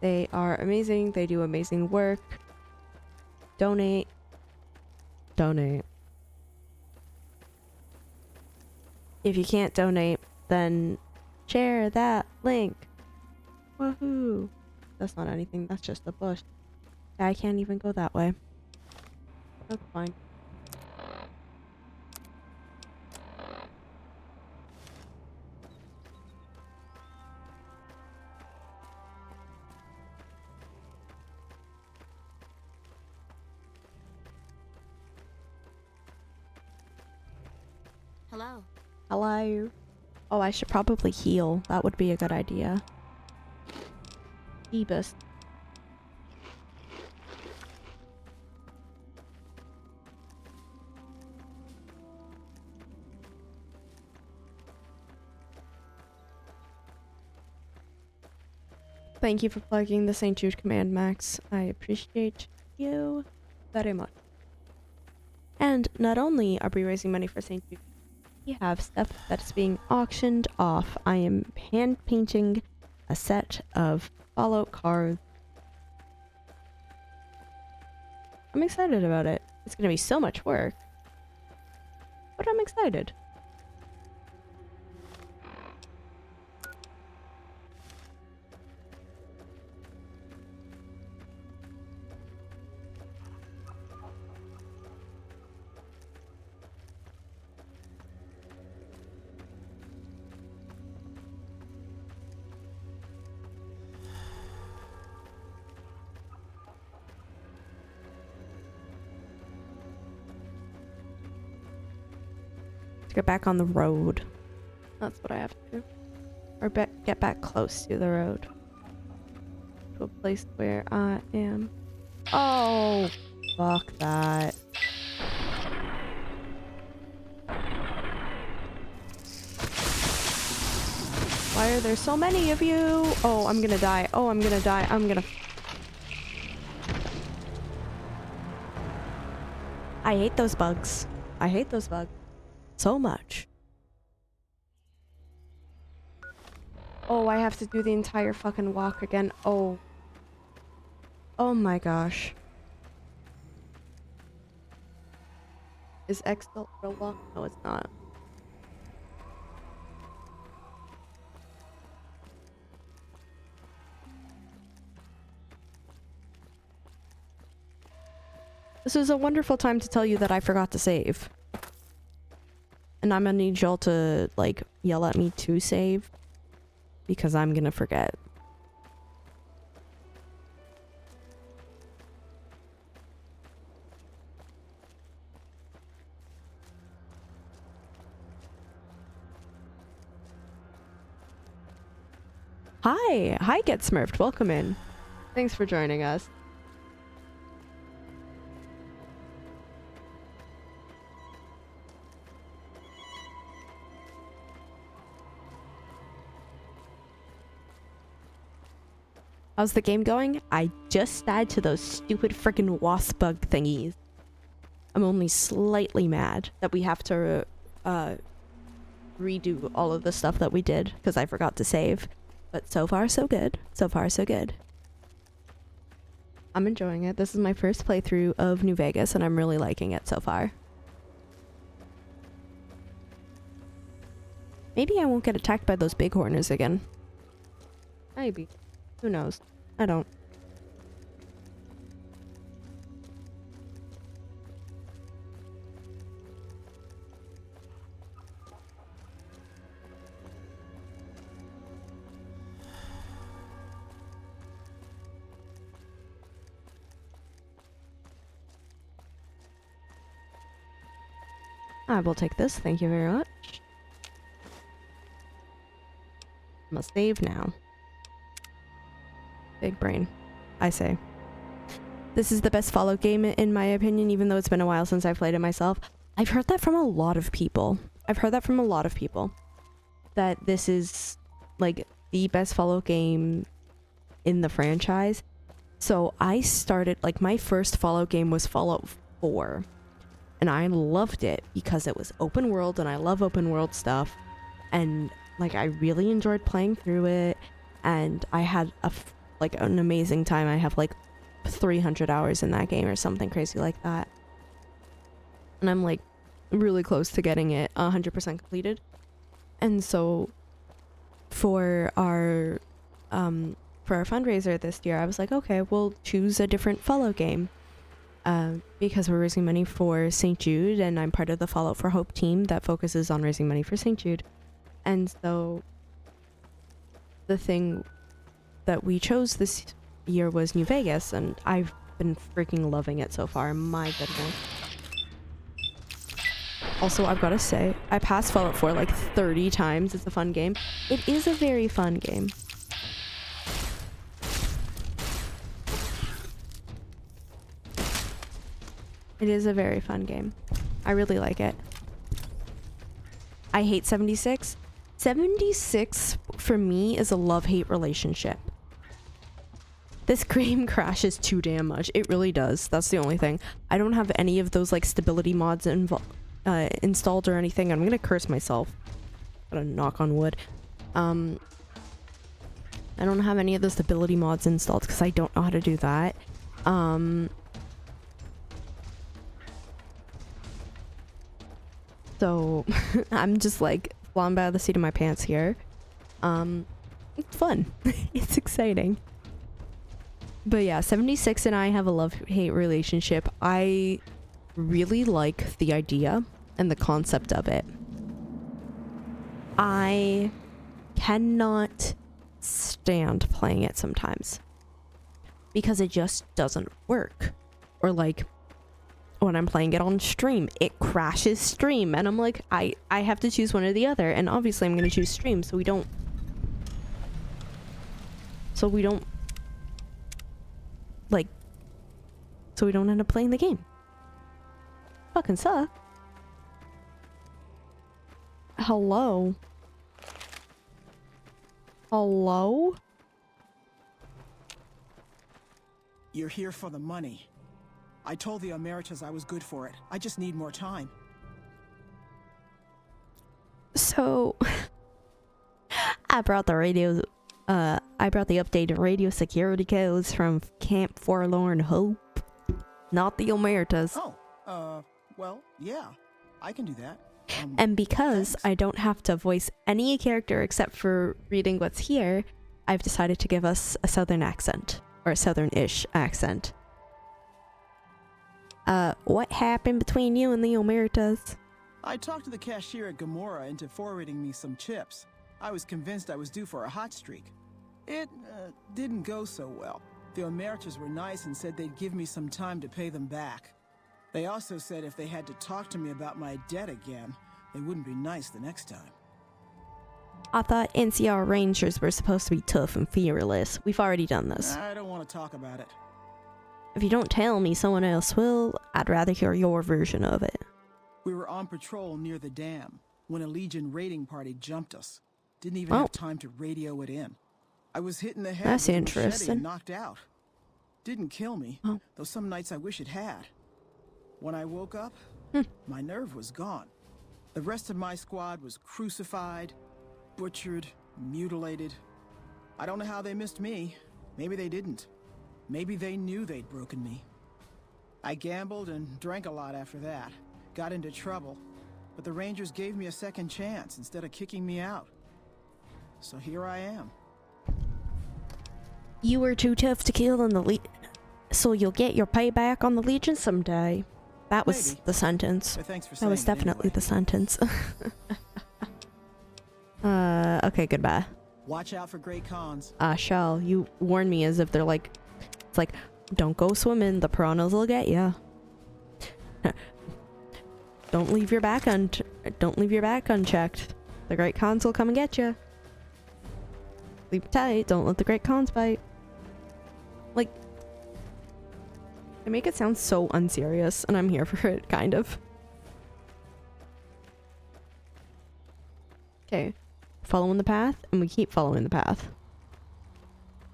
They are amazing. They do amazing work. Donate. Donate. If you can't donate, then share that link. Woohoo. That's not anything. That's just a bush. I can't even go that way. That's fine. Hello. Hello. Oh, I should probably heal. That would be a good idea. Ebus. Thank you for plugging the St. Jude command, Max. I appreciate you very much. And not only are we raising money for St. Jude, we have stuff that's being auctioned off. I am hand painting a set of Fallout cards. I'm excited about it. It's gonna be so much work, but I'm excited. get back on the road. That's what I have to do. Or get back close to the road. To a place where I am. Oh, fuck that. Why are there so many of you? Oh, I'm gonna die. Oh, I'm gonna die. I'm gonna... I hate those bugs. I hate those bugs so much. Oh, I have to do the entire fucking walk again. Oh. Oh my gosh. Is X still real long? No, it's not. This is a wonderful time to tell you that I forgot to save. And I'm gonna need y'all to, like, yell at me to save. Because I'm gonna forget. Hi! Hi, Get Smurfed. Welcome in. Thanks for joining us. How's the game going? I just died to those stupid freaking wasp bug thingies. I'm only slightly mad that we have to redo all of the stuff that we did because I forgot to save. But so far so good. So far so good. I'm enjoying it. This is my first playthrough of New Vegas and I'm really liking it so far. Maybe I won't get attacked by those bighorners again. Maybe. Who knows? I don't. I will take this. Thank you very much. Must save now. Big brain, I say. This is the best Fallout game in my opinion, even though it's been a while since I've played it myself. I've heard that from a lot of people. That this is like the best Fallout game in the franchise. So I started, like my first Fallout game was Fallout 4. And I loved it because it was open world and I love open world stuff. And like I really enjoyed playing through it. And I had an amazing time. I have like 300 hours in that game or something crazy like that. And I'm like really close to getting it 100% completed. And so for our fundraiser this year, I was like, okay, we'll choose a different Fallout game. Because we're raising money for St. Jude and I'm part of the Fallout for Hope team that focuses on raising money for St. Jude. And so the thing that we chose this year was New Vegas, and I've been freaking loving it so far. My goodness. Also, I've got to say, I passed Fallout 4 like 30 times. It's a fun game. It is a very fun game. It is a very fun game. I really like it. I hate 76. 76 for me is a love-hate relationship. This game crashes too damn much. It really does. That's the only thing. I don't have any of those like stability mods installed or anything. I'm gonna curse myself. Gotta knock on wood. I don't have any of the stability mods installed because I don't know how to do that. So I'm just like flying by the seat of my pants here. It's fun. It's exciting. But yeah, 76 and I have a love-hate relationship. I really like the idea and the concept of it. I cannot stand playing it sometimes because it just doesn't work. Or like when I'm playing it on stream, it crashes stream, and I'm like, I have to choose one or the other, and obviously I'm gonna choose stream so we don't end up playing the game. Fucking suck. Hello? Hello? You're here for the money. I told the Emeritus I was good for it. I just need more time. So I brought the updated radio security codes from Camp Forlorn Hope, not the Emeritus. Well, yeah, I can do that. And because I don't have to voice any character except for reading what's here, I've decided to give us a southern accent, or a southern-ish accent. What happened between you and the Emeritus? I talked to the cashier at Gamora into forwarding me some chips. I was convinced I was due for a hot streak. It didn't go so well. The Emeritus were nice and said they'd give me some time to pay them back. They also said if they had to talk to me about my debt again, they wouldn't be nice the next time. I thought NCR Rangers were supposed to be tough and fearless. We've already done this. I don't want to talk about it. If you don't tell me, someone else will. I'd rather hear your version of it. We were on patrol near the dam when a Legion raiding party jumped us. Didn't even have time to radio it in. I was hit in the head with a machete and knocked out. Didn't kill me, though some nights I wish it had. When I woke up, my nerve was gone. The rest of my squad was crucified, butchered, mutilated. I don't know how they missed me. Maybe they didn't. Maybe they knew they'd broken me. I gambled and drank a lot after that. Got into trouble. But the Rangers gave me a second chance instead of kicking me out. So here I am. You were too tough to kill in the so you'll get your payback on the Legion someday. That was the sentence. That was definitely the sentence. Okay, goodbye. Watch out for great cons. I shall. You warn me as if they're like, it's like, don't go swimming, the piranhas will get ya. Don't leave your back unchecked. The great cons will come and get you. Sleep tight, don't let the great cons bite. Like, they make it sound so unserious, and I'm here for it, kind of. Okay, following the path, and we keep following the path.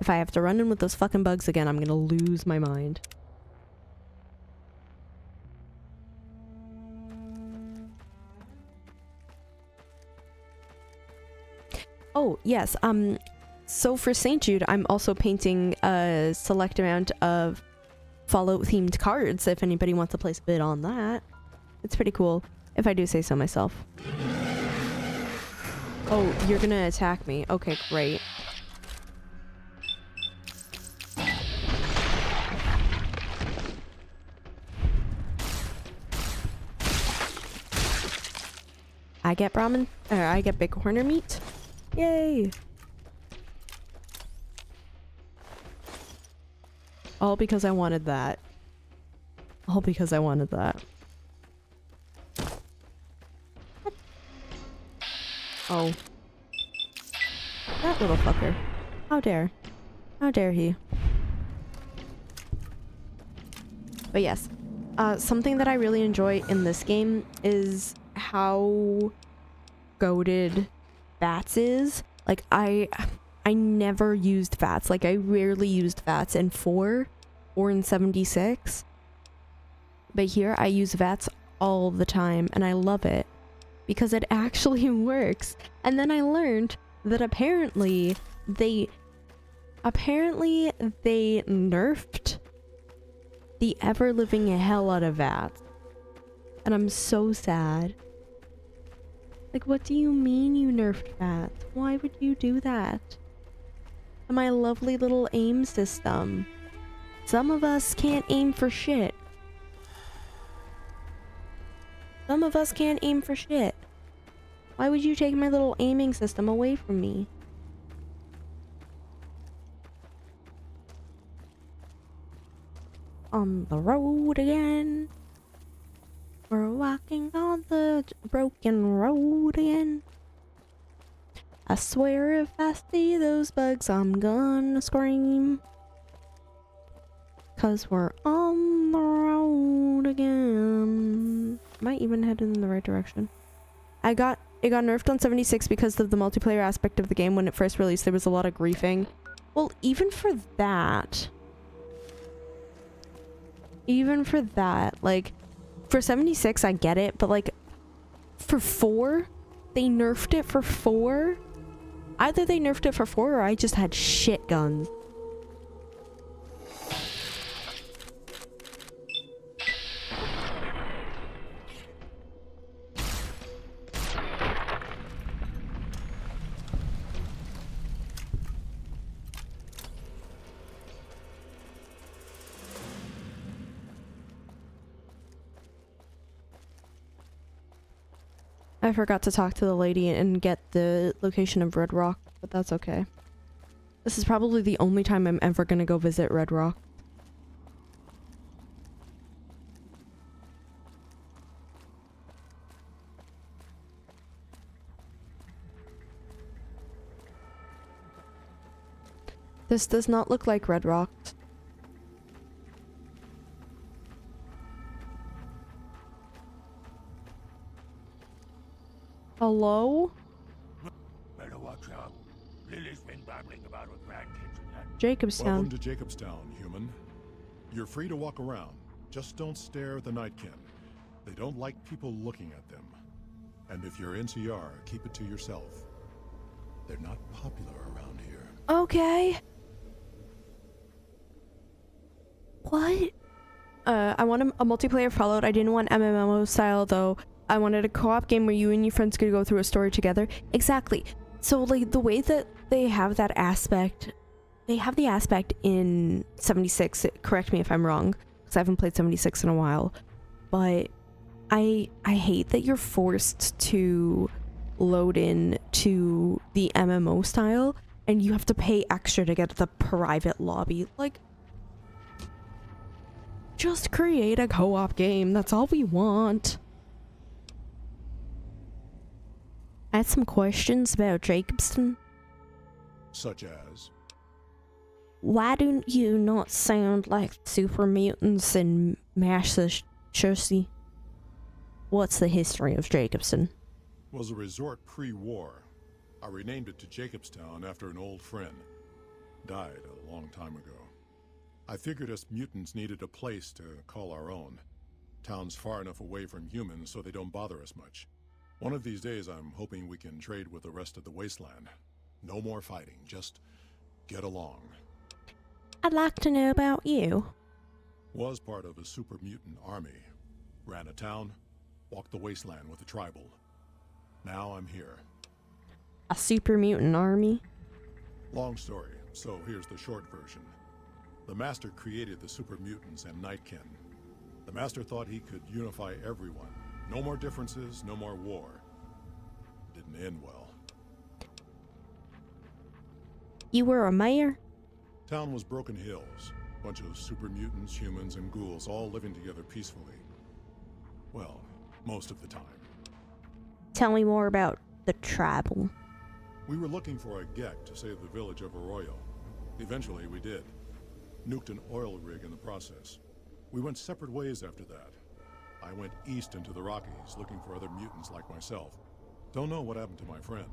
If I have to run in with those fucking bugs again, I'm gonna lose my mind. Oh, yes, so for St. Jude, I'm also painting a select amount of Fallout-themed cards, if anybody wants to place a bid on that. It's pretty cool, if I do say so myself. Oh, you're gonna attack me. Okay, great. I get Brahmin, I get big horner meat. Yay! All because I wanted that. All because I wanted that. Oh. That little fucker. How dare. How dare he. But yes. Something that I really enjoy in this game is how goated VATS is. Like, I never used VATS. Like, I rarely used VATS in 4 or in 76. But here I use VATS all the time, and I love it because it actually works. And then I learned that apparently they nerfed the ever-living hell out of VATS. And I'm so sad. Like, what do you mean you nerfed VATS? Why would you do that? And my lovely little aim system. Some of us can't aim for shit. Some of us can't aim for shit. Why would you take my little aiming system away from me? On the road again. We're walking on the broken road again. I swear if I see those bugs, I'm gonna scream. 'Cause we're on the road again. Am I even headed in the right direction? It got nerfed on 76 because of the multiplayer aspect of the game. When it first released, there was a lot of griefing. Well, even for that, like, for 76, I get it, but like, for 4, they nerfed it for 4. Either they nerfed it for 4 or I just had shit guns. I forgot to talk to the lady and get the location of Red Rock, but that's okay. This is probably the only time I'm ever gonna go visit Red Rock. This does not look like Red Rock. Hello? Better watch out. Lily's been babbling about her grandkids again. Jacobstown. Welcome to Jacobstown, human. You're free to walk around. Just don't stare at the Nightkin. They don't like people looking at them. And if you're NCR, keep it to yourself. They're not popular around here. Okay. What? I want a multiplayer Fallout. I didn't want MMO style though. I wanted a co-op game where you and your friends could go through a story together. Exactly. So like the way that they have that aspect, they have the aspect in 76. Correct me if I'm wrong, because I haven't played 76 in a while. But I hate that you're forced to load in to the MMO style and you have to pay extra to get the private lobby. Like, just create a co-op game. That's all we want. I had some questions about Jacobstown. Such as? Why do you not sound like super mutants in Massachusetts? What's the history of Jacobstown? Was a resort pre-war. I renamed it to Jacobstown after an old friend. Died a long time ago. I figured us mutants needed a place to call our own. Town's far enough away from humans so they don't bother us much. One of these days, I'm hoping we can trade with the rest of the wasteland. No more fighting, just get along. I'd like to know about you. Was part of a super mutant army. Ran a town, walked the wasteland with a tribal. Now I'm here. A super mutant army? Long story, so here's the short version. The Master created the super mutants and Nightkin. The Master thought he could unify everyone. No more differences, no more war. Didn't end well. You were a mayor? Town was Broken Hills. Bunch of super mutants, humans, and ghouls all living together peacefully. Well, most of the time. Tell me more about the tribal. We were looking for a Gek to save the village of Arroyo. Eventually, we did. Nuked an oil rig in the process. We went separate ways after that. I went east into the Rockies, looking for other mutants like myself. Don't know what happened to my friend.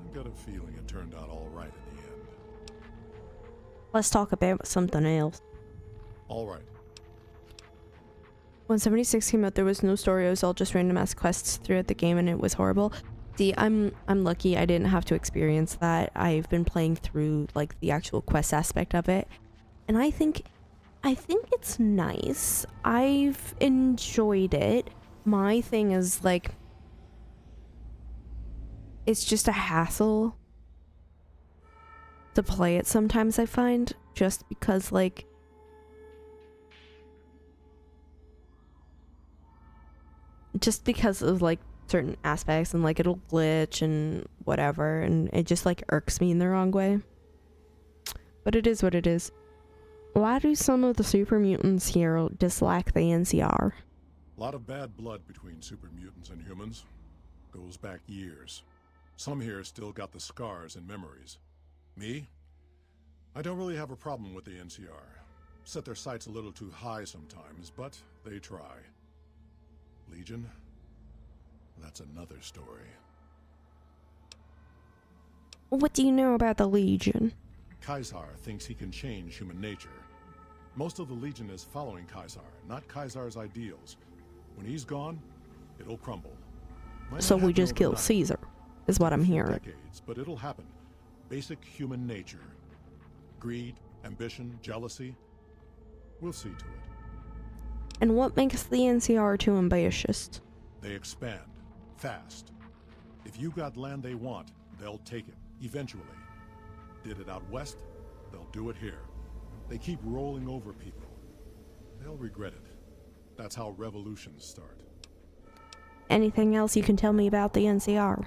I've got a feeling it turned out all right in the end. Let's talk about something else. All right. When 76 came out, there was no story. It was all just random ass quests throughout the game, and it was horrible. See, I'm lucky I didn't have to experience that. I've been playing through like the actual quest aspect of it, and I think it's nice. I've enjoyed it. My thing is like, it's just a hassle to play it sometimes, I find, just because like of like certain aspects, and like it'll glitch and whatever, and it just like irks me in the wrong way. But it is what it is. Why do some of the super mutants here dislike the NCR? A lot of bad blood between super mutants and humans. Goes back years. Some here still got the scars and memories. Me? I don't really have a problem with the NCR. Set their sights a little too high sometimes, but they try. Legion? That's another story. What do you know about the Legion? Caesar thinks he can change human nature. Most of the Legion is following Caesar, not Caesar's ideals. When he's gone, it'll crumble. So we just kill Caesar, is what I'm hearing. Decades, but it'll happen. Basic human nature. Greed, ambition, jealousy. We'll see to it. And what makes the NCR too ambitious? They expand. Fast. If you got land they want, they'll take it. Eventually. Did it out west, they'll do it here. They keep rolling over people. They'll regret it. That's how revolutions start. Anything else you can tell me about the NCR?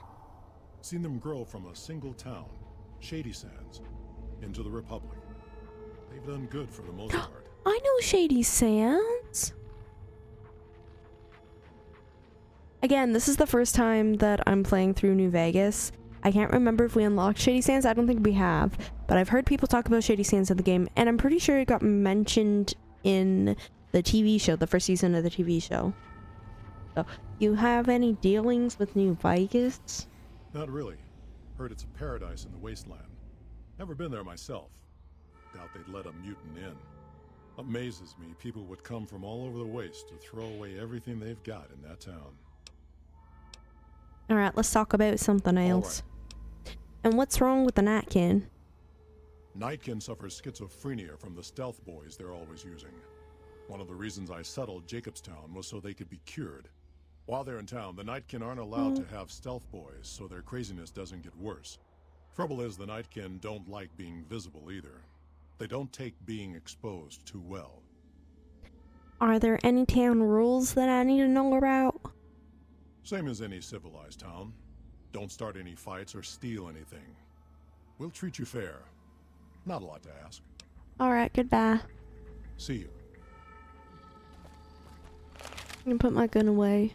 Seen them grow from a single town, Shady Sands, into the Republic. They've done good for the most part. I know Shady Sands. Again, this is the first time that I'm playing through New Vegas. I can't remember if we unlocked Shady Sands. I don't think we have, but I've heard people talk about Shady Sands in the game, and I'm pretty sure it got mentioned in the TV show, the first season of the TV show. So, you have any dealings with New Vegas? Not really. Heard it's a paradise in the wasteland. Never been there myself. Doubt they'd let a mutant in. Amazes me people would come from all over the waste to throw away everything they've got in that town. Alright, let's talk about something else. And what's wrong with the Nightkin? Nightkin suffers schizophrenia from the stealth boys they're always using. One of the reasons I settled Jacobstown was so they could be cured. While they're in town, the Nightkin aren't allowed to have stealth boys, so their craziness doesn't get worse. Trouble is, the Nightkin don't like being visible either. They don't take being exposed too well. Are there any town rules that I need to know about? Same as any civilized town. Don't start any fights or steal anything. We'll treat you fair. Not a lot to ask. Alright, goodbye. See you. I'm gonna put my gun away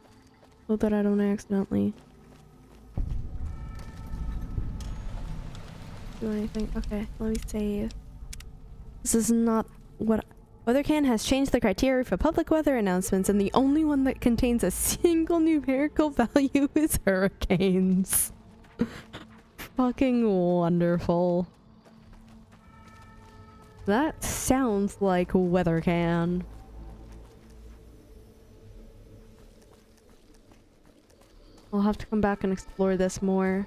so that I don't accidentally do anything. Okay, let me save. This is not what... WeatherCan has changed the criteria for public weather announcements, and the only one that contains a single numerical value is hurricanes. Fucking wonderful. That sounds like WeatherCan. I'll have to come back and explore this more,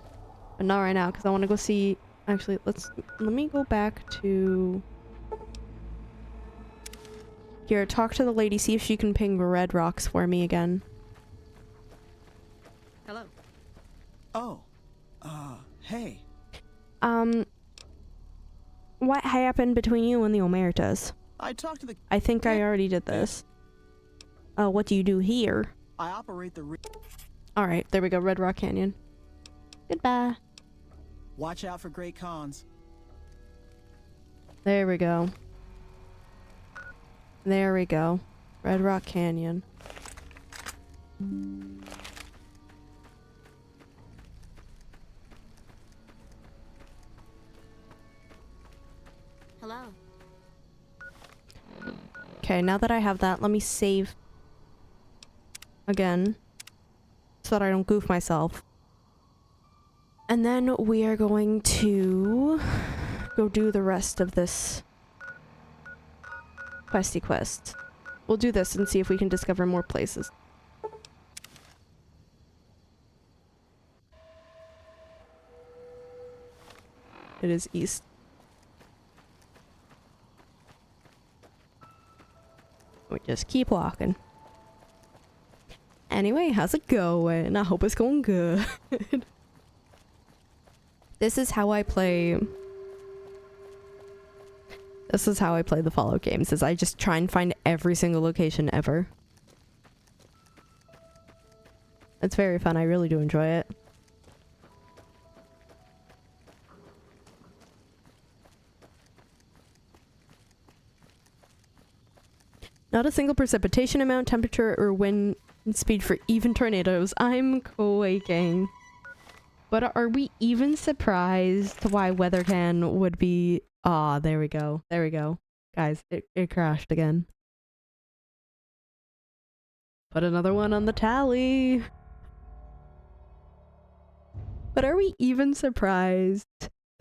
but not right now because I want to go see. Actually, let me go back to here. Talk to the lady, see if she can ping red rocks for me again. Hello. Oh, hey. What happened between you and the Omertas? I talked to the... I think I already did this. What do you do here? I operate the... Alright, there we go, Red Rock Canyon. Goodbye. Watch out for Great Khans. There we go. There we go. Red Rock Canyon. Hello. Okay, now that I have that, let me save again so that I don't goof myself. And then we are going to go do the rest of this questy quest. We'll do this and see if we can discover more places. It is east. We just keep walking. Anyway, how's it going? I hope it's going good. This is how I play. This is how I play the Fallout games, is I just try and find every single location ever. It's very fun, I really do enjoy it. Not a single precipitation amount, temperature, or wind speed for even tornadoes. I'm quaking. But are we even surprised why WeatherCan would be... Ah, there we go. There we go. Guys, it crashed again. Put another one on the tally. But are we even surprised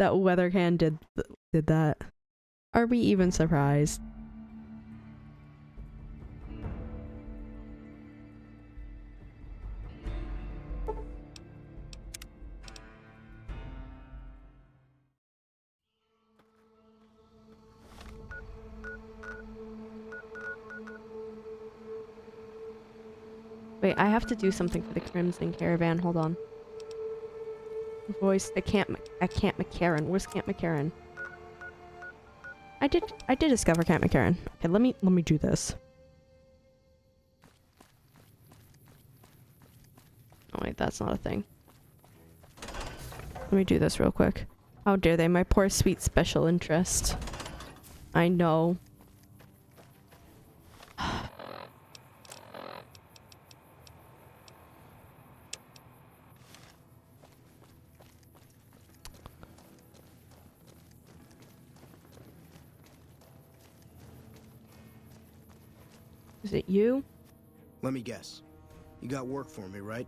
that WeatherCan did that? Are we even surprised? Wait, I have to do something for the Crimson Caravan. Hold on. Voice. I can't McCarran. Where's Camp McCarran? I did discover Camp McCarran. Okay, let me do this. Oh wait, that's not a thing. Let me do this real quick. How dare they? My poor sweet special interest. I know. Is it you? Let me guess. You got work for me, right?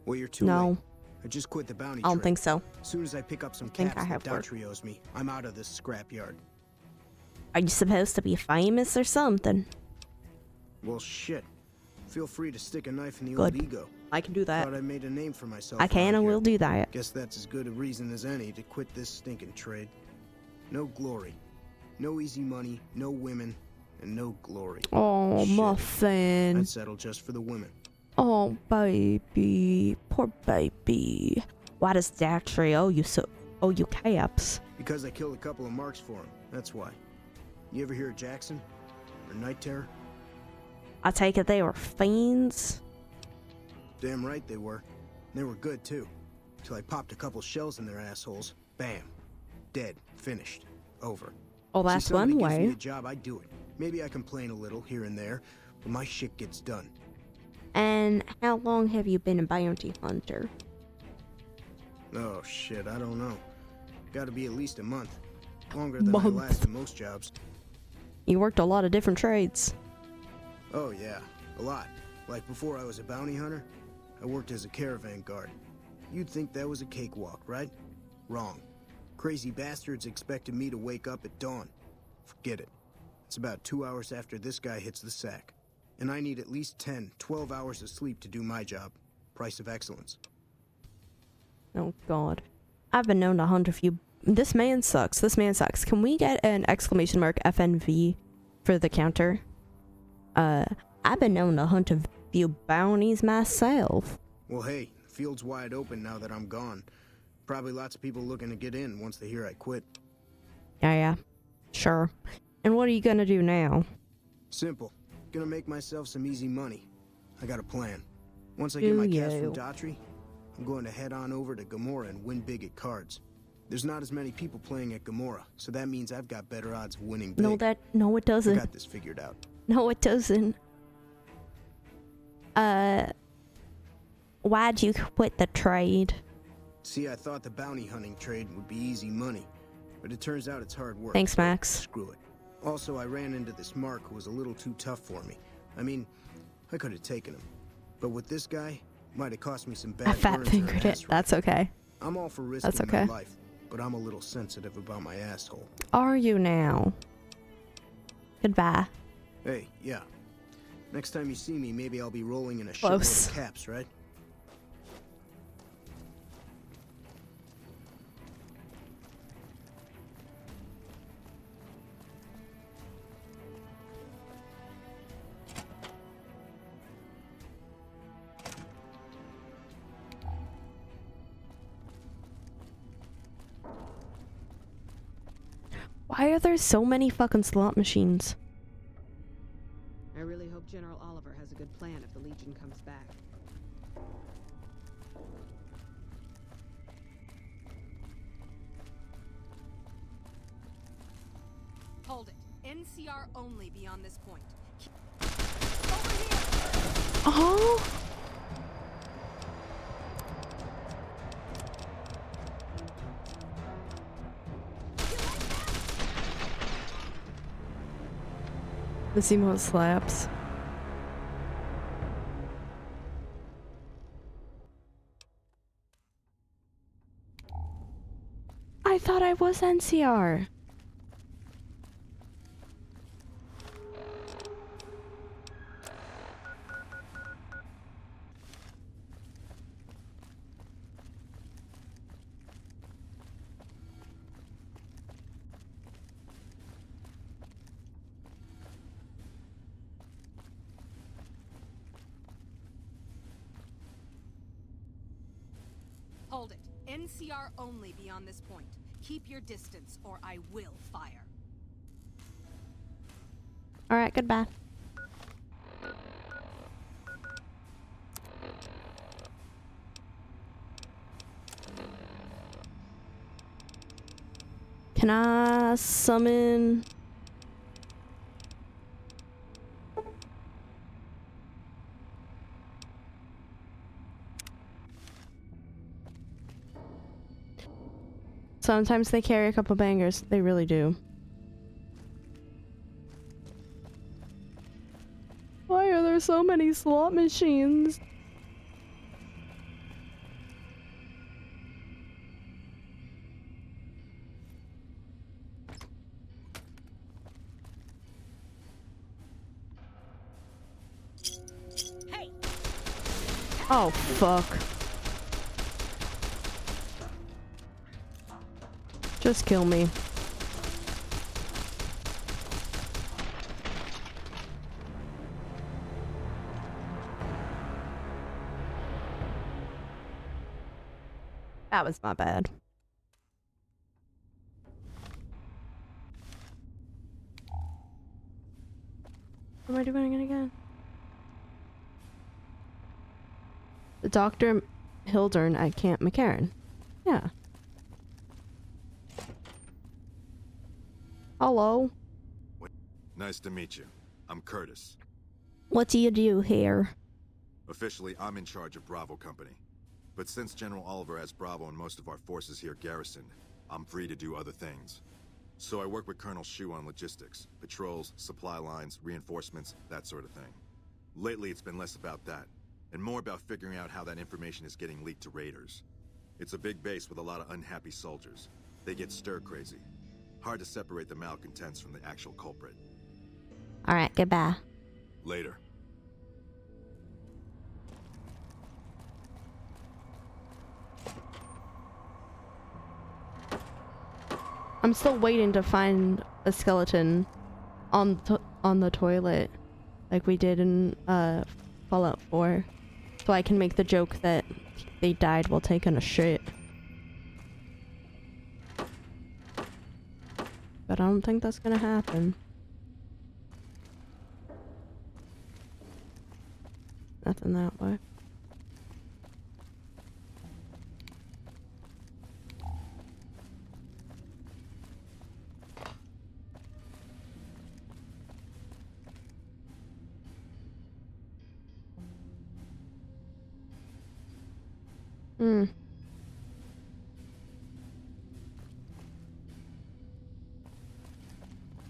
Well, you're too No. late. I just quit the bounty I don't trade. think so. As soon as I pick up some think caps I have that work. Daughtry owes me, I'm out of this scrapyard. Are you supposed to be famous or something? Well, shit. Feel free to stick a knife in the Good. old ego. I can do that. Thought I made a name for myself. I can around and here. will do that. Guess that's as good a reason as any to quit this stinking trade. No glory. No easy money, no women, and no glory. Oh, Shit. Muffin. I'd settle just for the women. Oh, baby. Poor baby. Why does Daughtry owe you caps? Because I killed a couple of marks for him. That's why. You ever hear of Jackson? Or Night Terror? I take it they were fiends? Damn right they were. They were good too. Till I popped a couple shells in their assholes. Bam. Dead. Finished. Over. Oh, that's See, somebody one gives me way. a job, I do it. Maybe I complain a little here and there, but my shit gets done. And how long have you been a bounty hunter? Oh shit, I don't know. Gotta be at least a month. Longer than I Month. last in most jobs. You worked a lot of different trades. Oh yeah, a lot. Like before I was a bounty hunter, I worked as a caravan guard. You'd think that was a cakewalk, right? Wrong. Crazy bastards expected me to wake up at dawn. Forget it. It's about 2 hours after this guy hits the sack. And I need at least 10, 12 hours of sleep to do my job. Price of excellence. Oh god. I've been known to hunt a few... This man sucks. This man sucks. Can we get an exclamation mark FNV for the counter? I've been known to hunt a few bounties myself. Well hey, the field's wide open now that I'm gone. Probably lots of people looking to get in once they hear I quit. Yeah. Sure. And what are you gonna do now? Simple. Gonna make myself some easy money. I got a plan. Once I get my cash from Daughtry, I'm going to head on over to Gomorrah and win big at cards. There's not as many people playing at Gomorrah, so that means I've got better odds of winning big. No, it doesn't. I got this figured out. No, it doesn't. Why'd you quit the trade? See, I thought the bounty hunting trade would be easy money, but it turns out it's hard work. Thanks, Max. Screw it. Also, I ran into this Mark who was a little too tough for me. I mean, I could have taken him. But with this guy, might have cost me some bad I burns fat or fingered an it. ass rape. That's okay. I'm all for risking That's okay. my life, but I'm a little sensitive about my asshole. Are you now? Goodbye. Hey, yeah. Next time you see me, maybe I'll be rolling in a Close. shitload of caps, right? Why are there so many fucking slot machines? I really hope General Oliver has a good plan if the Legion comes back. Hold it. NCR only beyond this point. Oh. This emote slaps. I thought I was NCR. Hold it. NCR only beyond this point. Keep your distance, or I will fire. Alright, goodbye. Can I summon... Sometimes they carry a couple bangers. They really do. Why are there so many slot machines? Hey. Oh, fuck. Just kill me. That was my bad. What am I doing again? The Dr. Hildern at Camp McCarran. Yeah. Hello. Nice to meet you. I'm Curtis. What do you do here? Officially, I'm in charge of Bravo Company. But since General Oliver has Bravo and most of our forces here garrisoned, I'm free to do other things. So I work with Colonel Shu on logistics, patrols, supply lines, reinforcements, that sort of thing. Lately, it's been less about that, and more about figuring out how that information is getting leaked to raiders. It's a big base with a lot of unhappy soldiers. They get stir-crazy. Hard to separate the malcontents from the actual culprit. Alright, goodbye. Later. I'm still waiting to find a skeleton on the toilet, like we did in Fallout 4, so I can make the joke that they died while taking a shit. But I don't think that's gonna happen. Nothing that way.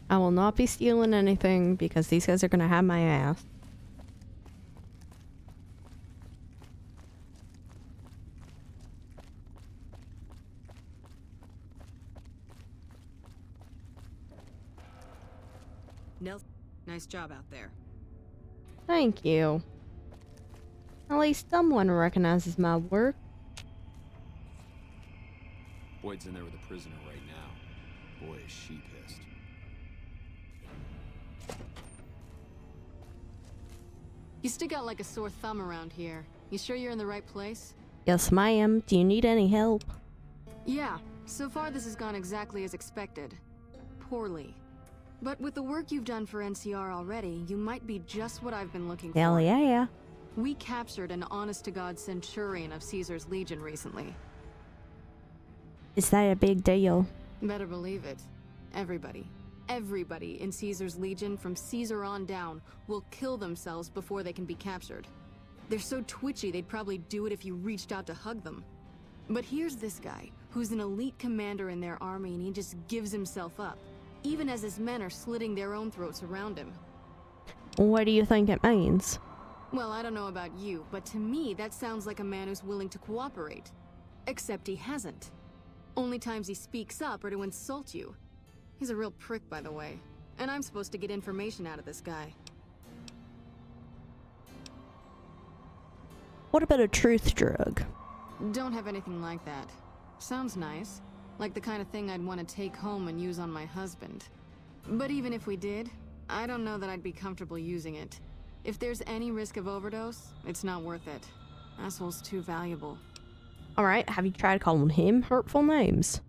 I will not be stealing anything because these guys are gonna have my ass. Nelson, nice job out there. Thank you. At least someone recognizes my work. Boyd's in there with a prisoner right now. Boy, is she pissed. You stick out like a sore thumb around here. You sure you're in the right place? Yes, ma'am. Do you need any help? Yeah, so far this has gone exactly as expected. Poorly. But with the work you've done for NCR already, you might be just what I've been looking for. Hell yeah. We captured an honest-to-God Centurion of Caesar's Legion recently. Is that a big deal? Better believe it. Everybody in Caesar's Legion from Caesar on down will kill themselves before they can be captured. They're so twitchy they'd probably do it if you reached out to hug them. But here's this guy, who's an elite commander in their army, and he just gives himself up, even as his men are slitting their own throats around him. What do you think it means? Well, I don't know about you, but to me that sounds like a man who's willing to cooperate. Except he hasn't. Only times he speaks up are to insult you. He's a real prick, by the way. And I'm supposed to get information out of this guy. What about a truth drug? Don't have anything like that. Sounds nice. Like the kind of thing I'd want to take home and use on my husband. But even if we did, I don't know that I'd be comfortable using it. If there's any risk of overdose, it's not worth it. Asshole's too valuable. Alright, have you tried calling him hurtful names?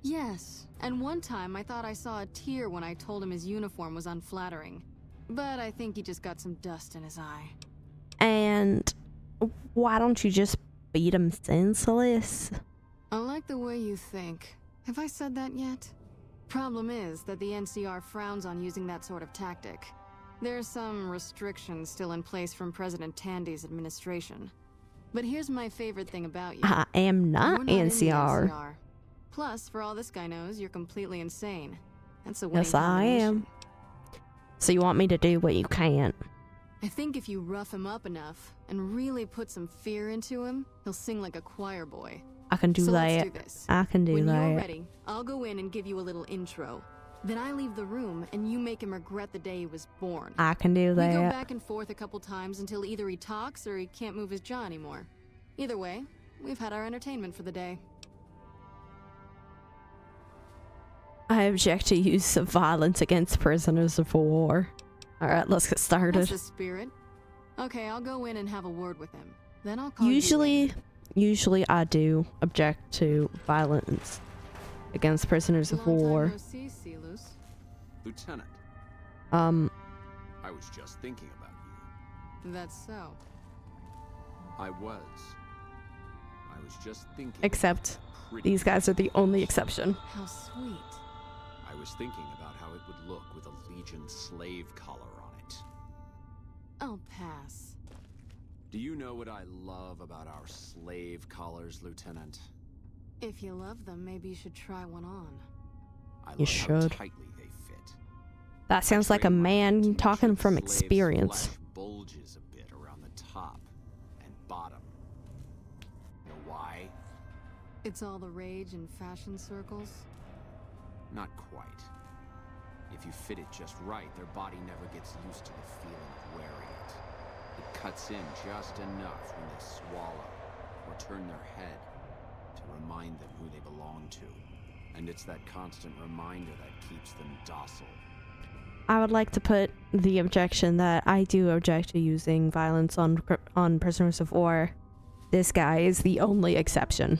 Yes, and one time I thought I saw a tear when I told him his uniform was unflattering. But I think he just got some dust in his eye. And why don't you just beat him senseless? I like the way you think. Have I said that yet? Problem is that the NCR frowns on using that sort of tactic. There's some restrictions still in place from President Tandy's administration. But here's my favorite thing about you. I am not, NCR. NCR. Plus, for all this guy knows, you're completely insane. That's a winning Yes, I am. So you want me to do what you can't? I think if you rough him up enough and really put some fear into him, he'll sing like a choir boy. I can do so that. Let's do this. I can do when that. When you're ready, I'll go in and give you a little intro. Then I leave the room and you make him regret the day he was born. I can do that. We go back and forth a couple times until either he talks or he can't move his jaw anymore. Either way, we've had our entertainment for the day. I object to use of violence against prisoners of war. Alright, let's get started. That's the spirit. Okay, I'll go in and have a word with him. Then I'll call Usually I do object to violence against prisoners of war. No see, Silus. Lieutenant. I was just thinking about you. That's so. I was just thinking. Except these guys are the only exception. How sweet. I was thinking about how it would look with a Legion slave collar on it. I'll pass. Do you know what I love about our slave collars, Lieutenant? If you love them, maybe you should try one on. I love You how should. tightly they fit. That sounds like a man talking from experience. Flesh bulges a bit around the top and bottom. Know why? It's all the rage in fashion circles. Not quite. If you fit it just right, their body never gets used to the feeling of wearing it. It cuts in just enough when they swallow or turn their head to remind them who they belong to. And it's that constant reminder that keeps them docile. I would like to put the objection that I do object to using violence on prisoners of war. This guy is the only exception.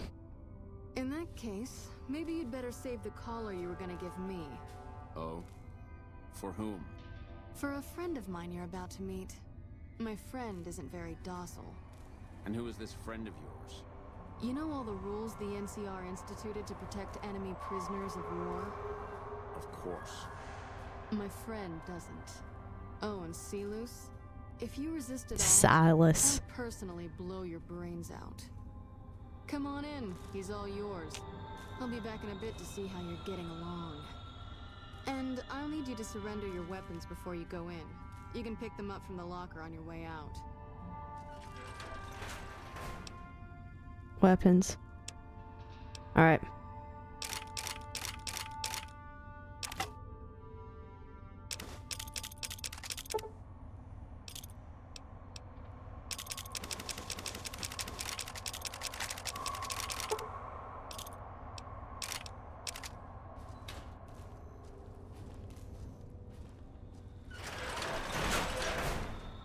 In that case, maybe you'd better save the collar you were gonna give me. Oh? For whom? For a friend of mine you're about to meet. My friend isn't very docile. And who is this friend of yours? You know all the rules the NCR instituted to protect enemy prisoners of war? Of course. My friend doesn't. Oh, and Silus? If you resist at all, Silas. I'll personally blow your brains out. Come on in, he's all yours. I'll be back in a bit to see how you're getting along. And I'll need you to surrender your weapons before you go in. You can pick them up from the locker on your way out. Weapons. Alright.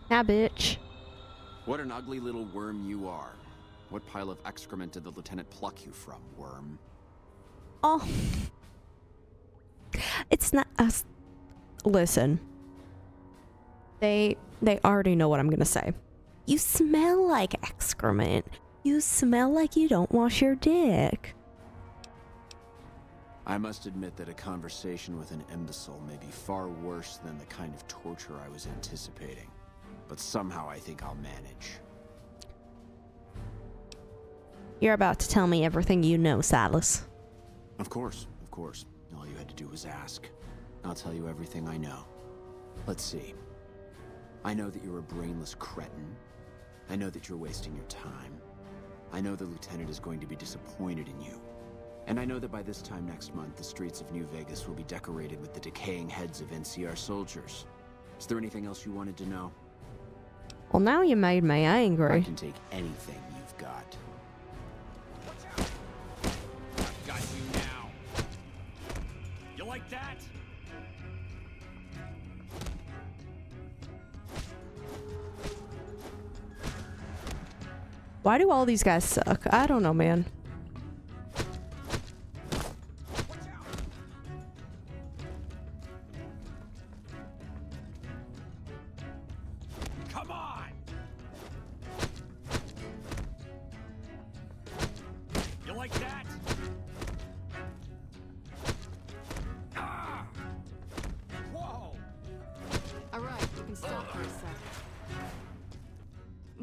Yeah, bitch. What an ugly little worm you are. What pile of excrement did the lieutenant pluck you from, worm? Oh. It's not us. Listen. They already know what I'm gonna say. You smell like excrement. You smell like you don't wash your dick. I must admit that a conversation with an imbecile may be far worse than the kind of torture I was anticipating. but somehow I think I'll manage. You're about to tell me everything you know, Silas. Of course, of course. All you had to do was ask. I'll tell you everything I know. Let's see. I know that you're a brainless cretin. I know that you're wasting your time. I know the Lieutenant is going to be disappointed in you. And I know that by this time next month, the streets of New Vegas will be decorated with the decaying heads of NCR soldiers. Is there anything else you wanted to know? Well, now you made me angry. I can take anything you've got. I've got you now. You like that? Why do all these guys suck? I don't know, man. Come on! You like that? Ah! Whoa! Alright, you can stop for a sec.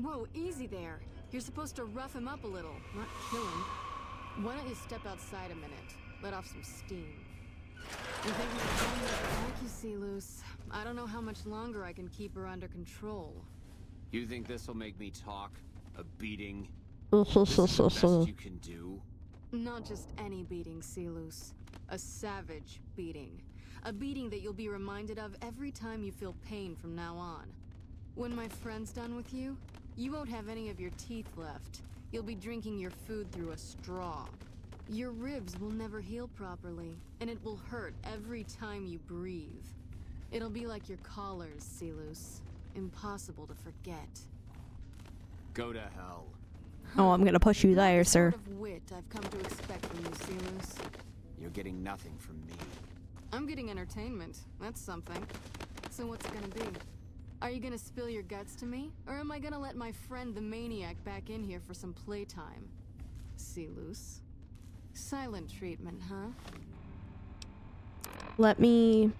Whoa, easy there. You're supposed to rough him up a little, not kill him. Why don't you step outside a minute? Let off some steam. You think my friend doesn't like you, see loose? I don't know how much longer I can keep her under control. You think this'll make me talk? A beating? This is the best you can do? Not just any beating, Sealoose. A savage beating. A beating that you'll be reminded of every time you feel pain from now on. When my friend's done with you, you won't have any of your teeth left. You'll be drinking your food through a straw. Your ribs will never heal properly, and it will hurt every time you breathe. It'll be like your collars, Sealoose. Impossible to forget. Go to hell. Oh, I'm gonna push you there, sir. What sort of wit I've come to expect from you, Sealoose. You're getting nothing from me. I'm getting entertainment. That's something. So what's it gonna be? Are you gonna spill your guts to me? Or am I gonna let my friend the maniac back in here for some playtime? Sealoose. Silent treatment, huh? Let me,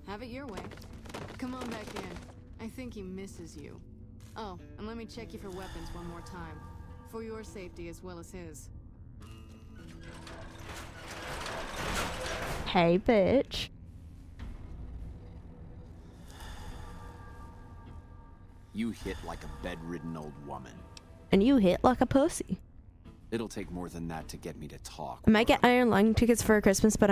Have it your way. Come on back in. I think he misses you. Oh, and let me check you for weapons one more time. For your safety as well as his. Hey, bitch. You hit like a bedridden old woman. And you hit like a pussy. It'll take more than that to get me to talk. I might get Iron Lung tickets for Christmas, but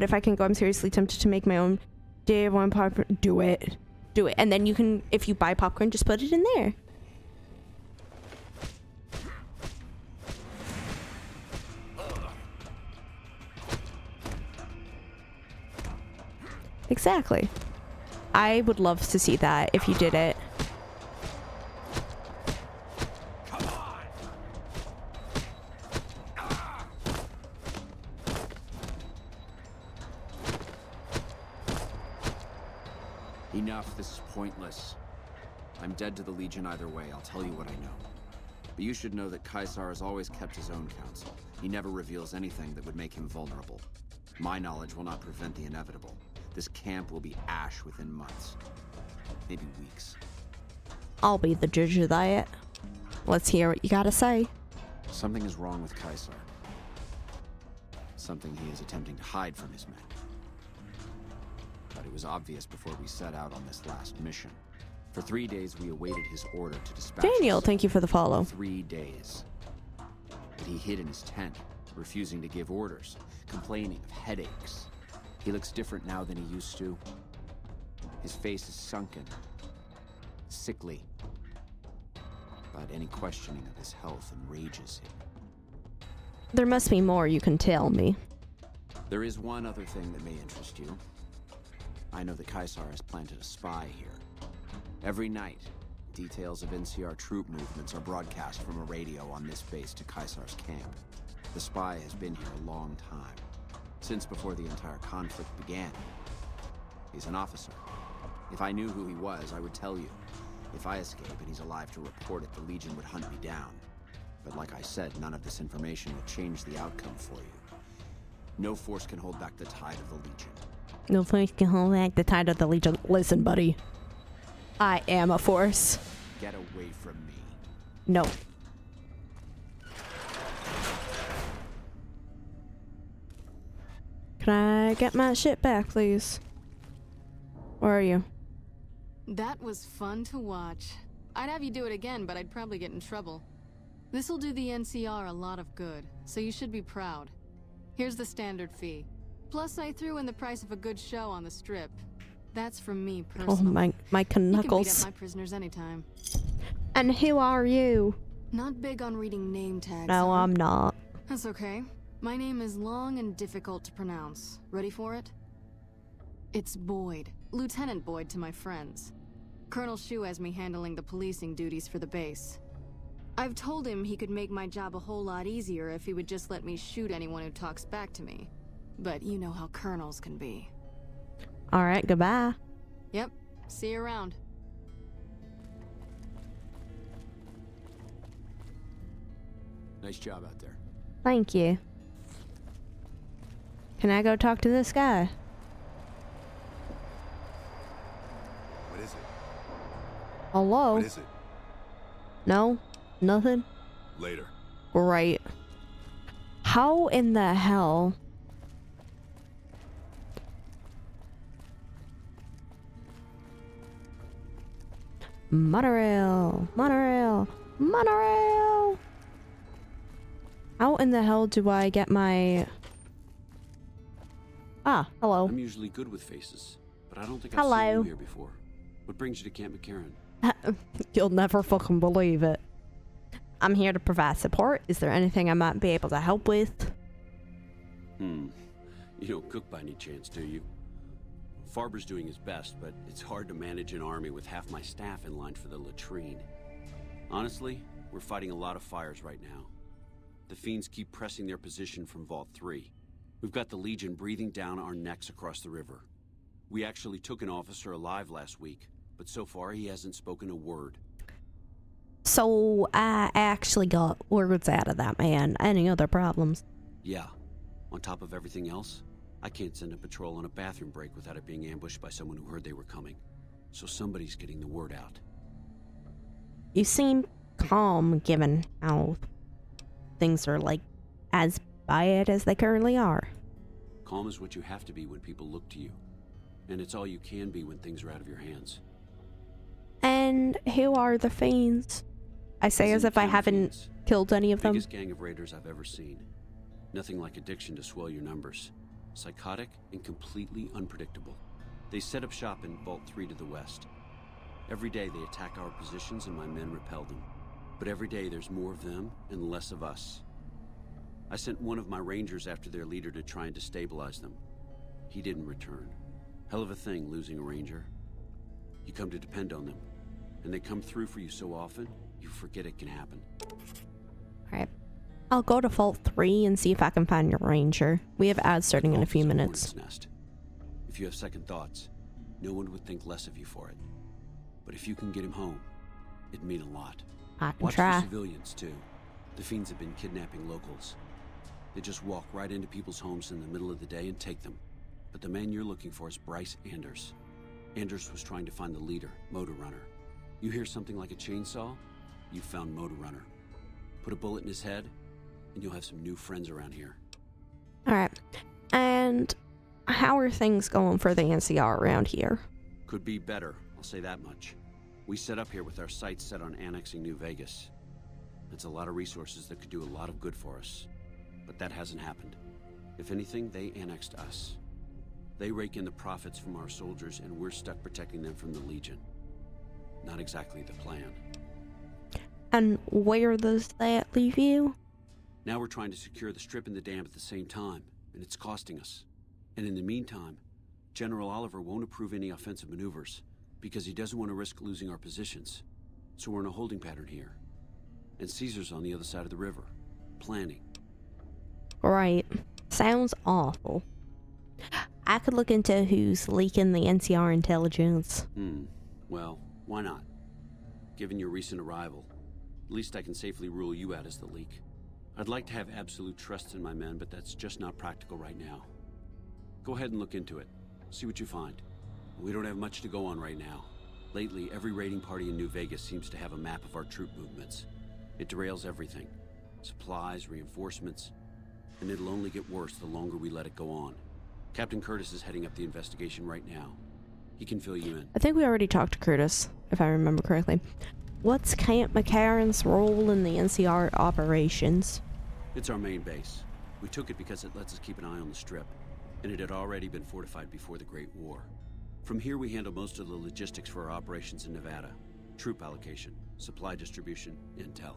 if I can go, I'm seriously tempted to make my own day one popcorn. Do it. Do it. And then you can, if you buy popcorn, just put it in there. Exactly. I would love to see that if you did it. Enough, this is pointless. I'm dead to the Legion either way, I'll tell you what I know. But you should know that Caesar has always kept his own counsel. He never reveals anything that would make him vulnerable. My knowledge will not prevent the inevitable. This camp will be ash within months. Maybe weeks. I'll be the judge of that. Let's hear what you gotta say. Something is wrong with Caesar. Something he is attempting to hide from his men. But it was obvious before we set out on this last mission. For 3 days, we awaited his order to dispatch Daniel, us. thank you for the follow. 3 days. But he hid in his tent, refusing to give orders, complaining of headaches. He looks different now than he used to. His face is sunken, sickly. But any questioning of his health enrages him. There must be more you can tell me. There is one other thing that may interest you. I know that Caesar has planted a spy here. Every night, details of NCR troop movements are broadcast from a radio on this base to Caesar's camp. The spy has been here a long time, since before the entire conflict began. He's an officer. If I knew who he was, I would tell you. If I escape and he's alive to report it, the Legion would hunt me down. But like I said, none of this information will change the outcome for you. No force can hold back the tide of the Legion. No force can hold back the tide of the Legion. Listen, buddy. I am a force. Get away from me. No. Can I get my shit back, please? Where are you? That was fun to watch. I'd have you do it again, but I'd probably get in trouble. This'll do the NCR a lot of good, so you should be proud. Here's the standard fee. Plus, I threw in the price of a good show on the strip. That's from me personally. Oh, my knuckles. You can beat up my prisoners anytime. And who are you? Not big on reading name tags. No, huh? I'm not. That's okay. My name is long and difficult to pronounce. Ready for it? It's Boyd. Lieutenant Boyd to my friends. Colonel Shu has me handling the policing duties for the base. I've told him he could make my job a whole lot easier if he would just let me shoot anyone who talks back to me. But you know how colonels can be. Alright, goodbye. Yep. See you around. Nice job out there. Thank you. Can I go talk to this guy? What is it? Hello? What is it? No? Nothing? Later. Right. How in the hell? Monorail! Monorail! Monorail! How in the hell do I get my... Ah, hello. I'm usually good with faces, but I don't think Hello. I've seen you here before. What brings you to Camp McCarran? You'll never fucking believe it. I'm here to provide support. Is there anything I might be able to help with? You don't cook by any chance, do you? Farber's doing his best, but it's hard to manage an army with half my staff in line for the latrine. Honestly, we're fighting a lot of fires right now. The fiends keep pressing their position from Vault 3. We've got the Legion breathing down our necks across the river. We actually took an officer alive last week, but so far he hasn't spoken a word. So I actually got words out of that man. Any other problems? Yeah. On top of everything else, I can't send a patrol on a bathroom break without it being ambushed by someone who heard they were coming. So somebody's getting the word out. You seem calm given how things are like as bad as they currently are. Calm is what you have to be when people look to you. And it's all you can be when things are out of your hands. And who are the fiends? I say as if I haven't killed any of them. Biggest gang of raiders I've ever seen. Nothing like addiction to swell your numbers. Psychotic and completely unpredictable. They set up shop in Vault 3 to the west. Every day they attack our positions and my men repel them. But every day there's more of them and less of us. I sent one of my rangers after their leader to try and destabilize them. He didn't return. Hell of a thing losing a ranger. You come to depend on them. And they come through for you so often, you forget it can happen. Alright. I'll go to Vault 3 and see if I can find your ranger. We have ads starting in a few minutes. Nest. If you have second thoughts, no one would think less of you for it. But if you can get him home, it'd mean a lot. I can Watch try. for civilians, too. The fiends have been kidnapping locals. They just walk right into people's homes in the middle of the day and take them. But the man you're looking for is Bryce Anders. Anders was trying to find the leader, Motor Runner. You hear something like a chainsaw? You found Motor Runner. Put a bullet in his head, and you'll have some new friends around here. Alright. And how are things going for the NCR around here? Could be better, I'll say that much. We set up here with our sights set on annexing New Vegas. That's a lot of resources that could do a lot of good for us. But that hasn't happened. If anything, they annexed us. They rake in the profits from our soldiers, and we're stuck protecting them from the Legion. Not exactly the plan. And where does that leave you? Now we're trying to secure the strip and the dam at the same time, and it's costing us. And in the meantime, General Oliver won't approve any offensive maneuvers, because he doesn't want to risk losing our positions. So we're in a holding pattern here. And Caesar's on the other side of the river, planning. Right. Sounds awful. I could look into who's leaking the NCR intelligence. Well, why not? Given your recent arrival, at least I can safely rule you out as the leak. I'd like to have absolute trust in my men, but that's just not practical right now. Go ahead and look into it. See what you find. We don't have much to go on right now. Lately, every raiding party in New Vegas seems to have a map of our troop movements. It derails everything. Supplies, reinforcements, and it'll only get worse the longer we let it go on. Captain Curtis is heading up the investigation right now. He can fill you in. I think we already talked to Curtis, if I remember correctly. What's Camp McCarran's role in the NCR operations? It's our main base. We took it because it lets us keep an eye on the Strip, and it had already been fortified before the Great War. From here we handle most of the logistics for our operations in Nevada. Troop allocation, supply distribution, intel.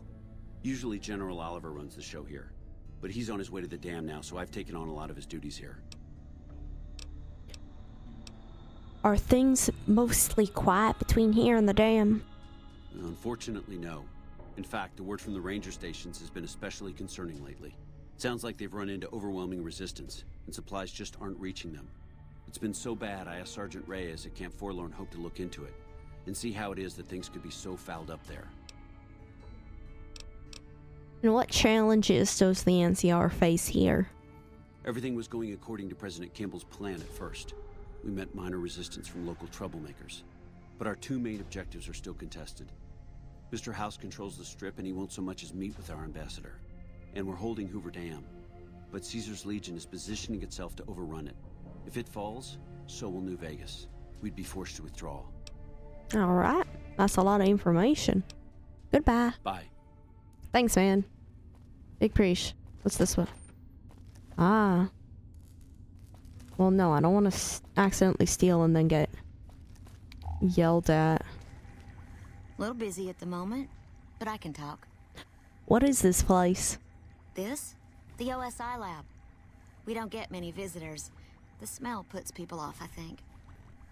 Usually General Oliver runs the show here, but he's on his way to the dam now, so I've taken on a lot of his duties here. Are things mostly quiet between here and the dam? Unfortunately, no. In fact, the word from the ranger stations has been especially concerning lately. Sounds like they've run into overwhelming resistance, and supplies just aren't reaching them. It's been so bad, I asked Sergeant Reyes at Camp Forlorn Hope to look into it, and see how it is that things could be so fouled up there. And what challenges does the NCR face here? Everything was going according to President Kimball's plan at first. We met minor resistance from local troublemakers. But our two main objectives are still contested. Mr. House controls the Strip and he won't so much as meet with our ambassador. And we're holding Hoover Dam. But Caesar's Legion is positioning itself to overrun it. If it falls, so will New Vegas. We'd be forced to withdraw. Alright, that's a lot of information. Goodbye. Bye. Thanks, man. Big preach. What's this one? Ah. Well, no, I don't want to accidentally steal and then get yelled at. A little busy at the moment, but I can talk. What is this place? This? The OSI lab. We don't get many visitors. The smell puts people off, I think.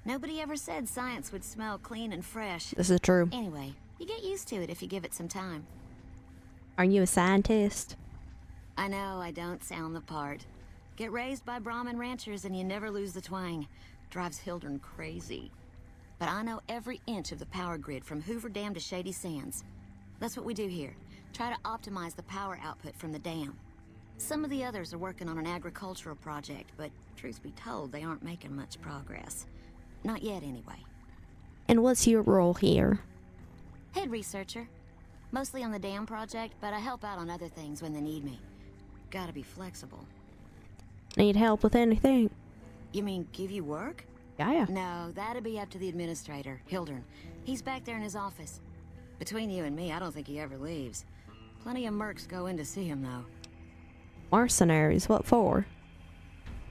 Nobody ever said science would smell clean and fresh. This is true. Anyway, you get used to it if you give it some time. Are you a scientist? I know I don't sound the part. Get raised by Brahmin ranchers and you never lose the twang. Drives Hildern crazy. But I know every inch of the power grid from Hoover Dam to Shady Sands. That's what we do here. Try to optimize the power output from the dam. Some of the others are working on an agricultural project, but truth be told, they aren't making much progress. Not yet, anyway. And what's your role here? Head researcher. Mostly on the dam project, but I help out on other things when they need me. Gotta be flexible. Need help with anything? You mean give you work? Yeah. No, that'd be up to the administrator, Hildern. He's back there in his office. Between you and me, I don't think he ever leaves. Plenty of mercs go in to see him, though. Mercenaries? What for?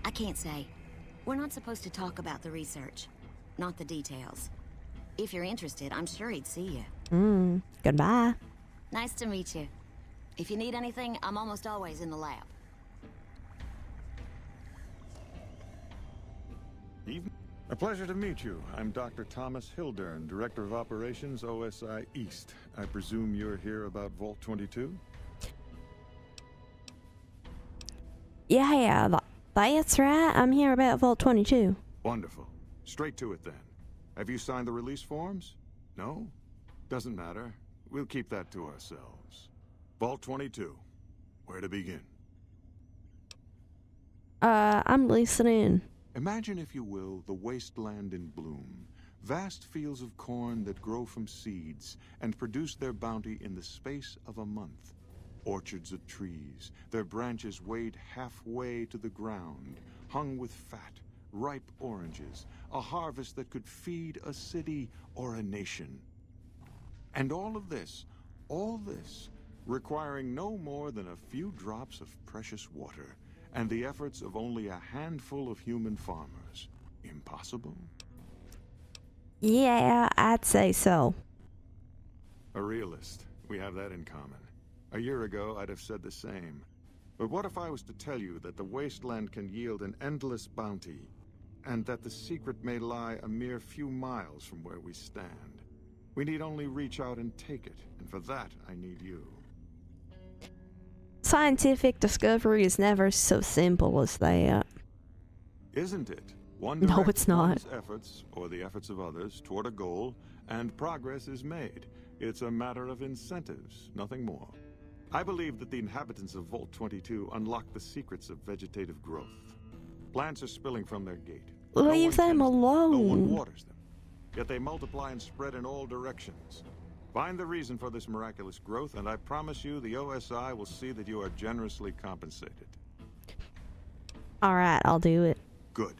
I can't say. We're not supposed to talk about the research. Not the details. If you're interested, I'm sure he'd see you. Goodbye. Nice to meet you. If you need anything, I'm almost always in the lab. A pleasure to meet you. I'm Dr. Thomas Hildern, Director of Operations, OSI East. I presume you're here about Vault 22? Yeah, that's right. I'm here about Vault 22. Wonderful. Straight to it then. Have you signed the release forms? No? Doesn't matter. We'll keep that to ourselves. Vault 22. Where to begin? I'm listening. Imagine, if you will, the wasteland in bloom. Vast fields of corn that grow from seeds and produce their bounty in the space of a month. Orchards of trees, their branches weighed halfway to the ground, hung with fat, ripe oranges, a harvest that could feed a city or a nation. And all this, requiring no more than a few drops of precious water, and the efforts of only a handful of human farmers. Impossible? Yeah, I'd say so. A realist. We have that in common. A year ago, I'd have said the same. But what if I was to tell you that the wasteland can yield an endless bounty, and that the secret may lie a mere few miles from where we stand? We need only reach out and take it, and for that, I need you. Scientific discovery is never so simple as that. isn't it? One No, directs it's not. one's efforts, or the efforts of others, toward a goal, and progress is made. It's a matter of incentives, nothing more. I believe that the inhabitants of Vault 22 unlock the secrets of vegetative growth. Plants are spilling from their gate. Leave them alone. No one waters them. Yet they multiply and spread in all directions. Find the reason for this miraculous growth, and I promise you the OSI will see that you are generously compensated. Alright, I'll do it. Good.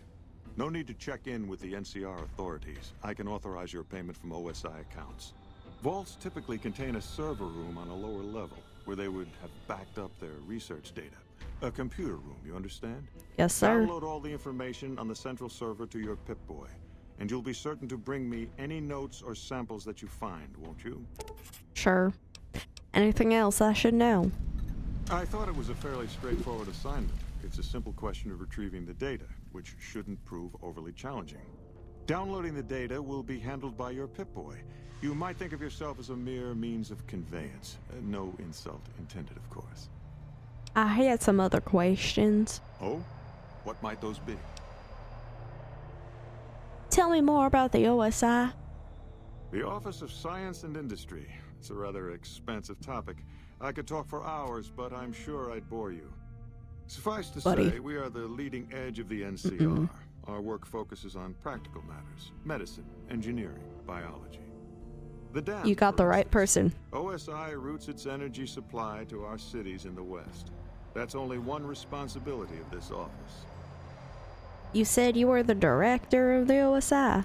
No need to check in with the NCR authorities. I can authorize your payment from OSI accounts. Vaults typically contain a server room on a lower level, where they would have backed up their research data. A computer room, you understand? Yes, sir. Download all the information on the central server to your Pip-Boy, and you'll be certain to bring me any notes or samples that you find, won't you? Sure. Anything else I should know? I thought it was a fairly straightforward assignment. It's a simple question of retrieving the data, which shouldn't prove overly challenging. Downloading the data will be handled by your Pip-Boy. You might think of yourself as a mere means of conveyance. No insult intended, of course. I had some other questions. Oh? What might those be? Tell me more about the OSI. The Office of Science and Industry. It's a rather expansive topic. I could talk for hours, but I'm sure I'd bore you. Suffice to say, we are the leading edge of the NCR. Our work focuses on practical matters, medicine, engineering, biology. The dam, You got the right person. OSI routes its energy supply to our cities in the West. That's only one responsibility of this office. You said you were the director of the OSI.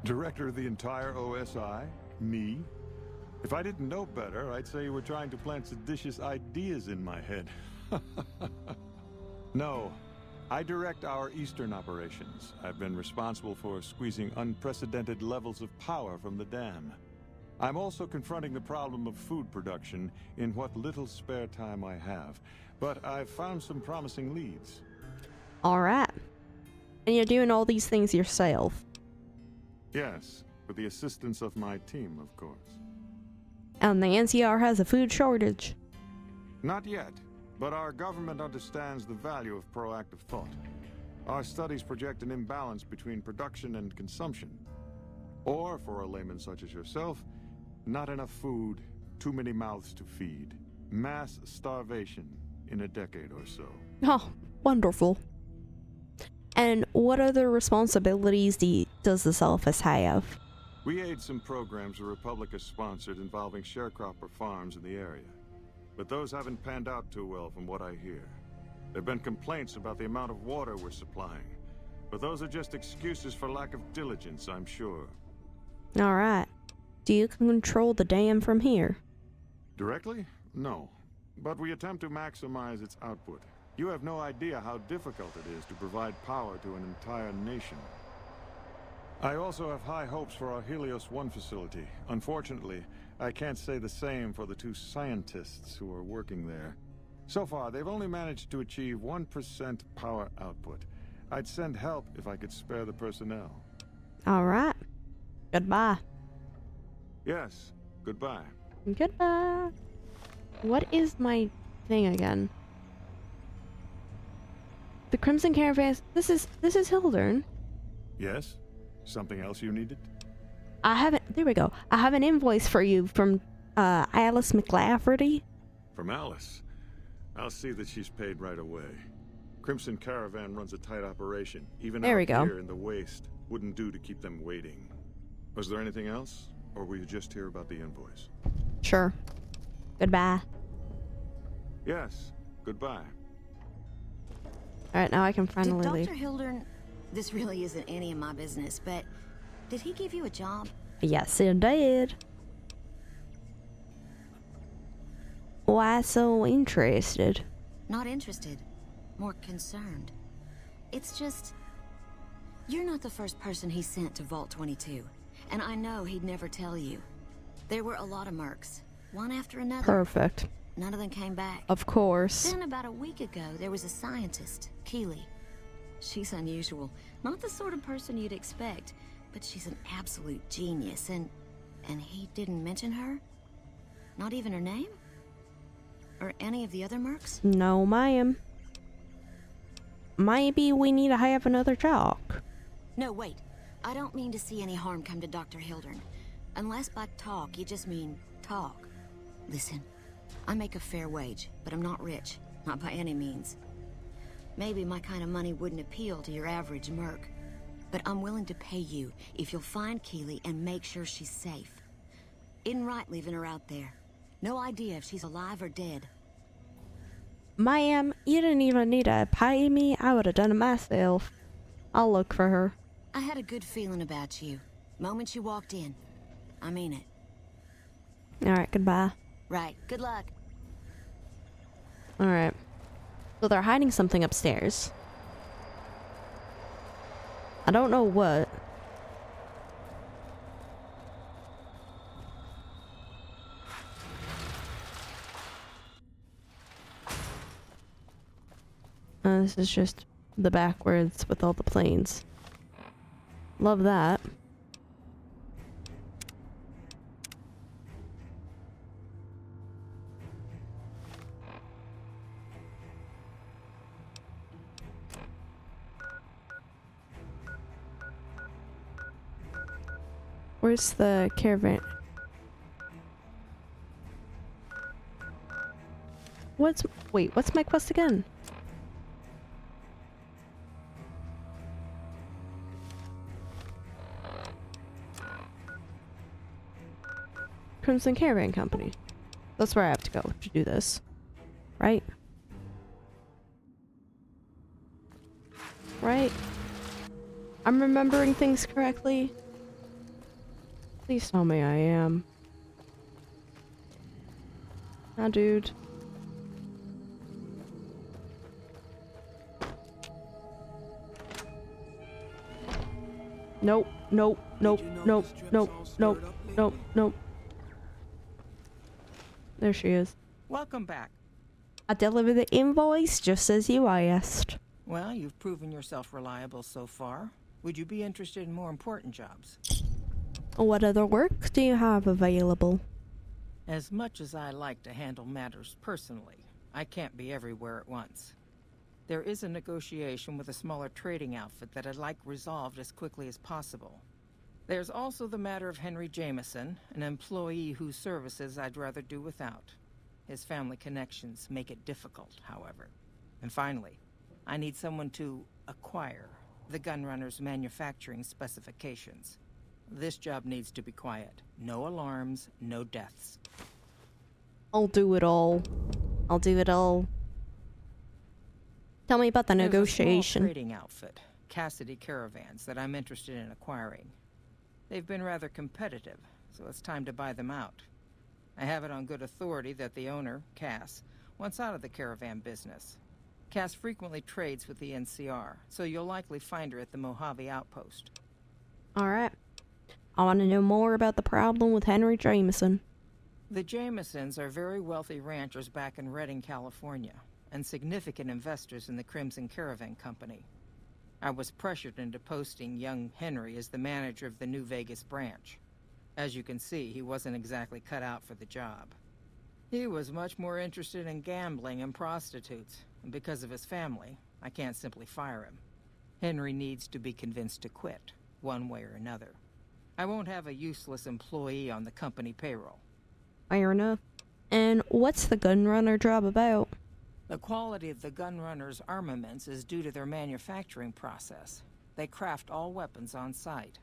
Director of the entire OSI? Me? If I didn't know better, I'd say you were trying to plant seditious ideas in my head. No, I direct our eastern operations. I've been responsible for squeezing unprecedented levels of power from the dam. I'm also confronting the problem of food production in what little spare time I have, but I've found some promising leads. Alright. And you're doing all these things yourself? Yes, with the assistance of my team, of course. And the NCR has a food shortage? Not yet, but our government understands the value of proactive thought. Our studies project an imbalance between production and consumption. Or, for a layman such as yourself, not enough food, too many mouths to feed. Mass starvation in a decade or so. Oh, wonderful. And what other responsibilities does this office have? We aid some programs the Republic has sponsored involving sharecropper farms in the area. But those haven't panned out too well from what I hear. There have been complaints about the amount of water we're supplying. But those are just excuses for lack of diligence, I'm sure. Alright. Do you control the dam from here? Directly? No. But we attempt to maximize its output. You have no idea how difficult it is to provide power to an entire nation. I also have high hopes for our Helios 1 facility. Unfortunately, I can't say the same for the 2 scientists who are working there. So far, they've only managed to achieve 1% power output. I'd send help if I could spare the personnel. Alright. Goodbye. Yes, goodbye. Goodbye. What is my thing again? The Crimson Caravan. This is Hildern. Yes? Something else you needed? There we go. I have an invoice for you from Alice McLafferty. From Alice? I'll see that she's paid right away. Crimson Caravan runs a tight operation. Even there out here in the waste. Wouldn't do to keep them waiting. Was there anything else? Or were you just here about the invoice? Sure. Goodbye. Yes, goodbye. Alright, now I can finally leave. Dr. Hildern, this really isn't any of my business, but did he give you a job? Yes, it did. Why so interested? Not interested. More concerned. It's just... You're not the first person he sent to Vault 22. And I know he'd never tell you. There were a lot of mercs. One after another. Perfect. None of them came back. Of course. Then about a week ago, there was a scientist, Keeley. She's unusual. Not the sort of person you'd expect, but she's an absolute genius, and he didn't mention her? Not even her name? Or any of the other mercs? No, ma'am. maybe we need to have another talk. No, wait. I don't mean to see any harm come to Dr. Hildern. Unless by talk, you just mean talk. Listen, I make a fair wage, but I'm not rich. Not by any means. Maybe my kind of money wouldn't appeal to your average merc. But I'm willing to pay you if you'll find Keeley and make sure she's safe. Isn't right leaving her out there. No idea if she's alive or dead. Ma'am, you didn't even need to pay me. I would have done it myself. I'll look for her. I had a good feeling about you. Moment you walked in. I mean it. Alright, goodbye. Right, good luck. Alright. So they're hiding something upstairs. I don't know what. This is just the backwards with all the planes. Love that. Where's the caravan? What's my quest again? Crimson Caravan Company. That's where I have to go to do this. Right? Right? I'm remembering things correctly. Please tell me I am. Ah, dude. Nope, nope, nope, nope, nope, nope, nope, nope. There she is. Welcome back. I delivered the invoice just as you asked. Well, you've proven yourself reliable so far. Would you be interested in more important jobs? What other work do you have available? As much as I like to handle matters personally, I can't be everywhere at once. There is a negotiation with a smaller trading outfit that I'd like resolved as quickly as possible. There's also the matter of Henry Jameson, an employee whose services I'd rather do without. His family connections make it difficult, however. And finally, I need someone to acquire the Gunrunner's manufacturing specifications. This job needs to be quiet. No alarms, no deaths. I'll do it all. I'll do it all. Tell me about the negotiation. There's a small trading outfit, Cassidy Caravans, that I'm interested in acquiring. They've been rather competitive, so it's time to buy them out. I have it on good authority that the owner, Cass, wants out of the caravan business. Cass frequently trades with the NCR, so you'll likely find her at the Mojave outpost. Alright. I want to know more about the problem with Henry Jameson. The Jamesons are very wealthy ranchers back in Redding, California, and significant investors in the Crimson Caravan Company. I was pressured into posting young Henry as the manager of the New Vegas branch. As you can see, he wasn't exactly cut out for the job. He was much more interested in gambling and prostitutes, and because of his family, I can't simply fire him. Henry needs to be convinced to quit, one way or another. I won't have a useless employee on the company payroll. Fair enough. And what's the Gunrunner job about? The quality of the Gunrunner's armaments is due to their manufacturing process. They craft all weapons on site.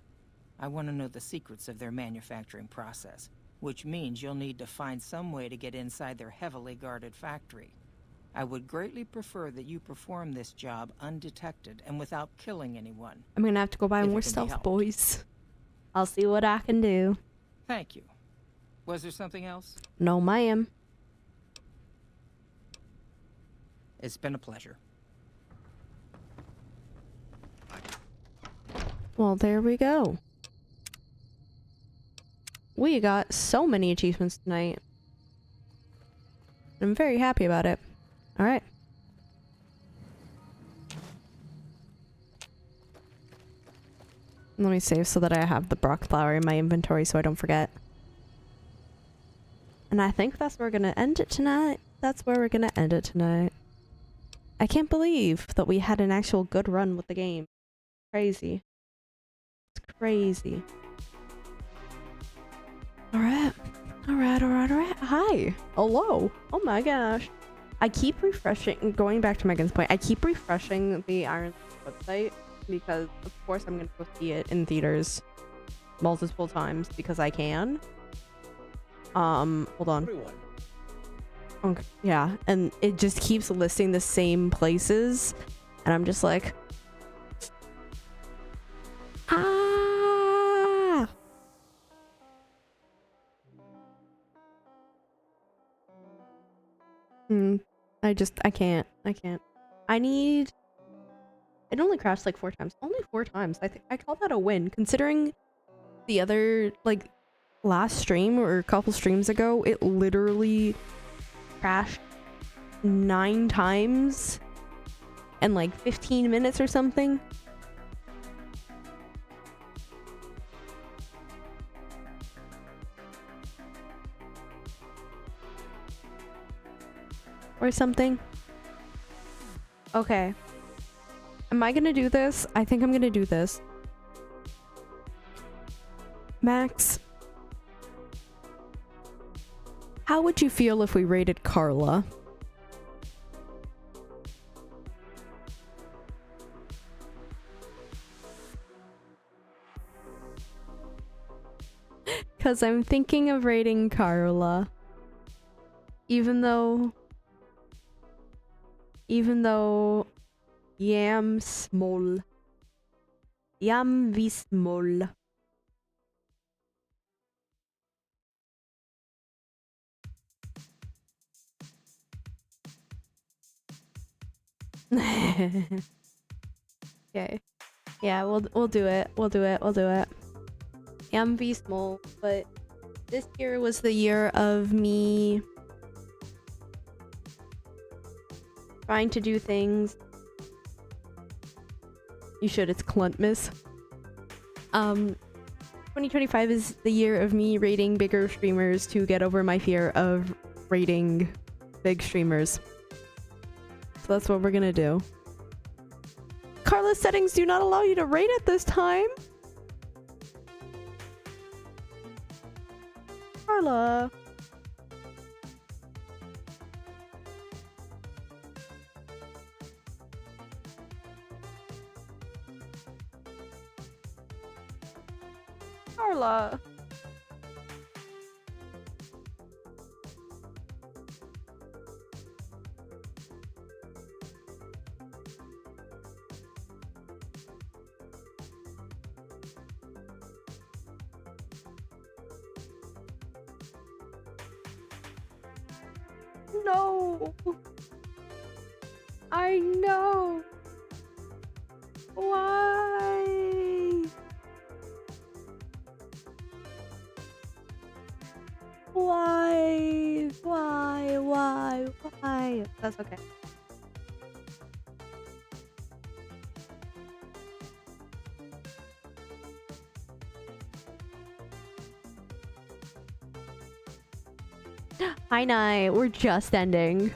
I want to know the secrets of their manufacturing process, which means you'll need to find some way to get inside their heavily guarded factory. I would greatly prefer that you perform this job undetected and without killing anyone. I'm gonna have to go buy more stuff, boys. I'll see what I can do. Thank you. Was there something else? No, ma'am. It's been a pleasure. Well, there we go. We got so many achievements tonight. I'm very happy about it. Alright. Let me save so that I have the Brock flower in my inventory so I don't forget. And I think that's where we're gonna end it tonight. That's where we're gonna end it tonight. I can't believe that we had an actual good run with the game. Crazy. It's crazy. Alright. Alright. Hi. Hello. Oh my gosh. I keep refreshing, going back to Megan's point, I keep refreshing the Iron website because, of course, I'm going to go see it in theaters multiple times because I can. Hold on. Okay, yeah, and it just keeps listing the same places, and I'm just like, ah. I can't. It only crashed like 4 times. Only 4 times. I call that a win, considering the other, like, last stream or a couple streams ago, it literally crashed 9 times in like 15 minutes or something. Or something. Okay. Am I gonna do this? I think I'm gonna do this. Max, how would you feel if we raided Carla? Because I'm thinking of raiding Carla. Even though Yam small. Yam vi small. Okay. Yeah, we'll do it. We'll do it. Yam vi small, but this year was the year of me trying to do things. You should, it's Cluntmas. 2025 is the year of me rating bigger streamers to get over my fear of rating big streamers. So that's what we're gonna do. Carla's settings do not allow you to rate at this time. Carla. Carla. No. I know. Why? Why? That's okay. Hi, Nye. We're just ending.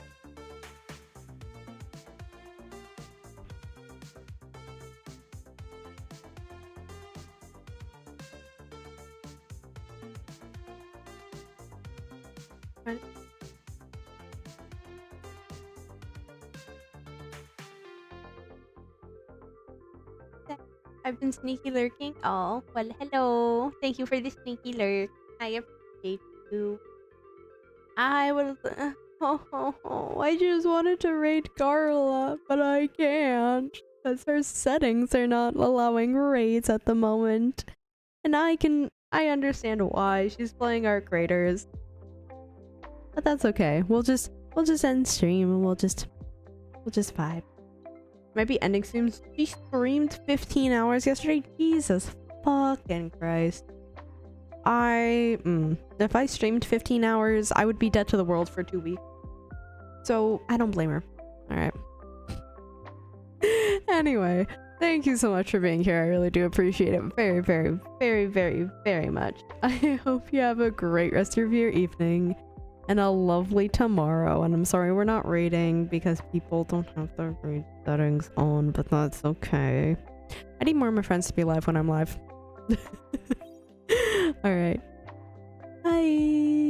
I've been sneaky lurking. Oh, well, hello. Thank you for the sneaky lurk. I appreciate you. I will. I just wanted to raid Carla, but I can't because her settings are not allowing raids at the moment, and I understand why. She's playing Arc Raiders, but that's okay. We'll just end stream and we'll just vibe. Might be ending soon. She streamed 15 hours yesterday. Jesus fucking Christ. If I streamed 15 hours, I would be dead to the world for 2 weeks. So, I don't blame her. Alright. Anyway, thank you so much for being here. I really do appreciate it very, very, very, very, very much. I hope you have a great rest of your evening. and a lovely tomorrow. And I'm sorry we're not raiding because people don't have their raid settings on, but that's okay. I need more of my friends to be live when I'm live. Alright. Bye.